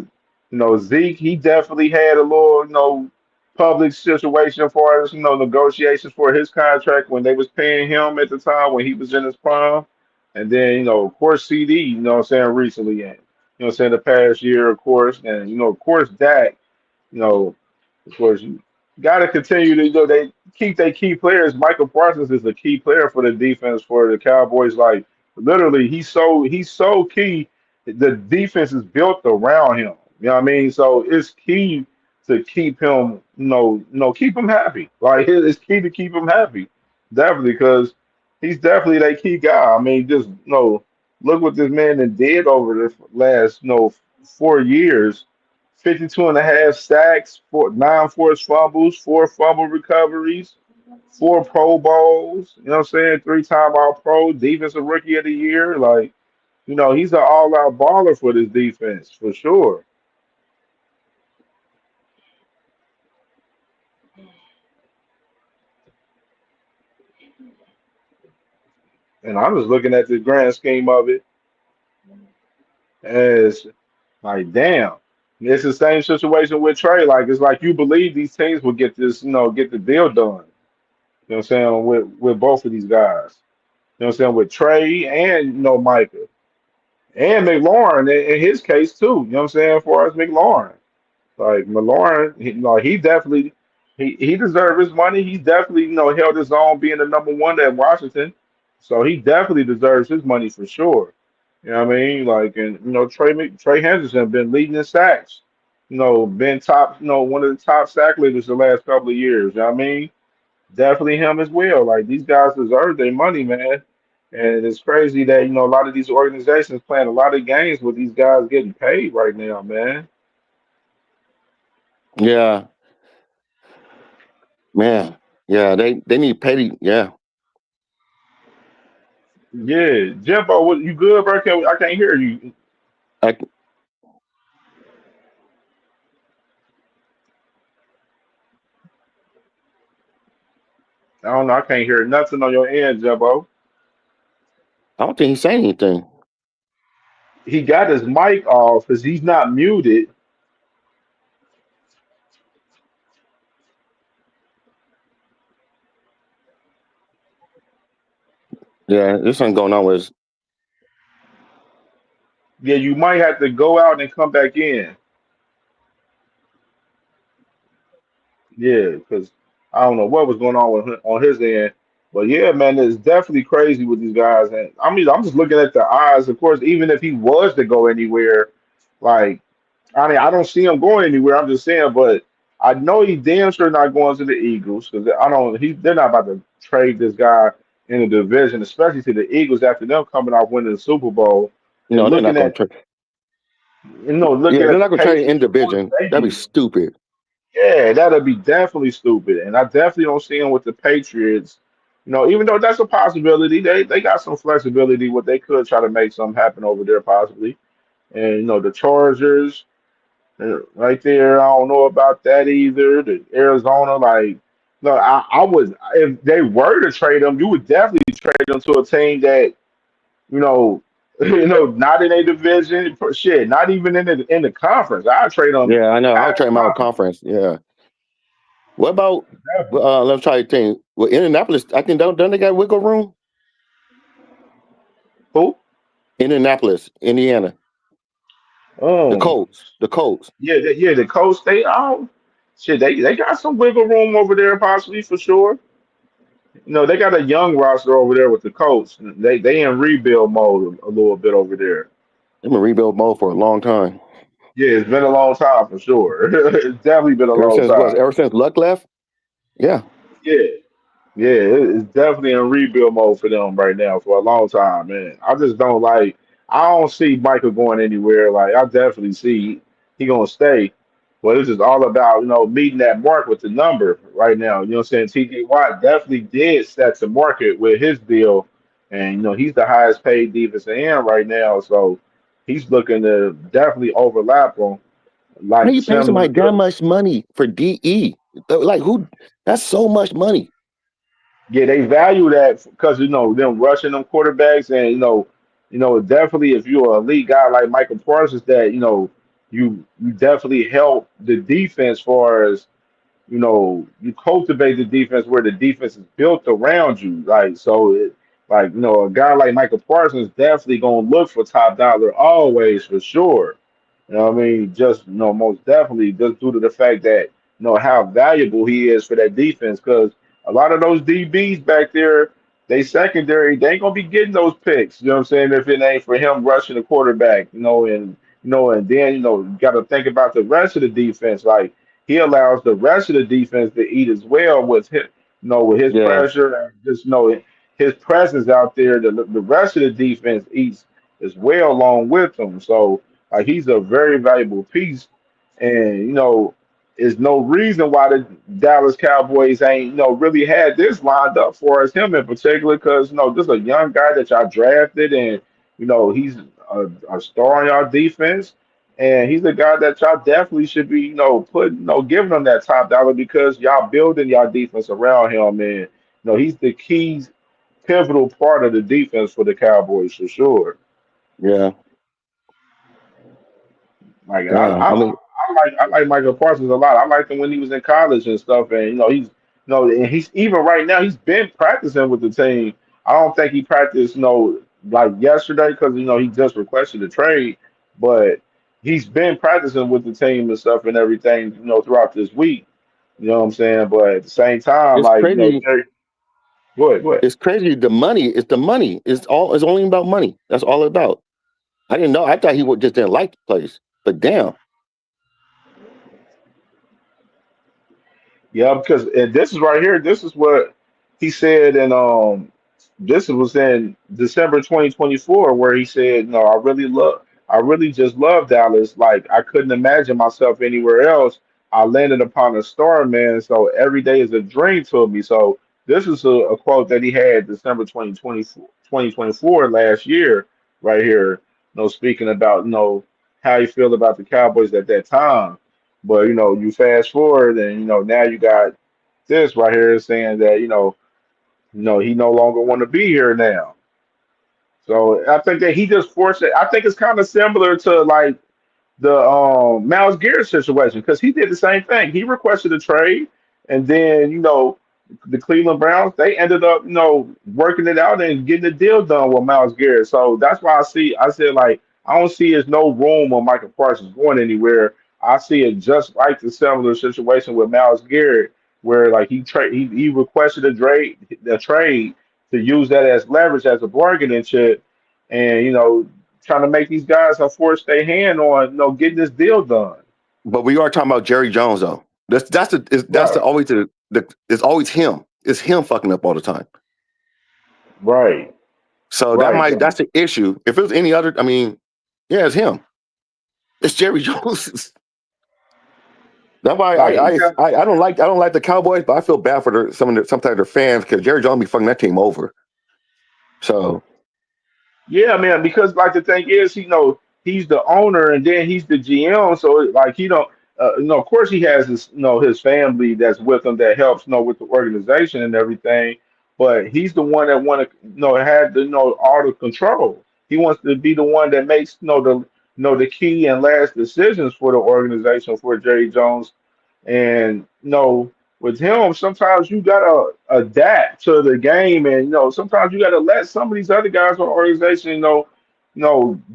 Zeke, he definitely had a little, public situation as far as, negotiations for his contract when they was paying him at the time when he was in his prime. And then, of course, CD, what I'm saying, recently, and, what I'm saying, the past year, of course. And, of course, Dak, you know, of course, you got to continue to, they keep their key players. Michael Parsons is a key player for the defense for the Cowboys. Like, literally, he's so key. The defense is built around him. You know what I mean? So it's key to keep him, keep him happy. Like, it's key to keep him happy. Definitely, because he's definitely that key guy. I mean, just, look what this man did over the last, 4 years. 52 and a half sacks, 9 forced fumbles, 4 fumble recoveries, 4 Pro Bowls, you know what I'm saying? 3-time All Pro, Defensive Rookie of the Year. Like, He's an all-out baller for this defense for sure. And I'm just looking at the grand scheme of it as like, damn, it's the same situation with Trey. Like, it's like you believe these teams will get this, get the deal done. You know what I'm saying? With both of these guys. You know what I'm saying? With Trey and Micah and McLaurin in his case too. You know what I'm saying? For us, McLaurin. Like McLaurin, he definitely he deserved his money. He definitely held his own being the number one at Washington, so he definitely deserves his money for sure. You know what I mean? Like, and Trey Henderson been leading in sacks. Been top, one of the top sack leaders the last couple of years. You know what I mean? Definitely him as well. Like these guys deserve their money, man. And it's crazy that a lot of these organizations playing a lot of games with these guys getting paid right now, man. Yeah, man. Yeah, they need petty. Yeah, Yeah, Jimbo, what you good, bro? I can't hear you. I, I don't know. I can't hear nothing on your end, Jimbo. I don't think he's saying anything. He got his mic off because he's not muted. Yeah, there's something going on with. Yeah, you might have to go out and come back in. Yeah, because I don't know what was going on on his end. But yeah, man, it's definitely crazy with these guys. And I mean, I'm just looking at the odds. Of course, even if he was to go anywhere, like I mean, I don't see him going anywhere. I'm just saying, but I know he damn sure not going to the Eagles because I don't. They're not about to trade this guy in the division, especially to the Eagles after them coming off winning the Super Bowl and No, they're not going to trade. Yeah, looking they're at the not going to trade in Patriots and what division. they That'd be do. stupid. Yeah, that'd be definitely stupid, and I definitely don't see him with the Patriots. Even though that's a possibility, they got some flexibility. What they could try to make something happen over there, possibly. And the Chargers. Right there, I don't know about that either. The Arizona, like, no, I would if they were to trade them, you would definitely trade them to a team that you know, not in a division, shit, not even in the conference. I'd trade them Yeah, I know. out I'll of trade my conference. conference. Yeah. What about? Let's try to think. Well, Indianapolis, I think don't they got wiggle room? Who? Indianapolis, Indiana, the Oh, Colts, the Colts. yeah, the coach. Shit, they got some wiggle room over there, possibly for sure. They got a young roster over there with the Colts. They in rebuild mode a little bit over there. They've been rebuild mode for a long time. Yeah, it's been a long time for sure. It's definitely been a long time. Ever since Luck left. Yeah. Yeah, yeah, it's definitely in rebuild mode for them right now for a long time, man. I just don't like. I don't see Michael going anywhere. Like I definitely see he gonna stay, but it's just all about meeting that mark with the number right now. You know what I'm saying? T.J. Watt definitely did set the market with his deal, and he's the highest paid defensive end right now, so he's looking to definitely overlap him How like you pay similar somebody that to. much money for DE? Like who? That's so much money. Yeah, they value that because them rushing them quarterbacks, and definitely if you're an elite guy like Michael Parsons, that you definitely help the defense far as you cultivate the defense where the defense is built around you. Like so, like a guy like Michael Parsons definitely gonna look for top dollar always for sure. You know what I mean? Just most definitely just due to the fact that how valuable he is for that defense. Because a lot of those DBs back there, they secondary, they ain't gonna be getting those picks. You know what I'm saying? If it ain't for him rushing the quarterback, and then you got to think about the rest of the defense. Like he allows the rest of the defense to eat as well with his, with his Yeah. pressure and just his presence out there. The rest of the defense eats as well along with him. So he's a very valuable piece, and there's no reason why the Dallas Cowboys ain't really had this lined up for us, him in particular, because this is a young guy that y'all drafted, and he's a star on y'all defense, and he's the guy that y'all definitely should be, putting, giving him that top dollar because y'all building y'all defense around him, and he's the key, pivotal part of the defense for the Cowboys for sure. Yeah. Like, and Damn. I mean, I like Michael Parsons a lot. I liked him when he was in college and stuff, and he's and he's even right now he's been practicing with the team. I don't think he practiced like yesterday because he just requested a trade, but he's been practicing with the team and stuff and everything throughout this week. You know what I'm saying? But at the same time, it's like crazy. Jerry, go ahead, go ahead. It's crazy. The money. It's the money. It's all. It's only about money. That's all about. I didn't know. I thought he would just didn't like the place. But damn. Yeah, because and this is right here. This is what he said, and this was in December 2024, where he said, "No, I really just love Dallas. Like I couldn't imagine myself anywhere else. I landed upon a star, man. So every day is a dream to me." So this is a quote that he had December 2024 last year, right here. Speaking about how you feel about the Cowboys at that time. But you fast forward and now you got this right here saying that he no longer want to be here now. So I think that he just forced it. I think it's kind of similar to like the Miles Garrett situation because he did the same thing. He requested a trade, and then the Cleveland Browns they ended up working it out and getting the deal done with Miles Garrett. So that's why I said like I don't see there's no room on Micah Parsons going anywhere. I see it just like the similar situation with Miles Garrett, where like he requested a trade to use that as leverage as a bargaining chip, and trying to make these guys force their hand on getting this deal done. But we are talking about Jerry Jones though. That's Right, the it's always him. It's him fucking up all the time. right, So right. that's the issue. If it was any other, I mean, yeah, it's him. It's Jerry Jones. That's why Like he got I don't like the Cowboys, but I feel bad for sometimes their fans because Jerry Jones be fucking that team over. So Yeah, man, because like the thing is, he's the owner and then he's the GM, so like he don't, of course he has his, his family that's with him that helps, with the organization and everything, but he's the one that want to, have the, all the control. He wants to be the one that makes, the key and last decisions for the organization for Jerry Jones, and with him, sometimes you gotta adapt to the game, and sometimes you gotta let some of these other guys on the organization,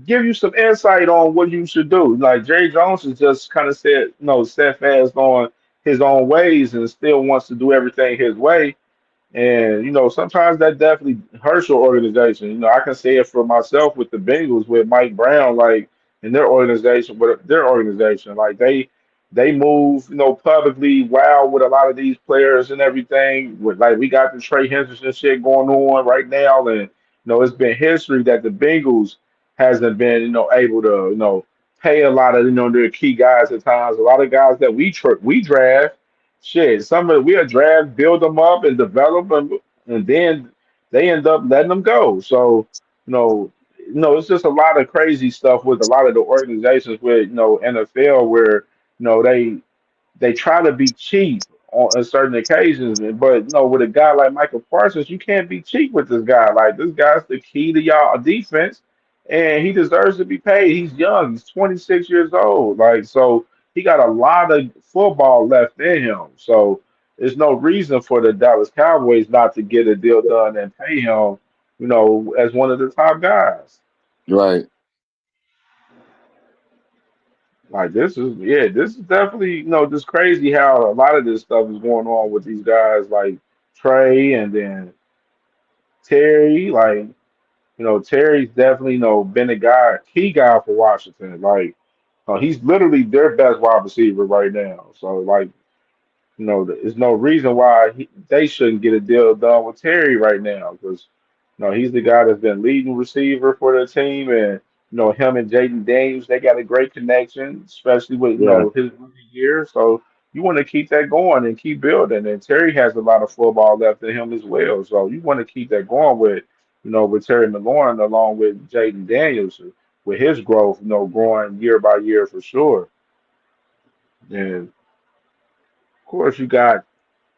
give you some insight on what you should do. Like Jerry Jones is just kind of said, steadfast on his own ways and still wants to do everything his way. And sometimes that definitely hurts your organization. I can say it for myself with the Bengals with Mike Brown, like in their organization, like they move, publicly wild with a lot of these players and everything. With like we got the Trey Henderson shit going on right now, and it's been history that the Bengals hasn't been, able to, pay a lot of their key guys at times. A lot of guys that we draft. Shit, some of we'll draft, build them up, and develop them, and then they end up letting them go. So, it's just a lot of crazy stuff with a lot of the organizations with NFL where they try to be cheap on certain occasions, but with a guy like Michael Parsons, you can't be cheap with this guy. Like this guy's the key to y'all defense, and he deserves to be paid. He's young. He's 26 years old. Like so, he got a lot of football left in him. So there's no reason for the Dallas Cowboys not to get a deal done and pay him, as one of the top guys. right. Like this is definitely just crazy how a lot of this stuff is going on with these guys like Trey and then Terry. Like Terry's definitely been a guy, key guy for Washington. Like he's literally their best wide receiver right now. So like there's no reason why they shouldn't get a deal done with Terry right now because he's the guy that's been leading receiver for the team, and him and Jaden Daniels they got a great connection, especially with Yeah. his rookie year. So you want to keep that going and keep building. And Terry has a lot of football left in him as well, so you want to keep that going with with Terry McLaurin along with Jaden Daniels. with his growth, growing year by year for sure. And of course, you got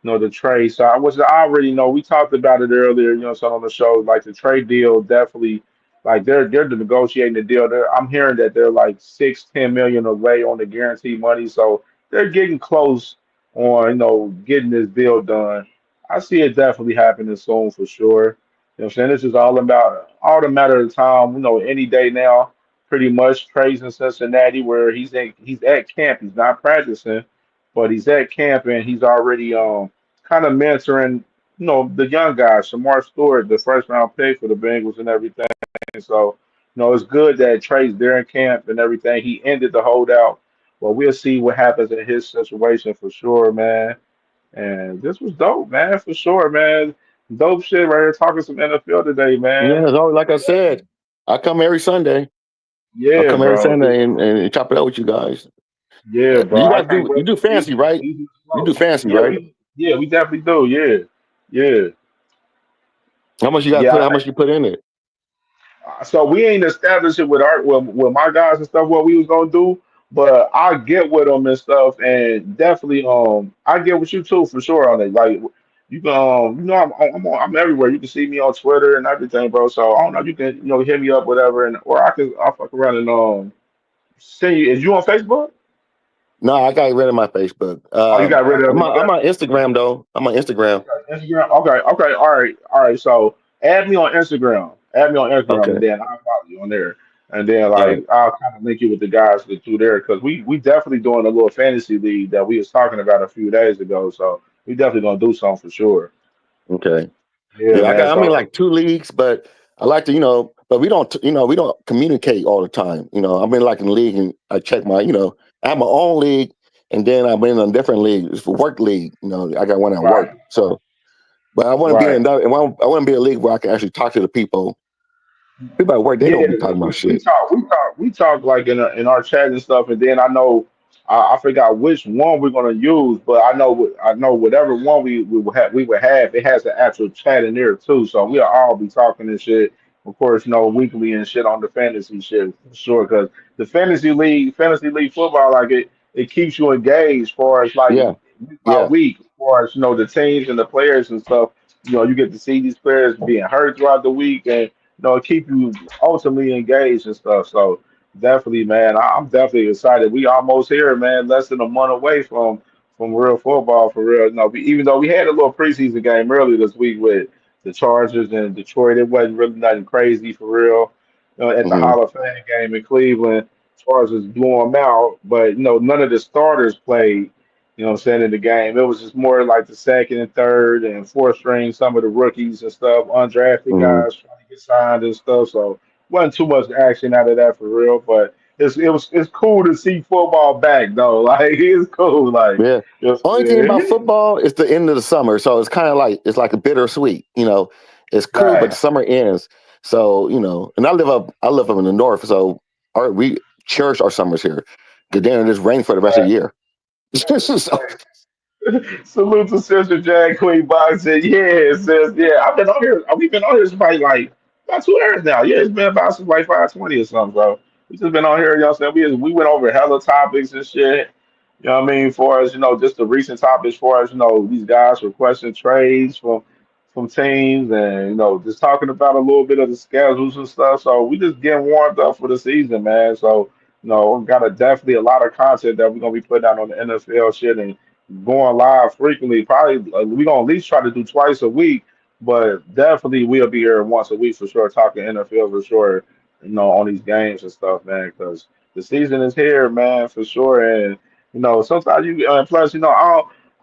the trade side, which I already know. We talked about it earlier, so on the show, like the trade deal definitely, like they're negotiating the deal. I'm hearing that they're like 6-10 million away on the guaranteed money, so they're getting close on getting this deal done. I see it definitely happening soon for sure. What I'm saying, this is all the matter of time. Any day now, pretty much. Trades in Cincinnati where he's at camp. He's not practicing, but he's at camp and he's already kind of mentoring, the young guys. Shamar Stewart, the first round pick for the Bengals and everything. So, it's good that Trey's there in camp and everything. He ended the holdout. Well, we'll see what happens in his situation for sure, man. And this was dope, man, for sure, man. Dope shit right here talking some NFL today, man. Yeah, so like I said, I come every Sunday. I Yeah, come every bro. Sunday and chop it out with you guys. Yeah, You bro. I guys can't you wait do for fancy, right? season to You do slow. fancy, Yeah, right? we definitely do. Yeah. Yeah. How much you guys Yeah, put? How much you put in it? so we ain't established it with with my guys and stuff what we was gonna do, but I get with them and stuff, and definitely I get with you too for sure on it. Like you can I'm everywhere. You can see me on Twitter and everything, bro. So I don't know. You can hit me up whatever, and or I'll fuck around and send you. Is you on Facebook? No, I got rid of my Facebook. Oh, you got rid of it. I'm on Instagram though. I'm on Instagram. Instagram. Okay, okay, all right, all right. So add me on Instagram. Add me on Instagram, and Okay. then I'll follow you on there. And then All right. like I'll kind of link you with the guys that do there because we definitely doing a little fantasy league that we was talking about a few days ago. So we definitely gonna do something for sure. Okay. Yeah, Yeah, man. I'm in So like two leagues, but I like to, but we don't communicate all the time. I'm in like in the league and I check I have my own league and then I'm in a different league. It's for work league. I got one at right, work. So, but I want to be in right. another, I want to be in a league where I can actually talk to the people. People at work, they Yeah, don't be talking 'cause about we shit. talk, like in our chat and stuff, and then I know I forgot which one we're gonna use, but I know whatever one we would have, it has the actual chat in there too, so we'll all be talking and shit. Of course, weekly and shit on the fantasy shit for sure, because the fantasy league football, like it keeps you engaged for as like Yeah. week by Yeah. week, for as the teams and the players and stuff. You get to see these players being hurt throughout the week and keep you ultimately engaged and stuff. So definitely, man, I'm definitely excited. We almost here, man. Less than a month away from real football for real. Even though we had a little preseason game earlier this week with the Chargers and Detroit, it wasn't really nothing crazy for real. At the Hmm. Hall of Fame game in Cleveland, Chargers blew them out, but none of the starters played. What I'm saying in the game, it was just more like the second and third and fourth string, some of the rookies and stuff, undrafted Hmm. guys trying to get signed and stuff. So wasn't too much action out of that for real, but it's cool to see football back though. Like it's cool. Like Yeah. Only thing about football is the end of the summer. So it's kind of like, it's like a bittersweet, it's cool, but right, the summer ends. So, and I live up in the north. So we cherish our summers here. Cause then it just rain for the rest of the right. year. So, Salute to Sister Jan Queen Box said, yeah, sis, yeah. I've been on here. We've been on here since probably like about 2 hours now. Yeah, it's been about since like 5:20 or something, bro. We just been on here, y'all saying we went over hella topics and shit. You know what I mean? For us, just the recent topics for us, these guys requesting trades from teams and just talking about a little bit of the schedules and stuff. So we just getting warmed up for the season, man. So we got definitely a lot of content that we're gonna be putting out on the NFL shit and going live frequently. Probably we're gonna at least try to do twice a week, but definitely we'll be here once a week for sure, talking NFL for sure. On these games and stuff, man, because the season is here, man, for sure. And sometimes you plus,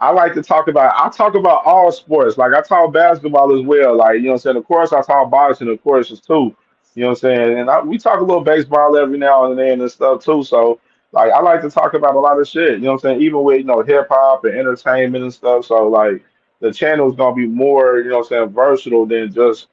I like to I talk about all sports. Like I talk basketball as well. Like what I'm saying. Of course, I talk boxing, of course, as too. What I'm saying. And we talk a little baseball every now and then and stuff too. So like I like to talk about a lot of shit. You know what I'm saying? Even with hip hop and entertainment and stuff. So like the channel is gonna be more what I'm saying versatile than just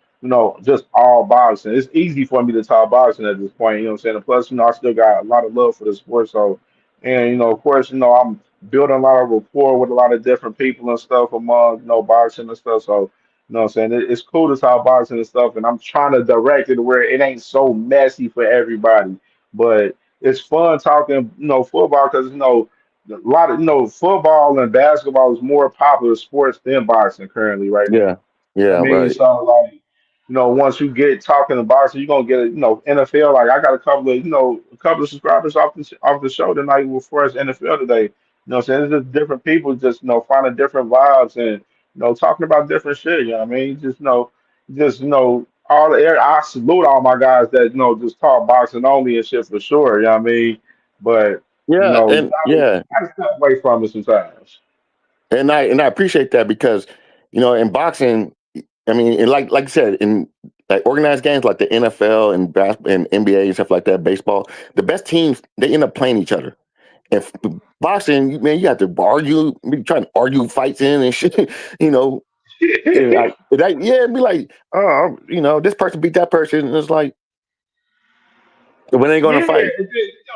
all boxing. It's easy for me to talk boxing at this point. What I'm saying? And plus, I still got a lot of love for the sport. So and of course, I'm building a lot of rapport with a lot of different people and stuff among boxing and stuff. So You know what I'm saying? It's cool to talk boxing and stuff, and I'm trying to direct it to where it ain't so messy for everybody. But it's fun talking, football because a lot of football and basketball is more popular sports than boxing currently right now. Yeah. Yeah. I mean, Right. so like, once you get talking to boxing, you're gonna get NFL. Like I got a couple of subscribers off the show tonight for us NFL today. What I'm saying? It's just different people just finding different vibes and talking about different shit. You know what I mean? Just all the air. I salute all my guys that just talk boxing only and shit for sure. You know what I mean? But Yeah. you And yeah. gotta step away from it sometimes. And I appreciate that because, in boxing, I mean, and like you said, in like organized games like the NFL and basketball and NBA and stuff like that, baseball, the best teams they end up playing each other. If boxing, man, you have to argue, be trying to argue fights in and shit, you know. And it'd be like, oh, this person beat that person, and it's like when they going Yeah, to fight.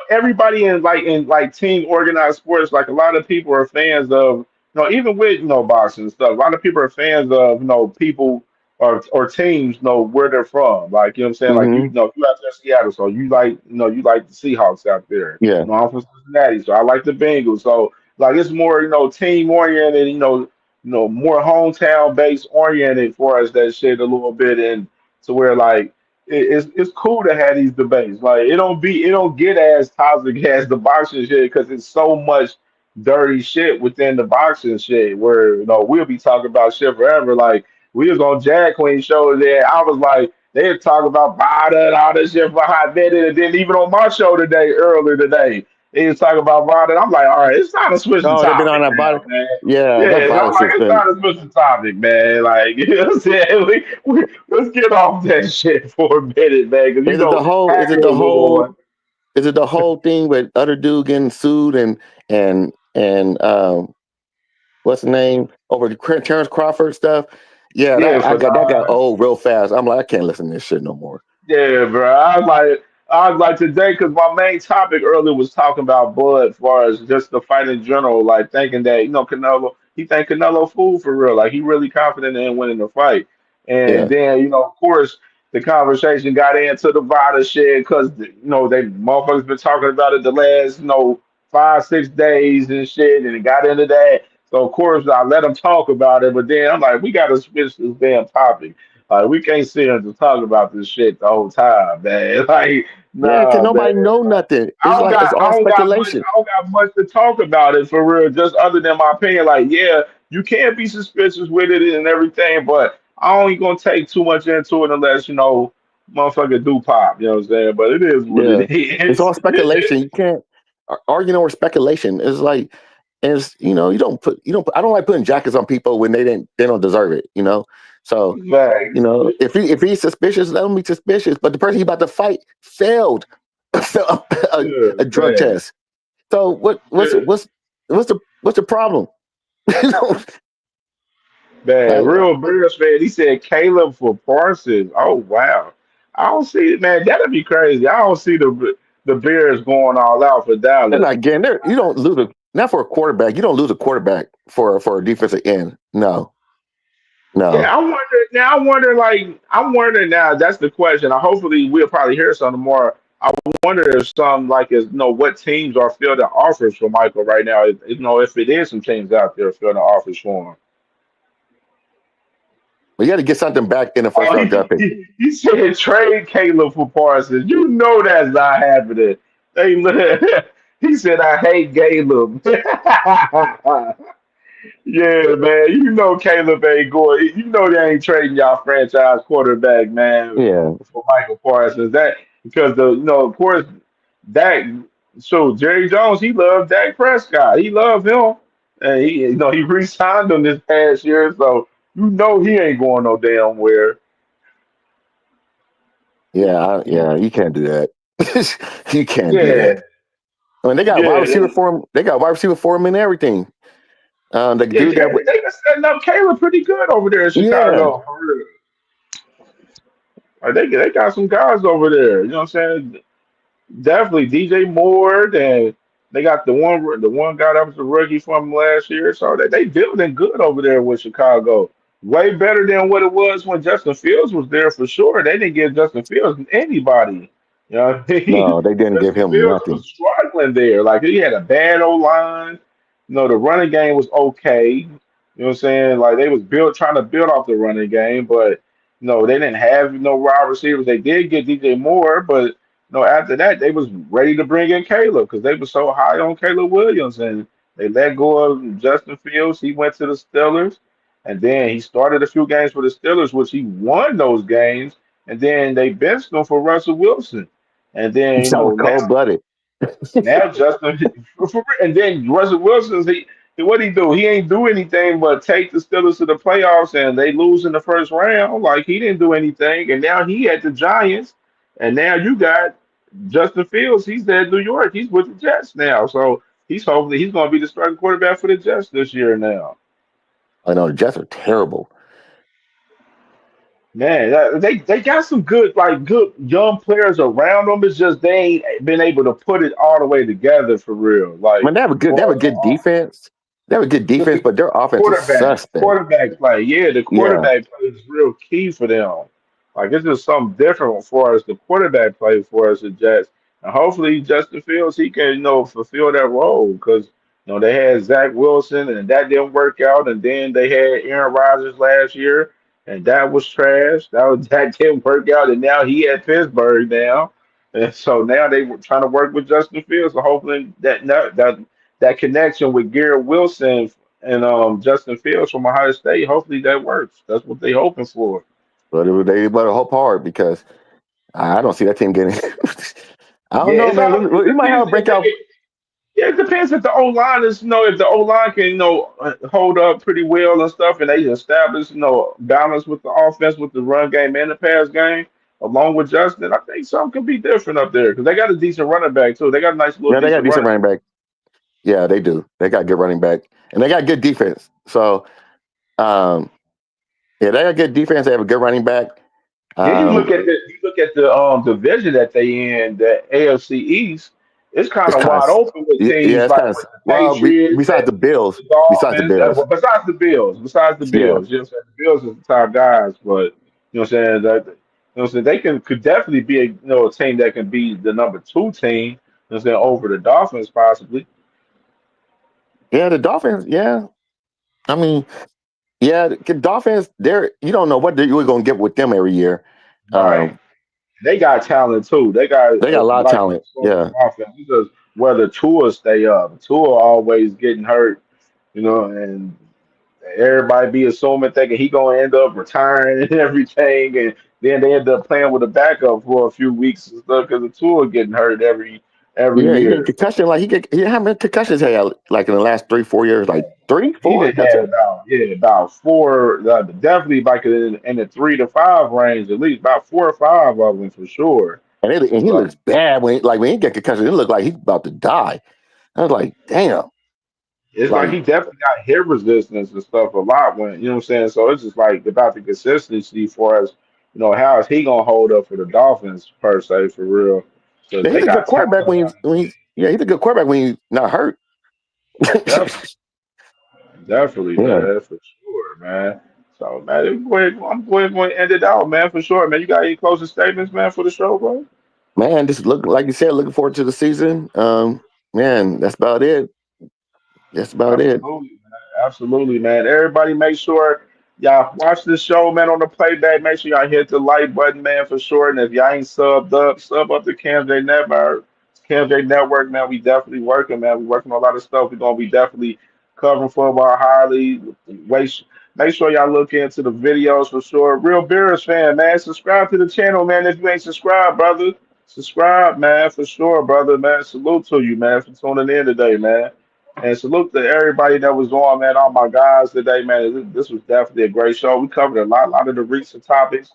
everybody in team organized sports, like a lot of people are fans of, even with boxing and stuff. A lot of people are fans of people or teams where they're from. Like what I'm saying, like Hmm. you out there in Seattle, so you like the Seahawks out there. Yeah, I'm from Cincinnati, so I like the Bengals. So like it's more team oriented. More hometown based oriented for us that shit a little bit, and to where like it's cool to have these debates. Like it don't get as toxic as the boxing shit because it's so much dirty shit within the boxing shit where we'll be talking about shit forever. Like we was on Jazz Queen show there. I was like they were talking about Vada and all this shit for hot minute, and then even on my show today earlier today. They was talking about Vada. I'm like, all right, it's time to switch the oh, they've been on topic that body. now, man. Yeah, that Yeah, I'm violence like, has it's been. time to switch the topic, man. Like, you know what I'm saying? Let's get off that shit for a minute, man. Because Is it the whole? Is it Happy the was whole? on. Is it the whole thing with other dude getting sued and what's the name over the Terrence Crawford stuff? Yeah, Yeah, that I for got that got nine. old real fast. I'm like, I can't listen to this shit no more. Yeah, bro. I was like today because my main topic earlier was talking about Bud, as far as just the fight in general. Like thinking that Canelo, he think Canelo fool for real. Like he really confident in winning the fight. And Yeah, then of course, the conversation got into the Vada shit because they motherfuckers been talking about it the last 5 6 days and shit, and it got into that. So of course I let them talk about it, but then I'm like, we gotta switch this damn topic. We can't sit here and just talk about this shit the whole time, man. Like, yeah, cause nah, man. nobody know nothing. I It's don't like got it's I all don't got much speculation. I don't got much to talk about it for real, just other than my opinion. Like, yeah, you can't be suspicious with it and everything, but I only gonna take too much into it unless, motherfucker do pop, you know what I'm saying? But it is what Yeah, it it's is. all speculation. You can't arguing over speculation. It's like it's I don't like putting jackets on people when they don't deserve it. So Facts. if he's suspicious, let him be suspicious. But the person he about to fight failed a, Yeah, a drug man. test. So Yeah. what's the problem? You know, Man, like, real Bears fan. He said Caleb for Parsons. Oh wow. I don't see it, man. That'd be crazy. I don't see the Bears going all out for and Dallas. again, you don't lose not for a quarterback. You don't lose a quarterback for a defensive end. No, no. Yeah, I wonder now. I wonder now. That's the question. Hopefully, we'll probably hear something more. I wonder if some like is what teams are fielding offers for Michael right now. If it is some teams out there fielding offers for him. But you got to get something back in the first Oh, round draft pick. he said trade Caleb for Parsons. You know that's not happening. They, he said I hate Caleb. Yeah, man. Caleb ain't going. They ain't trading y'all franchise quarterback, man, Yeah, for Michael Parsons. That because of course, Dak. So Jerry Jones, he loved Dak Prescott. He loved him, and he re-signed him this past year. So he ain't going no damn where. yeah. You can't do that. You can't do Yeah, that. I mean, they got wide yeah, receiver for him. They got wide receiver for him and everything. The yeah. dude that, They been setting up Caleb pretty good over there in yeah, Chicago. For real. Like, they got some guys over there. You know what I'm saying? Definitely DJ Moore, and they got the one guy that was the rookie from last year. So they building good over there with Chicago. way better than what it was when Justin Fields was there for sure. They didn't give Justin Fields anybody. You know, what I mean? No, they didn't give Justin him Fields nothing. was struggling there. Like he had a bad O line. You know, the running game was okay. You know what I'm saying? Like they was trying to build off the running game, but no, they didn't have no wide receivers. They did get DJ Moore, but no, after that they was ready to bring in Caleb because they were so high on Caleb Williams, and they let go of Justin Fields. He went to the Steelers. And then he started a few games for the Steelers, which he won those games. And then they benched him for Russell Wilson. And then, That was cold blooded. now Justin, and then Russell Wilson, what he do? He ain't do anything but take the Steelers to the playoffs, and they lose in the first round. Like he didn't do anything, and now he at the Giants, and now you got Justin Fields. He's at New York. He's with the Jets now, so hopefully he's going to be the starting quarterback for the Jets this year now. I know the Jets are terrible. Man, they got some good young players around them. It's just they ain't been able to put it all the way together for real. I mean, they have a good defense. They have a good defense, but their offense is suspect. Quarterback play. Yeah, the Yeah. quarterback play is real key for them. Like it's just something different for us. The quarterback play for us at Jets, and hopefully Justin Fields he can fulfill that role because they had Zach Wilson and that didn't work out, and then they had Aaron Rodgers last year and that was trash. That didn't work out, and now he at Pittsburgh now, and so now they were trying to work with Justin Fields. So hopefully that connection with Garrett Wilson and Justin Fields from Ohio State, hopefully that works. That's what they hoping for. But they better hope hard because I don't see that team getting. I don't Yeah, know, it's man. all, We might have a breakout. it depends if the O line is, if the O line can, hold up pretty well and stuff, and they establish, balance with the offense, with the run game and the pass game, along with Justin. I think something could be different up there because they got a decent running back too. They got a nice little Yeah, they got a decent decent running. running back. Yeah, they do. They got good running back, and they got good defense. So, um, yeah, they got good defense. They have a good running back. Then you Um, look at the division that they in, the AFC East. It's kind it's of kind wide of open with yeah, teams it's like kind of with the well. Patriots Besides and the Bills, the besides the Dolphins. Bills, Besides the yeah, Bills, you know what I'm saying? The Bills is the top guys, but you know what I'm saying that they could definitely be a team that can be the number two team. You know what I'm saying over the Dolphins possibly. yeah, the Dolphins. Yeah, I mean, yeah, the Dolphins. They're you don't know what you're going to get with them every year. Right. Um, They got talent too. They got they got a lot of like talent. on Yeah, offense. Because whether Tua stay up, Tua always getting hurt, and everybody be assuming thinking he gonna end up retiring and everything, and then they end up playing with a backup for a few weeks and stuff because the Tua getting hurt every yeah, he get year. concussion. Like how many concussions he had like in the last 3-4 years? Like three, He four done had concussions. about four, definitely like in the 3 to 5 range, at least about 4 or 5 of them for sure. And he So looks bad when he get concussion. It looked like he's about to die. I was like, damn. it's like Like, he definitely got hit resistance and stuff a lot when what I'm saying. So it's just like about the consistency for us. How is he gonna hold up for the Dolphins per se for real? Because yeah, he's they a good got talent quarterback around the team. he's a good quarterback when he's not hurt. Definitely, definitely, Yeah, man, for sure, man. So man, I'm going to end it out, man, for sure, man. You got any closing statements, man, for the show, bro? man. Just look like you said, looking forward to the season. Man, that's about it. That's about it. Absolutely, man. Absolutely, man. Everybody make sure y'all watch this show, man, on the playback. Make sure y'all hit the like button, man, for sure. And if y'all ain't sub up to CamJ Network. CamJ Network, man. We definitely working, man. We working on a lot of stuff. We're gonna be definitely covering football highly. Wait, make sure y'all look into the videos for sure. Real Bears fan, man. Subscribe to the channel, man. If you ain't subscribed, brother. Subscribe, man, for sure, brother, man. Salute to you, man, for tuning in today, man. And salute to everybody that was on, man. All my guys today, man. This was definitely a great show. We covered a lot of the recent topics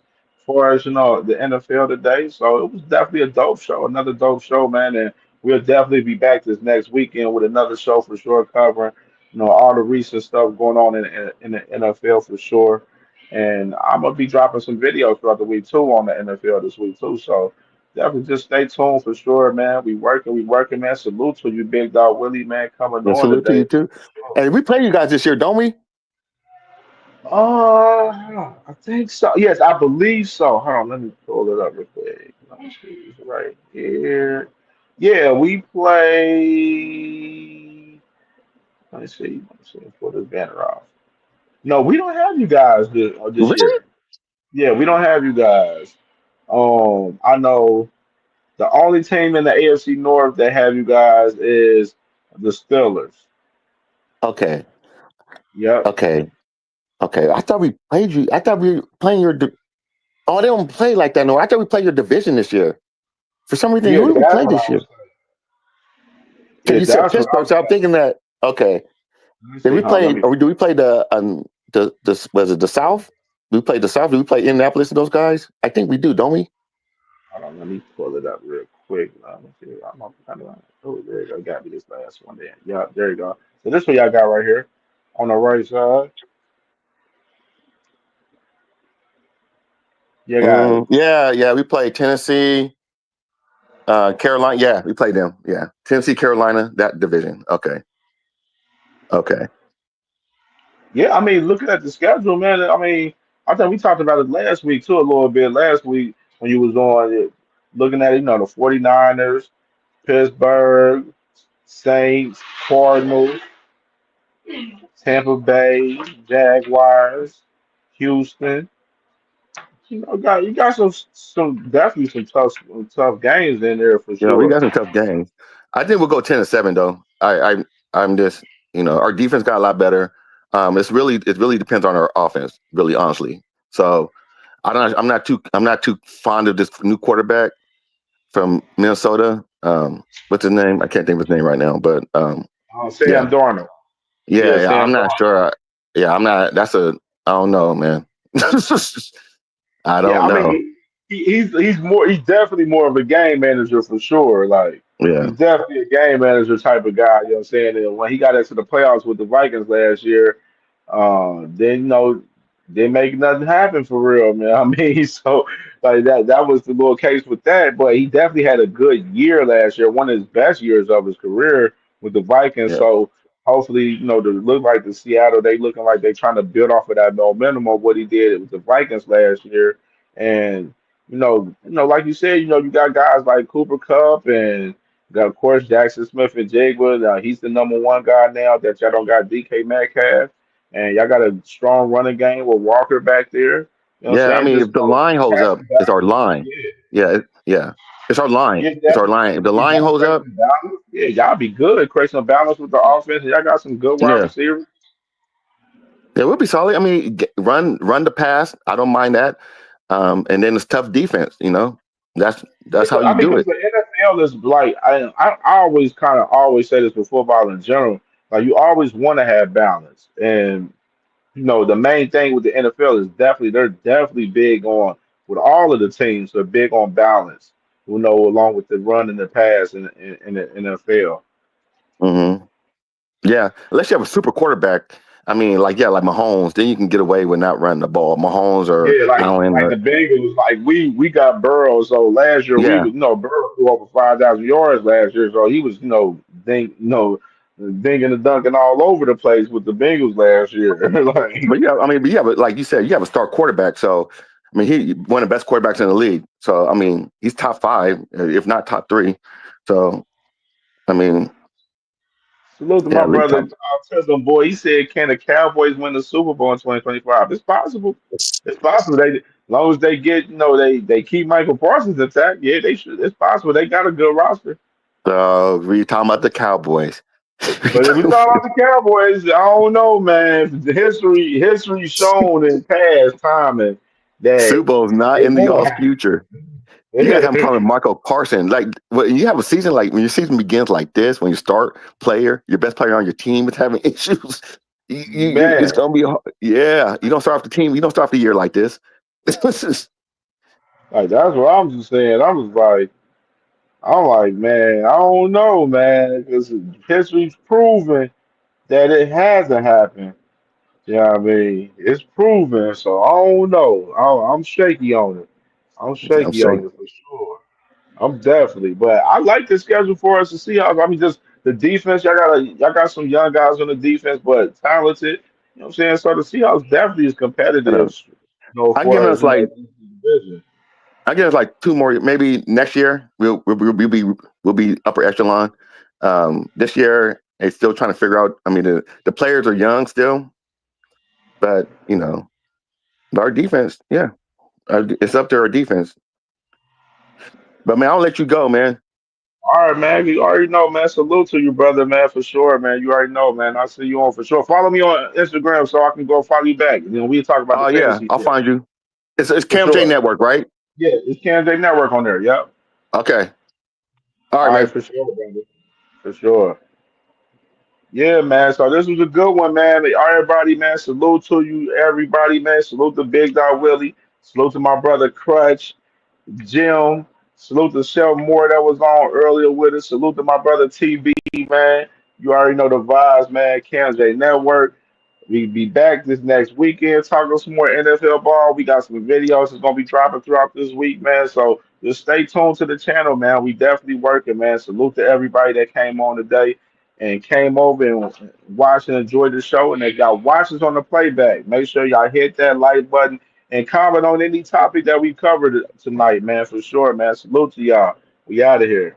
for us, the NFL today. So it was definitely a dope show, another dope show, man. And we'll definitely be back this next weekend with another show for sure, covering, all the recent stuff going on in the NFL for sure. And I'm gonna be dropping some videos throughout the week too on the NFL this week too. So definitely just stay tuned for sure, man. We working, man. Salute to you, Big Dog Willie, man, coming And on salute to today you for too. sure. And we play you guys this year, don't we? I think so. Yes, I believe so. Hold on, let me pull it up real quick. Let me see. It's right here. Yeah, we play. Let me see. Let me see. Pull this banner off. No, we don't have you guys this Really? year. Yeah, we don't have you guys. I know the only team in the AFC North that have you guys is the Steelers. Okay. Yep. Okay. Okay. I thought we played you. I thought we were playing your. Oh, they don't play like that. No, I thought we played your division this year. For some reason, Yeah, who did we that's play what this I year? was saying. Because Yeah, you said that's what I Pittsburgh, was so I'm saying. thinking that. Okay. Let me Did see. we Hold on, let play, me. or do we play the was it the South? We played the South. Do we play Indianapolis and those guys? I think we do, don't we? Hold on, let me pull it up real quick. Let me see. I'm up kind of. Oh, there you go. Got me this last one there. Yeah, there you go. So this one y'all got right here on the right side. You got it. Yeah, yeah. We played Tennessee, Carolina. Yeah, we played them. Yeah, Tennessee, Carolina, that division. Okay, okay. Yeah, I mean, looking at the schedule, man. I mean, I think we talked about it last week too, a little bit last week when you was on it, looking at it, the 49ers, Pittsburgh, Saints, Cardinals, Tampa Bay, Jaguars, Houston. You got some definitely some tough games in there for You know, we sure. got some tough games. I think we'll go 10-7 though. I'm just our defense got a lot better. It really depends on our offense, really honestly. So I'm not too fond of this new quarterback from Minnesota. What's his name? I can't think of his name right now, but Sam yeah, Darnold. Yeah, yeah. Sam I'm not Darnold. sure. Yeah, I'm not. I don't know, man. I Yeah, don't I know. mean he's definitely more of a game manager for sure. Like Yeah, he's definitely a game manager type of guy. You know what I'm saying? And when he got into the playoffs with the Vikings last year, then they make nothing happen for real, man. I mean, so like that was the little case with that. But he definitely had a good year last year, one of his best years of his career with the Vikings. yeah, So hopefully, to look like the Seattle, they looking like they trying to build off of that momentum of what he did with the Vikings last year. And like you said, you got guys like Cooper Cup and got of course Jackson Smith and Jigwood. He's the number one guy now that y'all don't got DK Metcalf. And y'all got a strong running game with Walker back there. You know what I'm yeah. I saying? mean, Just if the line holds catch up, some it's our balance. line. Yeah. Yeah, yeah. It's our line. Yeah, It's our line. If the definitely. line Y'all holds create up, some balance. Yeah, y'all be good. Create some balance with the offense. Y'all got some good wide yeah, receivers. yeah, we'll be solid. I mean, run the pass. I don't mind that. And then it's tough defense. Yeah, That's how I you mean, do because it. the NFL is like I always kind of always say this with football in general. Like you always want to have balance, and the main thing with the NFL is they're definitely big on with all of the teams. They're big on balance. Along with the run and the pass in the NFL. hmm Yeah, unless you have a super quarterback. I mean, like Mahomes, then you can get away with not running the ball. Mahomes or Yeah, Allen. like the Bengals, like we got Burrow. So last year we Yeah, was Burrow threw over 5,000 yards last year. So he was dinging and dunking all over the place with the Bengals last year. like but yeah, but like you said, you have a star quarterback. So I mean, he one of the best quarterbacks in the league. So I mean, he's top five, if not top three. So I mean, salute to yeah, my league brother. top. Tell them boy. He said, "Can the Cowboys win the Super Bowl in 2025?" It's possible. It's possible. As long as they get they keep Michael Parsons intact. Yeah, they should. It's possible. They got a good roster. So we talking about the Cowboys. But if we talk about the Cowboys, I don't know, man. The history shown in past timing that Super Bowl's not it in the won't y'all's happen. future. You guys have a problem with Michael Parsons. Like when you have a season like when your season begins like this, when you start your best player on your team is having issues. It's Man, gonna be hard. Yeah. You don't start off the team. You don't start off the year like this. This is like that's what I'm just saying. I'm like, man, I don't know, man, because history's proven that it hasn't happened. Yeah, I mean, it's proven, so I don't know. I'm shaky on it. I'm yeah, I'm shaky sorry. on it for sure. I'm definitely, but I like the schedule for us to see how. I mean, just the defense. Y'all got some young guys on the defense, but talented. know what I'm saying? So the Seahawks definitely is You know, competitive, I give for us like division. I give us like two more. Maybe next year we'll be upper echelon. This year they still trying to figure out. I mean, the players are young still, but our defense, yeah, it's up to our defense. But man, I'll let you go, man. All right, man. You already know, man. Salute to you, brother, man, for sure, man. You already know, man. I'll see you on for sure. Follow me on Instagram so I can go follow you back. And then we talk about the Oh yeah, fantasy I'll shit. find you. It's For Cam J sure. Network, right? Yeah, it's CamJNetwork on there. Yep. Okay. All right, All right, man. for sure, brother. For sure. Yeah, man. So this was a good one, man. Everybody, man. Salute to you, everybody, man. Salute to Big Dog Willie. Salute to my brother Crutch, Jim. Salute to Chef Moore that was on earlier with us. Salute to my brother TB, man. You already know the vibes, man. KMJ Network. We be back this next weekend talking some more NFL ball. We got some videos that's gonna be dropping throughout this week, man. So just stay tuned to the channel, man. We definitely working, man. Salute to everybody that came on today and came over and watched and enjoyed the show. And they got watchers on the playback. Make sure y'all hit that like button and comment on any topic that we covered tonight, man. For sure, man. Salute to y'all. We out of here.